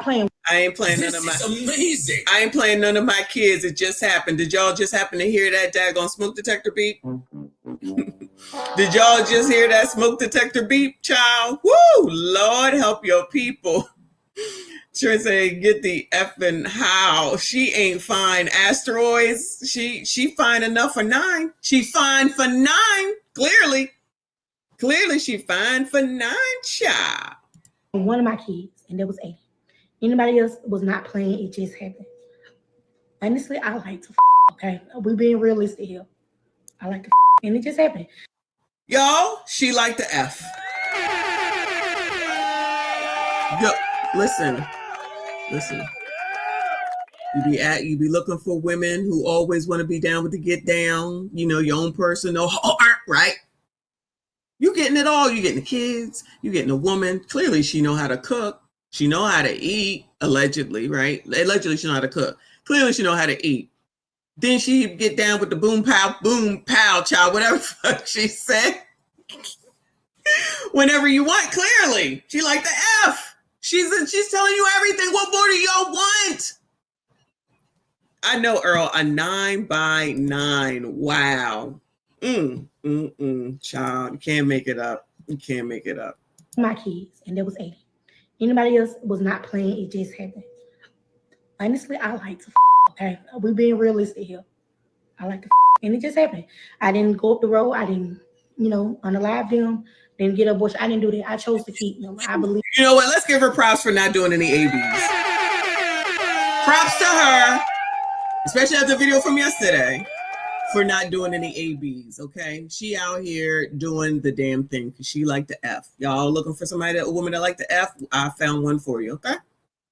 E: ain't playing none of my.
A: This is amazing. I ain't playing none of my kids. It just happened. Did y'all just happen to hear that daggone smoke detector beep? Did y'all just hear that smoke detector beep, child? Woo! Lord help your people. Sure say, get the effing how. She ain't fine. Asteroids. She fine enough for 9. She fine for 9. Clearly she fine for 9, child.
E: One of my kids, and there was 80. Anybody else was not playing. It just happened. Honestly, I like to okay? We being realistic here. I like to and it just happened.
A: Y'all, she like the F. Yo, listen. You be looking for women who always want to be down with the get down, you know, your own personal heart, right? You getting it all. You getting the kids, you getting a woman. Clearly she know how to cook. She know how to eat, allegedly, right? Allegedly she know how to cook. Clearly she know how to eat. Then she get down with the boom pow, child, whatever she said. Whenever you want, clearly. She like the F. She's telling you everything. What more do y'all want? I know, Earl, a 9 by 9. Wow. Child, you can't make it up. You can't make it up.
E: My kids, and there was 80. Anybody else was not playing. It just happened. Honestly, I like to okay? We being realistic here. I like to and it just happened. I didn't go up the road. I didn't, unalive them. Didn't get abortion. I didn't do that. I chose to keep them. I believe.
A: You know what? Let's give her props for not doing any ABs. Props to her, especially after the video from yesterday, for not doing any ABs, okay? She out here doing the damn thing because she like the F. Y'all looking for a woman that like the F? I found one for you, okay?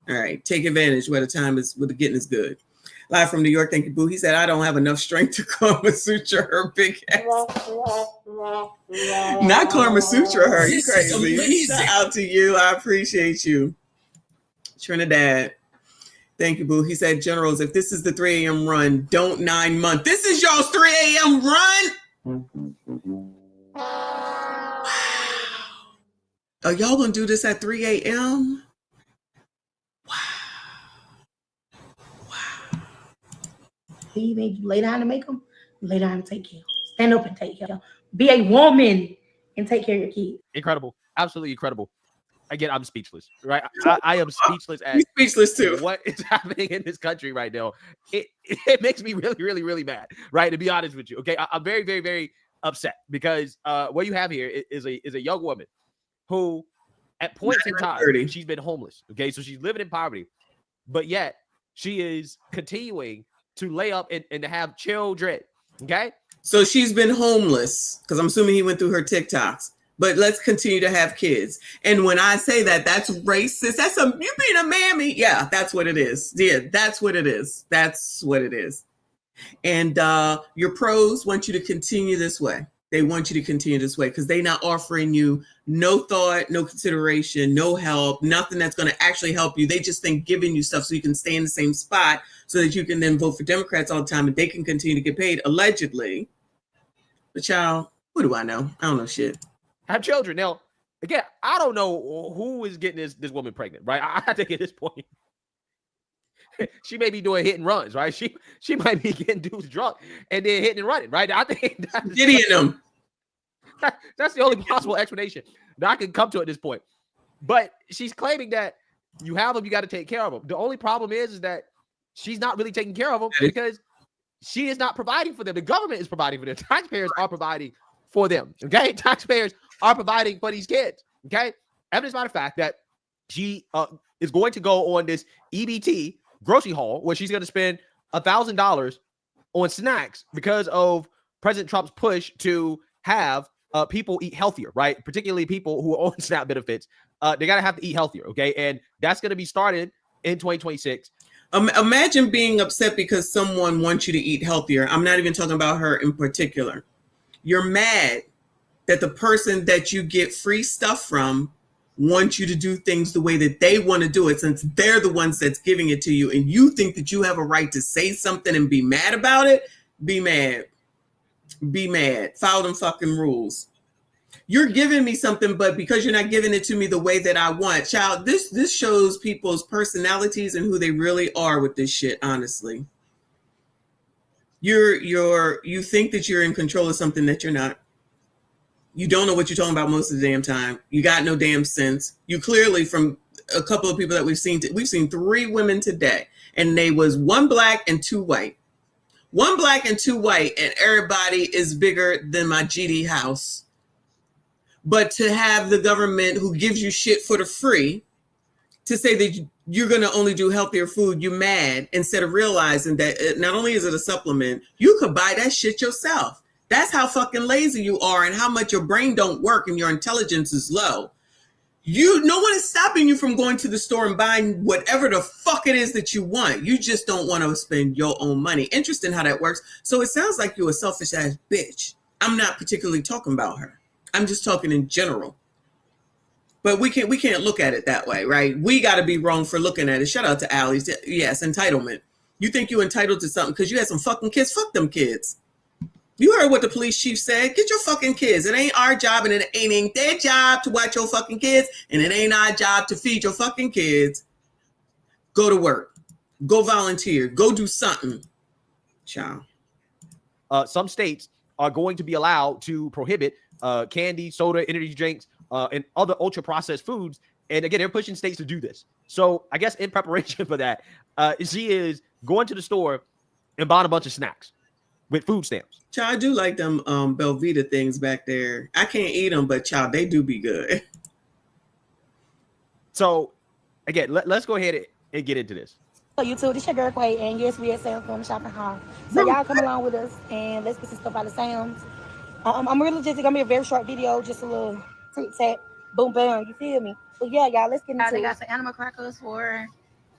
A: All right, take advantage where the getting is good. Live from New York, thank you, boo. He said, I don't have enough strength to Karma Sutra her big ass. Not Karma Sutra her, you crazy. Shout out to you, I appreciate you. Trinidad, thank you, boo. He said, generals, if this is the 3 a.m. run, don't 9 month. This is y'all's 3 a.m. run? Wow. Are y'all gonna do this at 3 a.m.?
E: You lay down to make them, lay down and take care of them. Stand up and take care of them. Be a woman and take care of your kids.
D: Incredible. Absolutely incredible. Again, I'm speechless, right? I am speechless at
A: speechless too.
D: What is happening in this country right now. It makes me really, really, really mad, right? To be honest with you. Okay. I'm very, very, very upset because what you have here is a young woman who at points in time, she's been homeless. Okay. So she's living in poverty, but yet she is continuing to lay up and to have children. Okay.
A: So she's been homeless because I'm assuming he went through her TikToks. But let's continue to have kids. And when I say that, that's racist. That's you being a mammy. Yeah, that's what it is. Yeah, that's what it is. That's what it is. And your pros want you to continue this way. They want you to continue this way because they're not offering you no thought, no consideration, no help, nothing that's going to actually help you. They just think giving you stuff so you can stay in the same spot so that you can then vote for Democrats all the time and they can continue to get paid, allegedly. But child, what do I know? I don't know shit.
D: Have children. Now, again, I don't know who is getting this woman pregnant, right? I think at this point, she may be doing hit and runs, right? She might be getting dudes drunk and then hitting and running, right? I think that's
A: Diddying them.
D: That's the only possible explanation that I can come to at this point. But she's claiming that you have them, you got to take care of them. The only problem is that she's not really taking care of them because she is not providing for them. The government is providing for them. Taxpayers are providing for them. Okay, taxpayers are providing for these kids. Okay, evidence by the fact that she is going to go on this EBT grocery haul where she's going to spend $1,000 on snacks because of President Trump's push to have people eat healthier, right? Particularly people who are on SNAP benefits. They got to have to eat healthier, okay? And that's going to be started in 2026.
A: Imagine being upset because someone wants you to eat healthier. I'm not even talking about her in particular. You're mad that the person that you get free stuff from wants you to do things the way that they want to do it since they're the ones that's giving it to you. And you think that you have a right to say something and be mad about it. Be mad. Be mad. Follow them fucking rules. You're giving me something, but because you're not giving it to me the way that I want, child, this shows people's personalities and who they really are with this shit, honestly. You think that you're in control of something that you're not. You don't know what you're talking about most of the damn time. You got no damn sense. You clearly, from a couple of people that we've seen 3 women today, and they was 1 black and 2 white. 1 black and 2 white, and everybody is bigger than my GD house. But to have the government who gives you shit for the free to say that you're going to only do healthier food, you're mad, instead of realizing that not only is it a supplement, you could buy that shit yourself. That's how fucking lazy you are and how much your brain don't work and your intelligence is low. No one is stopping you from going to the store and buying whatever the fuck it is that you want. You just don't want to spend your own money. Interesting how that works. So it sounds like you're a selfish ass bitch. I'm not particularly talking about her. I'm just talking in general. But we can't look at it that way, right? We got to be wrong for looking at it. Shout out to Allie. Yes, entitlement. You think you're entitled to something because you had some fucking kids. Fuck them kids. You heard what the police chief said. Get your fucking kids. It ain't our job and it ain't their job to watch your fucking kids. And it ain't our job to feed your fucking kids. Go to work. Go volunteer. Go do something. Child.
D: Some states are going to be allowed to prohibit candy, soda, energy drinks, and other ultra-processed foods. And again, they're pushing states to do this. So I guess in preparation for that, she is going to the store and buying a bunch of snacks with food stamps.
A: Child, I do like them Belvita things back there. I can't eat them, but child, they do be good.
D: So again, let's go ahead and get into this.
E: So YouTube, this your girl Quay, and yes, we at Sam's on the shopping hall. So y'all come along with us and let's get some stuff out of Sam's. I'm really just gonna be a very short video, just a little tic-tac, boom, bam, you feel me? But yeah, y'all, let's get into it. They got some animal crackers for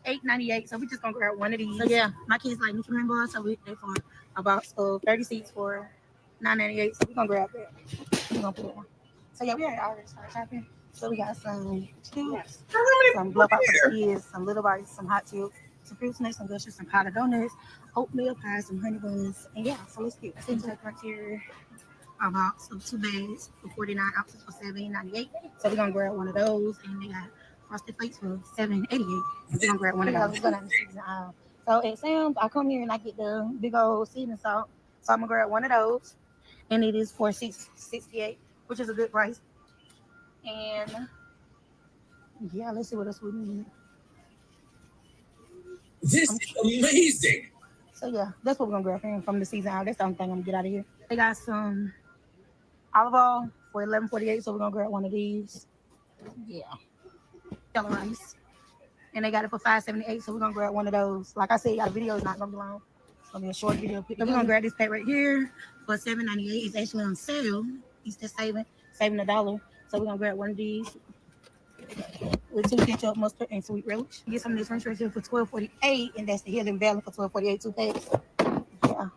E: $8.98, so we just gonna grab one of these. So yeah, my kids like Mickey bars, so we they for about 30 seats for $9.98, so we gonna grab that. We gonna put it on. So yeah, we already started shopping. So we got some chips, some blow pop for the kids, some little bites, some hot chips, some fruit snacks, some gushers, some powdered donuts, oatmeal pies, some honey buns, and yeah, so let's get it. Right here. A box of 2 bags for 49 ounces for $7.98. So we're gonna grab one of those, and they got frosted flakes for $7.88. We're gonna grab one of those. So at Sam's, I come here and I get the big old seasoning salt. So I'm gonna grab one of those, and it is for $6.68, which is a good price. And yeah, let's see what else we need.
H: This is amazing.
E: So yeah, that's what we're gonna grab from the season out. That's the only thing I'm gonna get out of here. They got some olive oil for $11.48, so we're gonna grab one of these. Yeah, yellow rice, and they got it for $5.78, so we're gonna grab one of those. Like I said, y'all, the video is not gonna be long. gonna be a short video. So we're gonna grab this pack right here for $7.98. It's actually on sale. It's just saving $1. So we're gonna grab one of these with 2 ketchup, mustard, and sweet relish. Get some of this French fries here for $12.48, and that's the Hidden Valley for $12.48, 2 packs. Yeah.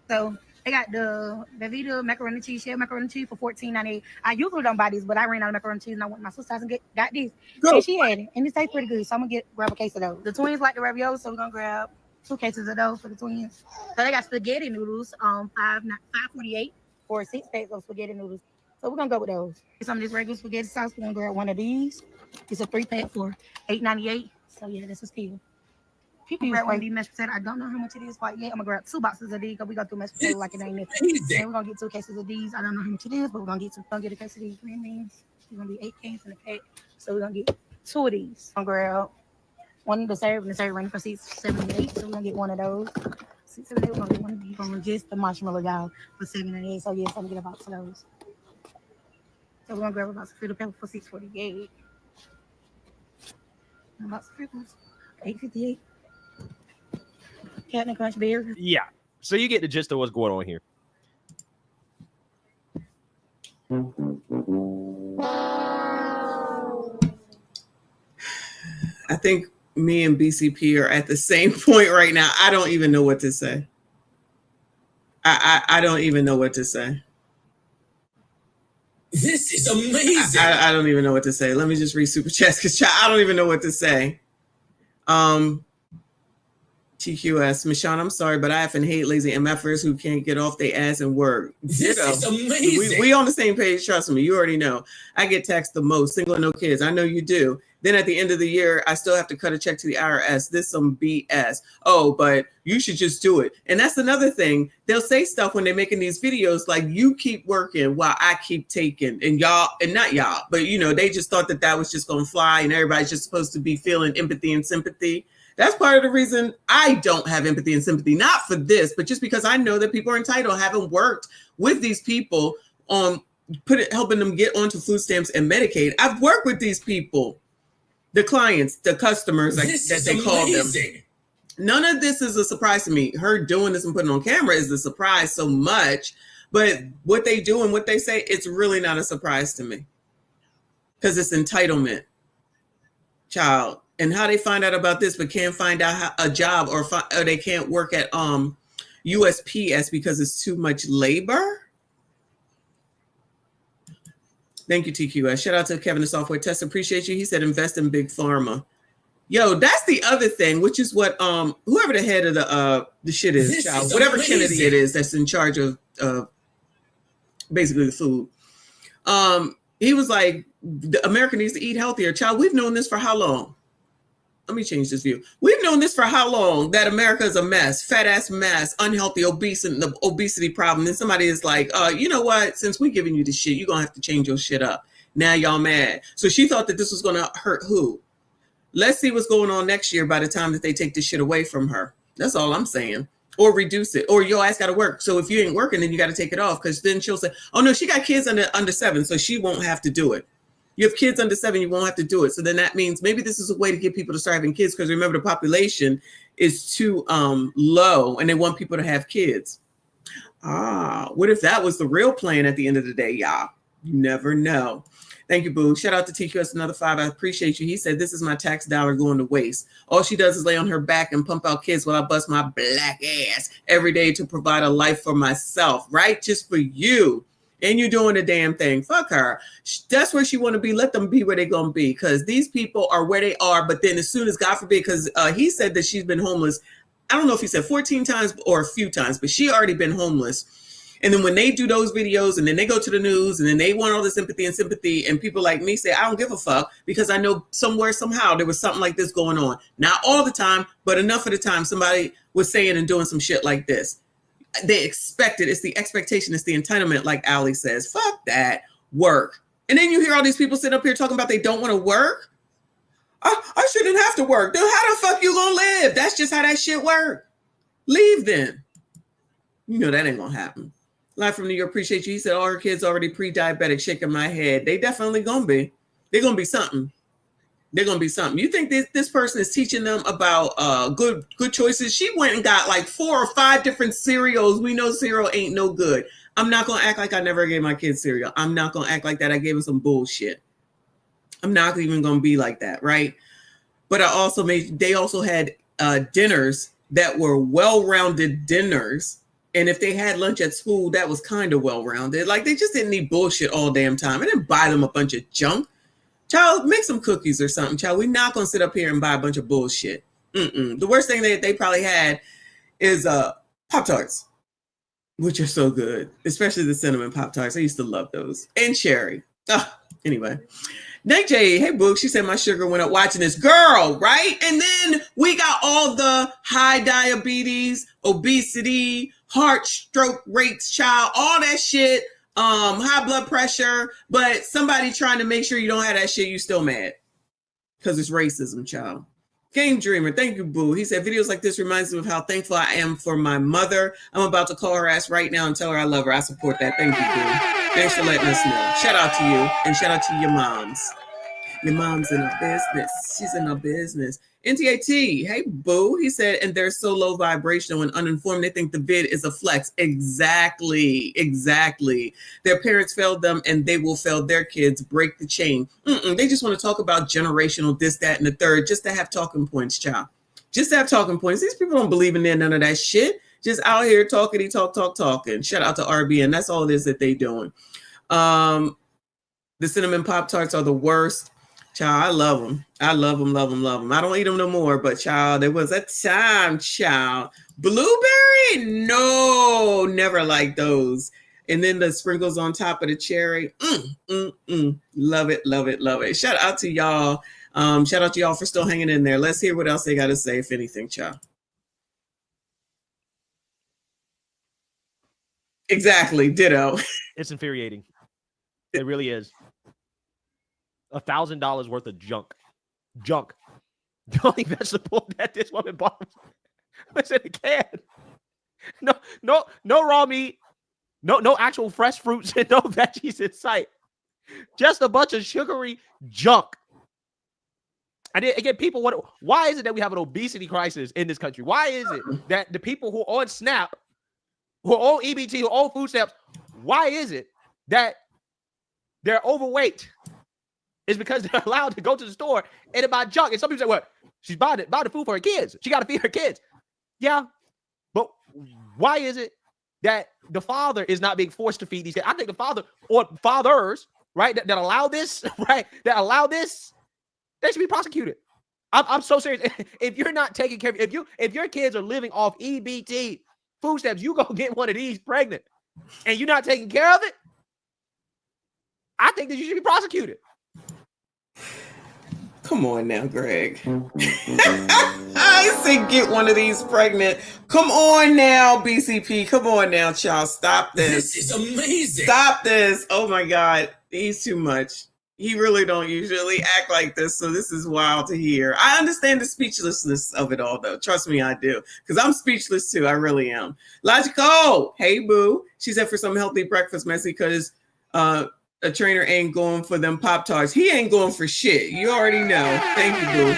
E: So they got the Velveeta macaroni and cheese, shell macaroni and cheese for $14.98. I usually don't buy these, but I ran out of macaroni and cheese, and I went to my sister's house and got these. And she had it, and it tastes pretty good. So I'm gonna grab a case of those. The twins like the ravioli, so we're gonna grab 2 cases of those for the twins. So they got spaghetti noodles, $5.48 for 6 packs of spaghetti noodles. So we're gonna go with those. Some of this regular spaghetti sauce, we're gonna grab one of these. It's a 3-pack for $8.98. So yeah, this is still. People grab one of these mashed potatoes. I don't know how much it is quite yet. I'm gonna grab 2 boxes of these because we go through mashed potatoes like it ain't nothing. And we're gonna get 2 cases of these. I don't know how much it is, but we're gonna get a case of these green beans. It's gonna be 8 cans in a pack. So we're gonna get 2 of these. I'm gonna grab one of the serve, and the serve running for $6.78. So we're gonna get one of those. $6.78. We're gonna get one of these. We're gonna just the marshmallow y'all for $7.98. So yes, I'm gonna get a box of those. So we're gonna grab a box of Frito Pepper for $6.48. A box of Fritos, $8.58. Captain Crunch Beer.
D: Yeah. So you get the gist of what's going on here.
A: I think me and BCP are at the same point right now. I don't even know what to say. I don't even know what to say.
H: This is amazing.
A: I don't even know what to say. Let me just read Super Chats because I don't even know what to say. TQS, Michonne, I'm sorry, but I often hate lazy MFers who can't get off their ass and work.
H: This is amazing.
A: We on the same page, trust me. You already know. I get taxed the most, single and no kids. I know you do. Then at the end of the year, I still have to cut a check to the IRS. This some BS. Oh, but you should just do it. And that's another thing. They'll say stuff when they're making these videos like, you keep working while I keep taking. And y'all, and not y'all, but you know, they just thought that that was just going to fly and everybody's just supposed to be feeling empathy and sympathy. That's part of the reason I don't have empathy and sympathy, not for this, but just because I know that people are entitled, haven't worked with these people on helping them get onto food stamps and Medicaid. I've worked with these people, the clients, the customers that they call them. None of this is a surprise to me. Her doing this and putting on camera is a surprise so much, but what they do and what they say, it's really not a surprise to me because it's entitlement, child. And how they find out about this, but can't find out a job or they can't work at USPS because it's too much labor. Thank you, TQS. Shout out to Kevin, the software test. Appreciate you. He said invest in big pharma. Yo, that's the other thing, which is what whoever the head of the shit is, child, whatever Kennedy it is that's in charge of basically the food. He was like, America needs to eat healthier. Child, we've known this for how long? Let me change this view. We've known this for how long that America is a mess, fat ass mess, unhealthy, obese, and the obesity problem. Then somebody is like, you know what? Since we're giving you this shit, you're going to have to change your shit up. Now y'all mad. So she thought that this was going to hurt who? Let's see what's going on next year by the time that they take this shit away from her. That's all I'm saying. Or reduce it. Or your ass got to work. So if you ain't working, then you got to take it off because then she'll say, oh, no, she got kids under 7, so she won't have to do it. You have kids under 7, you won't have to do it. So then that means maybe this is a way to get people to start having kids because remember the population is too low and they want people to have kids. What if that was the real plan at the end of the day, y'all? You never know. Thank you, Boo. Shout out to TQS, another 5. I appreciate you. He said, this is my tax dollar going to waste. All she does is lay on her back and pump out kids while I bust my black ass every day to provide a life for myself, right? Just for you. And you're doing the damn thing. Fuck her. That's where she want to be. Let them be where they're going to be. Because these people are where they are. But then as soon as, God forbid, because he said that she's been homeless. I don't know if he said 14 times or a few times, but she already been homeless. And then when they do those videos and then they go to the news and then they want all this empathy and people like me say, I don't give a fuck because I know somewhere, somehow there was something like this going on. Not all the time, but enough of the time somebody was saying and doing some shit like this. They expect it. It's the expectation. It's the entitlement, like Ali says. Fuck that. Work. And then you hear all these people sit up here talking about they don't want to work. I shouldn't have to work. Then how the fuck you gonna live? That's just how that shit work. Leave then. You know that ain't gonna happen. Live from New York, appreciate you. He said all her kids already pre-diabetic, shaking my head. They definitely gonna be. They're gonna be something. They're gonna be something. You think this person is teaching them about good choices? She went and got like 4 or 5 different cereals. We know cereal ain't no good. I'm not gonna act like I never gave my kids cereal. I'm not gonna act like that I gave them some bullshit. I'm not even gonna be like that, right? But they also had dinners that were well-rounded dinners. And if they had lunch at school, that was kind of well-rounded. Like, they just didn't eat bullshit all damn time. I didn't buy them a bunch of junk. Child, make some cookies or something, child. We're not going to sit up here and buy a bunch of bullshit. The worst thing that they probably had is Pop-Tarts, which are so good, especially the cinnamon Pop-Tarts. I used to love those. And cherry. Anyway. Nick J, hey, Book, she said my sugar went up watching this girl, right? And then we got all the high diabetes, obesity, heart stroke rates, child, all that shit, high blood pressure, but somebody trying to make sure you don't have that shit, you still mad because it's racism, child. Game Dreamer, thank you, Boo. He said videos like this reminds me of how thankful I am for my mother. I'm about to call her ass right now and tell her I love her. I support that. Thank you, Boo. Thanks for letting us know. Shout out to you and shout out to your moms. Your mom's in her business. She's in her business. NTAT, hey, Boo. He said, and they're so low vibrational and uninformed, they think the vid is a flex. Exactly. Their parents failed them and they will fail their kids. Break the chain. They just want to talk about generational this, that, and the third just to have talking points, child. Just to have talking points. These people don't believe in none of that shit. Just out here talking. Shout out to RBN. That's all it is that they doing. The cinnamon Pop-Tarts are the worst. Child, I love them. I love them. I don't eat them no more, but child, there was a time, child. Blueberry? No, never liked those. And then the sprinkles on top of the cherry. Love it. Shout out to y'all. Shout out to y'all for still hanging in there. Let's hear what else they got to say, if anything, child. Exactly. Ditto.
D: It's infuriating. It really is. $1,000 worth of junk. The only vegetable that this woman bought was in a can. No raw meat. No actual fresh fruits and no veggies in sight. Just a bunch of sugary junk. And again, people wonder, why is it that we have an obesity crisis in this country? Why is it that the people who are on SNAP, who are on EBT, who are on food stamps, why is it that they're overweight? It's because they're allowed to go to the store and buy junk. And some people say, well, she's buying the food for her kids. She got to feed her kids. Yeah, but why is it that the father is not being forced to feed these kids? I think the father or fathers, right, that allow this, right, they should be prosecuted. I'm so serious. If you're not taking care of, if your kids are living off EBT food stamps, you go get one of these pregnant and you're not taking care of it, I think that you should be prosecuted.
A: Come on now, Greg. I say get one of these pregnant. Come on now, BCP. Come on now, child. Stop this.
H: This is amazing.
A: Stop this. Oh my God. He's too much. He really don't usually act like this, so this is wild to hear. I understand the speechlessness of it all, though. Trust me, I do. Because I'm speechless, too. I really am. Logical. Hey, Boo. She said for some healthy breakfast, Messy, because a trainer ain't going for them Pop-Tarts. He ain't going for shit. You already know. Thank you, Boo.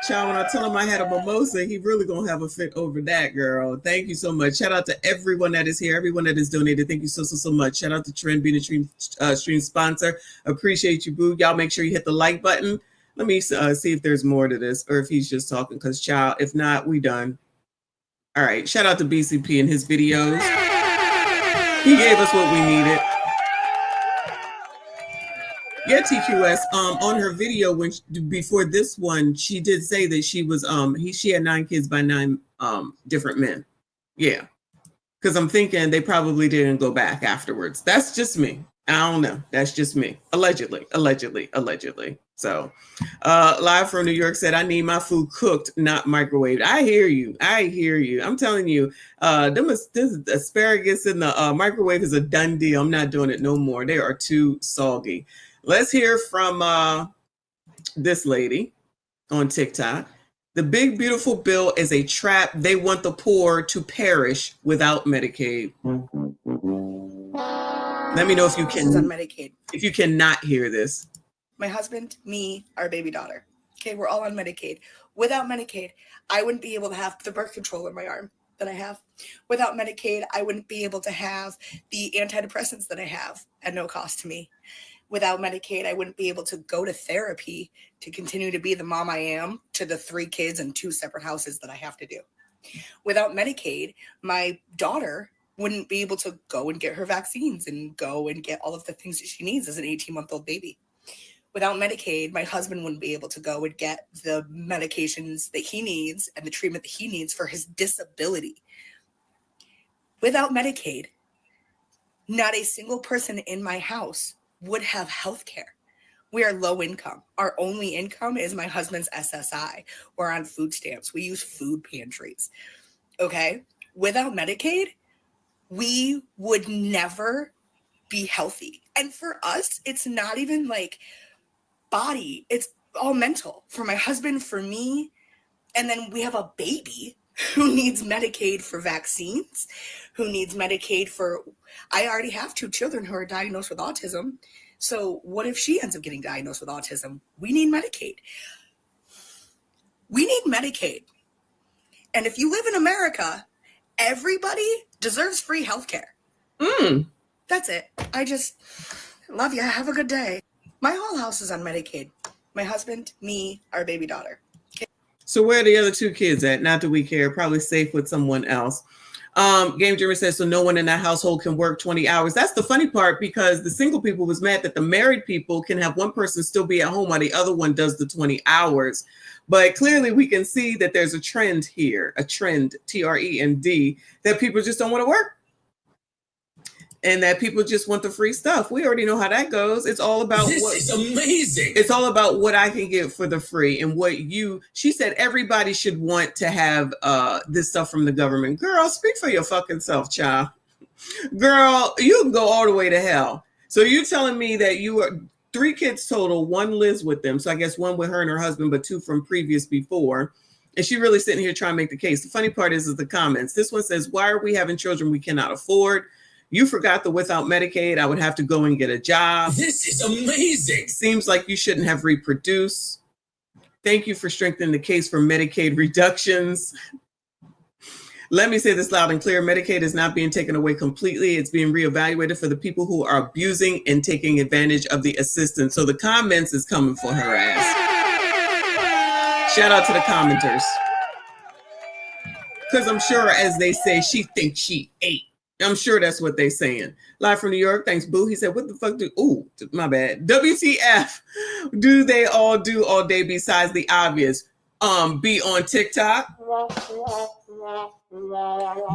A: Child, when I tell him I had a mimosa, he really gonna have a fit over that, girl. Thank you so much. Shout out to everyone that is here, everyone that is donated. Thank you so much. Shout out to Trend being a stream sponsor. Appreciate you, Boo. Y'all make sure you hit the like button. Let me see if there's more to this or if he's just talking, because child, if not, we done. All right. Shout out to BCP and his videos. He gave us what we needed. Yeah, TQS. On her video before this one, she did say that she was she had 9 kids by 9 different men. Yeah, because I'm thinking they probably didn't go back afterwards. That's just me. I don't know. That's just me. Allegedly. So, live from New York said, I need my food cooked, not microwaved. I hear you. I'm telling you, this asparagus in the microwave is a done deal. I'm not doing it no more. They are too soggy. Let's hear from this lady on TikTok. The big, beautiful bill is a trap. They want the poor to perish without Medicaid. Let me know if you can.
I: On Medicaid.
A: if you cannot hear this.
I: My husband, me, our baby daughter. Okay, we're all on Medicaid. Without Medicaid, I wouldn't be able to have the birth control in my arm that I have. Without Medicaid, I wouldn't be able to have the antidepressants that I have at no cost to me. Without Medicaid, I wouldn't be able to go to therapy to continue to be the mom I am to the 3 kids and 2 separate houses that I have to do. Without Medicaid, my daughter wouldn't be able to go and get her vaccines and go and get all of the things that she needs as an 18-month-old baby. Without Medicaid, my husband wouldn't be able to go and get the medications that he needs and the treatment that he needs for his disability. Without Medicaid, not a single person in my house would have health care. We are low income. Our only income is my husband's SSI. We're on food stamps. We use food pantries. Okay? Without Medicaid, we would never be healthy. And for us, it's not even like body, it's all mental. For my husband, for me, and then we have a baby who needs Medicaid for vaccines, who needs Medicaid for, I already have 2 children who are diagnosed with autism. So what if she ends up getting diagnosed with autism? We need Medicaid. We need Medicaid. And if you live in America, everybody deserves free healthcare. That's it. I just love you. Have a good day. My whole house is on Medicaid. My husband, me, our baby daughter.
A: So where are the other 2 kids at? Not that we care. Probably safe with someone else. Game Dreamer says, so no one in that household can work 20 hours. That's the funny part, because the single people was mad that the married people can have one person still be at home while the other one does the 20 hours. But clearly we can see that there's a trend here, a trend, trend, that people just don't want to work. And that people just want the free stuff. We already know how that goes. It's all about
H: This is amazing.
A: It's all about what I can get for the free and what she said everybody should want to have this stuff from the government. Girl, speak for your fucking self, child. Girl, you can go all the way to hell. So you're telling me that you are 3 kids total, 1 lives with them. So I guess 1 with her and her husband, but 2 from previous before. And she really sitting here trying to make the case. The funny part is the comments. This one says, why are we having children we cannot afford? You forgot that without Medicaid, I would have to go and get a job.
H: This is amazing.
A: Seems like you shouldn't have reproduced. Thank you for strengthening the case for Medicaid reductions. Let me say this loud and clear. Medicaid is not being taken away completely. It's being reevaluated for the people who are abusing and taking advantage of the assistance. So the comments is coming for her ass. Shout out to the commenters. Because I'm sure, as they say, she thinks she ate. I'm sure that's what they're saying. Live from New York. Thanks, Boo. He said, what the fuck my bad. WTF do they all do all day besides the obvious? Be on TikTok.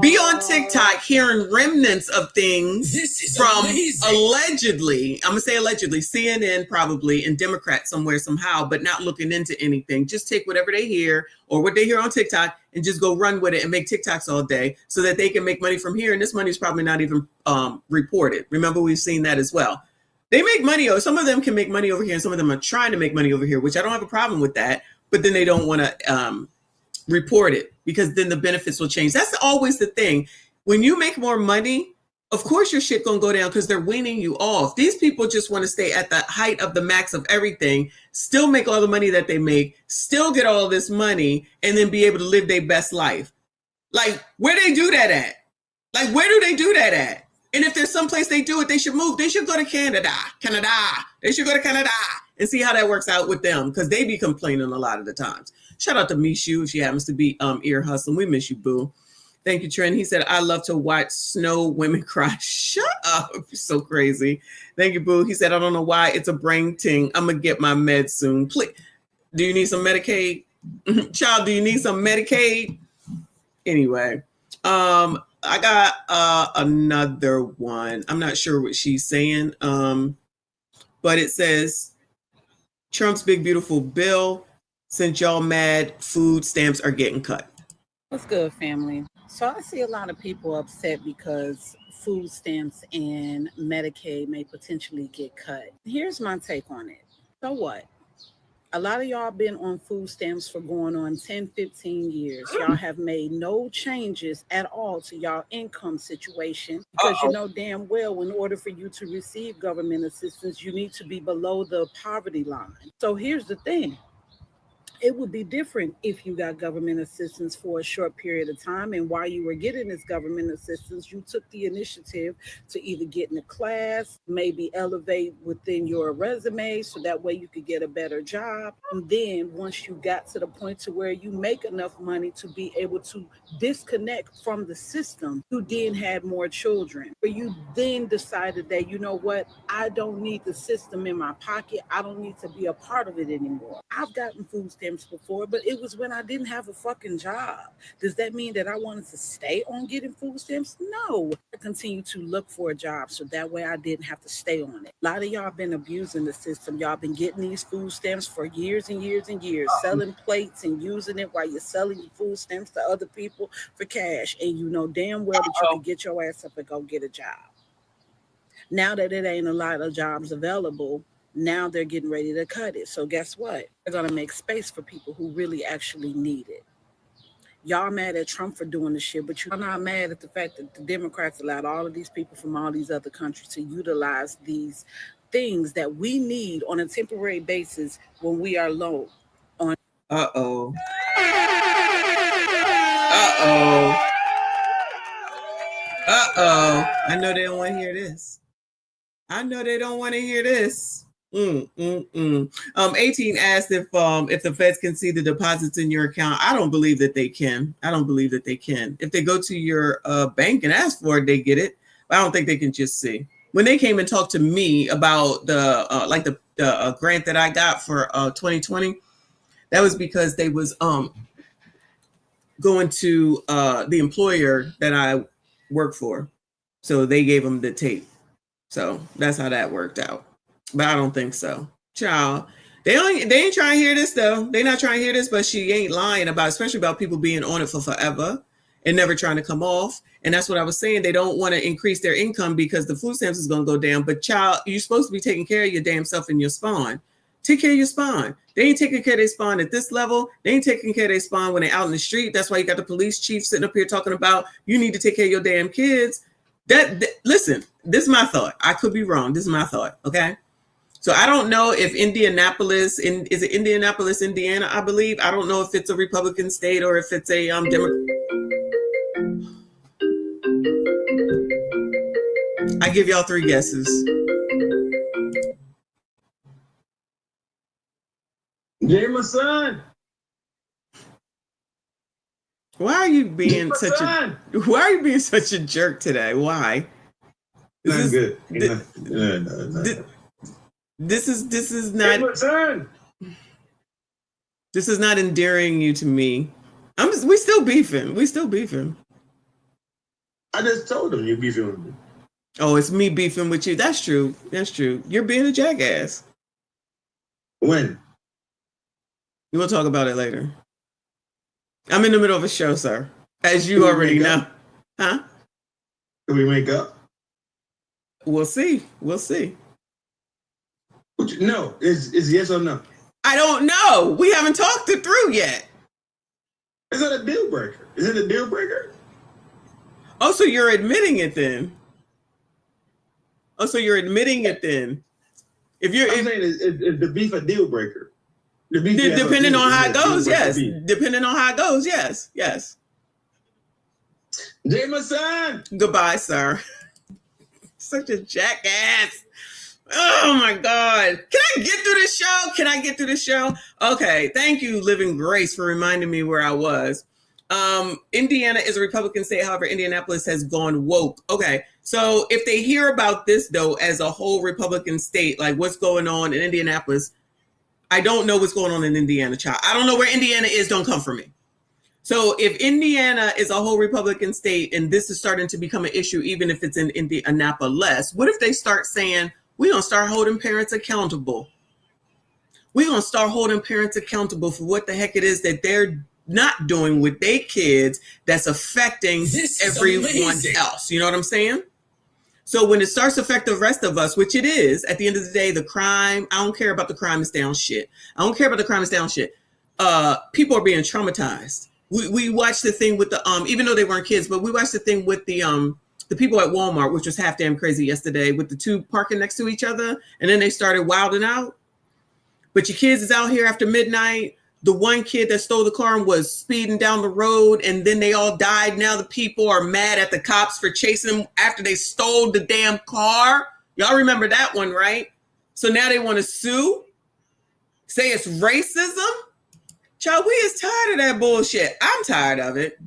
A: Be on TikTok hearing remnants of things from allegedly, I'm going to say allegedly, CNN probably, and Democrats somewhere somehow, but not looking into anything. Just take whatever they hear or what they hear on TikTok and just go run with it and make TikToks all day so that they can make money from here. And this money is probably not even reported. Remember, we've seen that as well. They make money. Some of them can make money over here and some of them are trying to make money over here, which I don't have a problem with that. But then they don't want to report it because then the benefits will change. That's always the thing. When you make more money, of course your shit gonna go down because they're weaning you off. These people just want to stay at the height of the max of everything, still make all the money that they make, still get all this money, and then be able to live their best life. Like, where they do that at? Like, where do they do that at? And if there's someplace they do it, they should move. They should go to Canada. They should go to Canada and see how that works out with them because they be complaining a lot of the times. Shout out to Mishu if she happens to be ear hustling. We miss you, boo. Thank you, Trent. He said, I love to watch snow women cry. Shut up. You're so crazy. Thank you, boo. He said, I don't know why. It's a brain ting. I'm going to get my meds soon. Please. Do you need some Medicaid? Child, do you need some Medicaid? Anyway, I got another one. I'm not sure what she's saying, but it says, Trump's big, beautiful bill. Since y'all mad, food stamps are getting cut.
R: What's good, family? So I see a lot of people upset because food stamps and Medicaid may potentially get cut. Here's my take on it. So what? A lot of y'all been on food stamps for going on 10, 15 years. Y'all have made no changes at all to y'all income situation because you know damn well in order for you to receive government assistance, you need to be below the poverty line. So here's the thing. It would be different if you got government assistance for a short period of time. And while you were getting this government assistance, you took the initiative to either get in a class, maybe elevate within your resume so that way you could get a better job. And then once you got to the point to where you make enough money to be able to disconnect from the system, you then had more children. But you then decided that, you know what, I don't need the system in my pocket. I don't need to be a part of it anymore. I've gotten food stamps before, but it was when I didn't have a fucking job. Does that mean that I wanted to stay on getting food stamps? No. I continued to look for a job so that way I didn't have to stay on it. A lot of y'all been abusing the system. Y'all been getting these food stamps for years and years and years, selling plates and using it while you're selling your food stamps to other people for cash. And you know damn well that you can get your ass up and go get a job. Now that it ain't a lot of jobs available, now they're getting ready to cut it. So guess what? They're going to make space for people who really actually need it. Y'all mad at Trump for doing this shit, but you're not mad at the fact that the Democrats allowed all of these people from all these other countries to utilize these things that we need on a temporary basis when we are low on.
A: Uh-oh. I know they don't want to hear this. 18 asked if the feds can see the deposits in your account. I don't believe that they can. If they go to your bank and ask for it, they get it. But I don't think they can just see. When they came and talked to me about the grant that I got for 2020, that was because they was going to the employer that I work for. So they gave them the tape. So that's how that worked out. But I don't think so. Child, they ain't trying to hear this though. They not trying to hear this, but she ain't lying about, especially about people being on it for forever and never trying to come off. And that's what I was saying. They don't want to increase their income because the food stamps is going to go down. But child, you're supposed to be taking care of your damn self and your spawn. Take care of your spawn. They ain't taking care of their spawn at this level. They ain't taking care of their spawn when they're out in the street. That's why you got the police chief sitting up here talking about you need to take care of your damn kids. Listen, this is my thought. I could be wrong. This is my thought. Okay. So I don't know if Indianapolis, is it Indianapolis, Indiana, I believe. I don't know if it's a Republican state or if it's a Democrat. I give y'all 3 guesses.
Y: Jameson.
A: Why are you being such a jerk today? Why? This is not endearing you to me. We still beefing.
Y: I just told him you're beefing with me.
A: Oh, it's me beefing with you. That's true. You're being a jackass.
Y: When?
A: We'll talk about it later. I'm in the middle of a show, sir. As you already know. Huh?
Y: Can we make up?
A: We'll see.
Y: No, is yes or no?
A: I don't know. We haven't talked it through yet.
Y: Is that a deal breaker? Is it a deal breaker?
A: Oh, so you're admitting it then? If you're
Y: saying is the beef a deal breaker?
A: Depending on how it goes, yes. Depending on how it goes, yes.
Y: Jameson!
A: Goodbye, sir. Such a jackass. Oh my God. Can I get through this show? Okay. Thank you, Living Grace, for reminding me where I was. Indiana is a Republican state. However, Indianapolis has gone woke. Okay. So if they hear about this, though, as a whole Republican state, like what's going on in Indianapolis, I don't know what's going on in Indiana, child. I don't know where Indiana is. Don't come for me. So if Indiana is a whole Republican state and this is starting to become an issue, even if it's in Indianapolis, what if they start saying, we're going to start holding parents accountable? We're going to start holding parents accountable for what the heck it is that they're not doing with their kids that's affecting everyone else. You know what I'm saying? So when it starts to affect the rest of us, which it is, at the end of the day, the crime, I don't care about the crime is down shit. I don't care about the crime is down shit. People are being traumatized. We watched the thing with the, even though they weren't kids, but we watched the thing with the people at Walmart, which was half damn crazy yesterday, with the two parking next to each other. And then they started wilding out. But your kids is out here after midnight. The one kid that stole the car and was speeding down the road, and then they all died. Now the people are mad at the cops for chasing them after they stole the damn car. Y'all remember that one, right? So now they want to sue, say it's racism. Child, we is tired of that bullshit. I'm tired of it.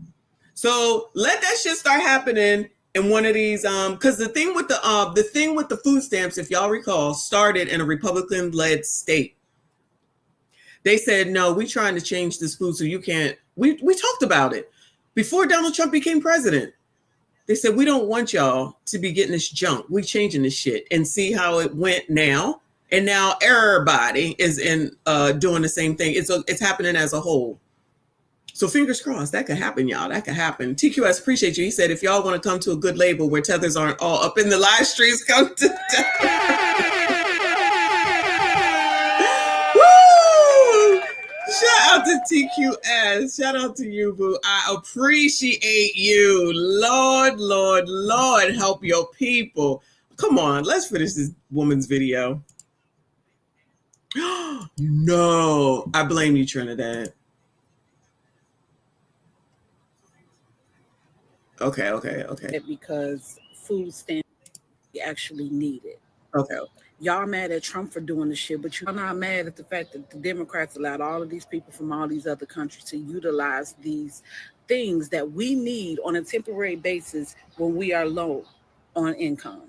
A: So let that shit start happening in one of these, because the thing with the food stamps, if y'all recall, started in a Republican-led state. They said, no, we're trying to change this food so you can't. We talked about it before Donald Trump became president. They said, we don't want y'all to be getting this junk. We changing this shit, and see how it went now. And now everybody is doing the same thing. It's happening as a whole. So fingers crossed, that could happen, y'all. That could happen. TQS, appreciate you. He said, if y'all want to come to a good label where tethers aren't all up in the live streams, come to Shout out to TQS. Shout out to you, boo. I appreciate you. Lord, Lord, Lord, help your people. Come on, let's finish this woman's video. No, I blame you, Trinidad. Okay.
R: Because food stamps actually need it.
A: Okay.
R: Y'all mad at Trump for doing the shit, but you're not mad at the fact that the Democrats allowed all of these people from all these other countries to utilize these things that we need on a temporary basis when we are low on income.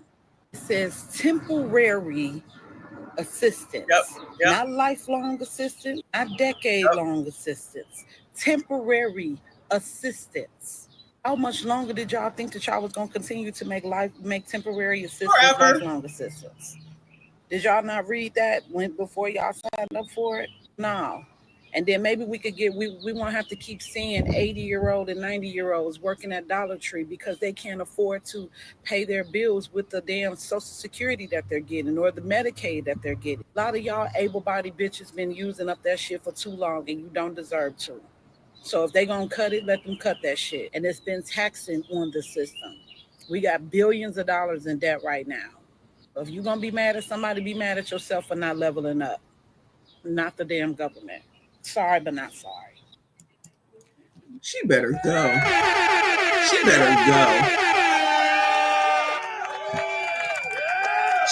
R: It says temporary assistance, not lifelong assistance, not decade-long assistance, temporary assistance. How much longer did y'all think that y'all was going to continue to make temporary assistance lifelong assistance? Did y'all not read that before y'all signed up for it? No. And then maybe we could we won't have to keep seeing 80-year-old and 90-year-olds working at Dollar Tree because they can't afford to pay their bills with the damn Social Security that they're getting or the Medicaid that they're getting. A lot of y'all able-bodied bitches been using up that shit for too long, and you don't deserve to. So if they gonna cut it, let them cut that shit. And it's been taxing on the system. We got billions of dollars in debt right now. If you're going to be mad at somebody, be mad at yourself for not leveling up. Not the damn government. Sorry, but not sorry.
A: She better go. She better go.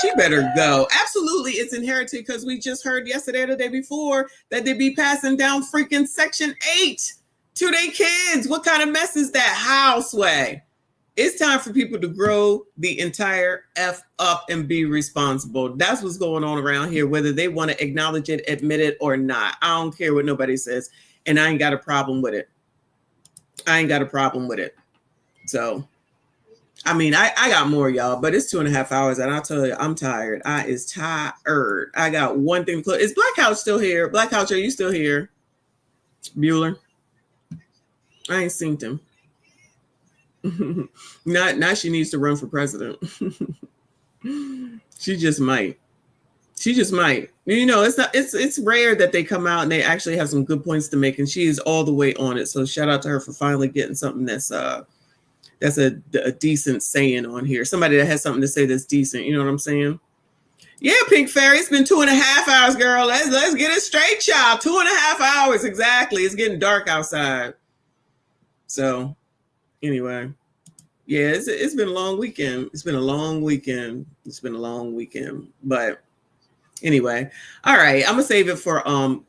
A: She better go. Absolutely, it's inherited because we just heard yesterday or the day before that they be passing down freaking Section 8 to their kids. What kind of mess is that? Houseway. It's time for people to grow the entire F up and be responsible. That's what's going on around here, whether they want to acknowledge it, admit it, or not. I don't care what nobody says, and I ain't got a problem with it. So, I mean, I got more, y'all, but it's 2.5 hours, and I'll tell you, I'm tired. I is tired. I got one thing to close. Is Black Couch still here? Black Couch, are you still here? Bueller? I ain't seen him. Now she needs to run for president. She just might. You know, it's rare that they come out and they actually have some good points to make, and she is all the way on it. So shout out to her for finally getting something that's a decent saying on here. Somebody that has something to say that's decent. You know what I'm saying? Yeah, Pink Fairy, it's been 2.5 hours, girl. Let's get it straight, child. 2.5 hours exactly. It's getting dark outside. So anyway, yeah, it's been a long weekend. It's been a long weekend. But anyway, all right, I'm gonna save it for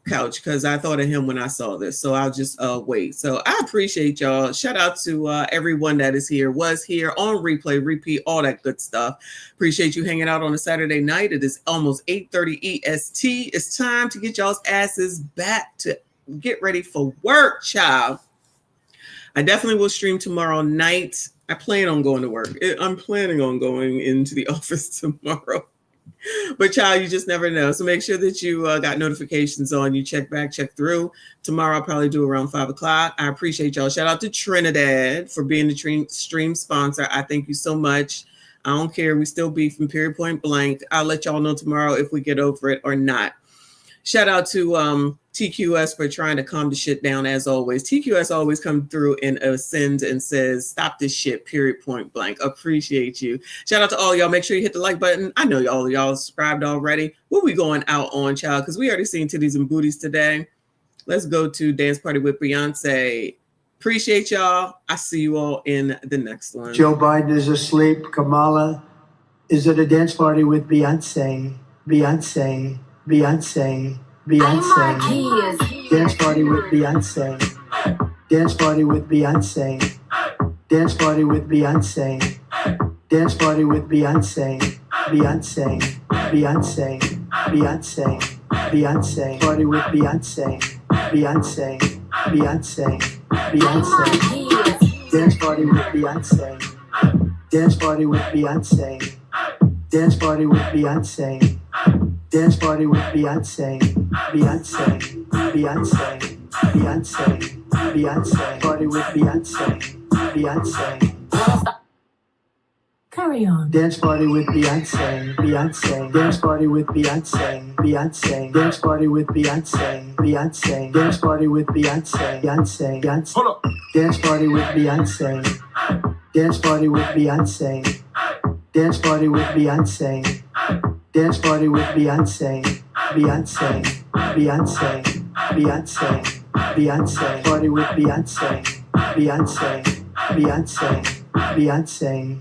A: Couch because I thought of him when I saw this. So I'll just wait. So I appreciate y'all. Shout out to everyone that is here, was here on replay, repeat, all that good stuff. Appreciate you hanging out on a Saturday night. It is almost 8:30 EST. It's time to get y'all's asses back to get ready for work, child. I definitely will stream tomorrow night. I plan on going to work. I'm planning on going into the office tomorrow. But child, you just never know. So make sure that you got notifications on. You check through. Tomorrow I'll probably do around 5 o'clock. I appreciate y'all. Shout out to Trinidad for being the stream sponsor. I thank you so much. I don't care. We still beefing, period, point blank. I'll let y'all know tomorrow if we get over it or not. Shout out to TQS for trying to calm the shit down as always. TQS always comes through and ascends and says, stop this shit, period, point blank. Appreciate you. Shout out to all y'all. Make sure you hit the like button. I know y'all subscribed already. What we going out on, child? Because we already seen titties and booties today. Let's go to Dance Party with Beyonce. Appreciate y'all. I see you all in the next one.
Y: Joe Biden is asleep. Kamala is at a dance party with Beyonce. Beyonce. Beyonce. Beyonce. Dance party with Beyonce. Dance party with Beyonce. Dance party with Beyonce. Dance party with Beyonce. Beyonce. Beyonce. Beyonce. Beyonce. Party with Beyonce. Beyonce. Beyonce. Beyonce. Dance party with Beyonce. Dance party with Beyonce. Dance party with Beyonce. Dance party with Beyonce. Beyonce. Beyonce. Beyonce. Beyonce. Party with Beyonce. Beyonce.
H: Carry on.
Y: Dance party with Beyonce. Beyonce. Dance party with Beyonce. Beyonce. Dance party with Beyonce. Beyonce. Dance party with Beyonce. Beyonce. Beyonce. Hold up. Dance party with Beyonce. Dance party with Beyonce. Dance party with Beyonce. Dance party with Beyonce. Beyonce. Beyonce. Beyonce. Beyonce. Party with Beyonce. Beyonce. Beyonce. Beyonce.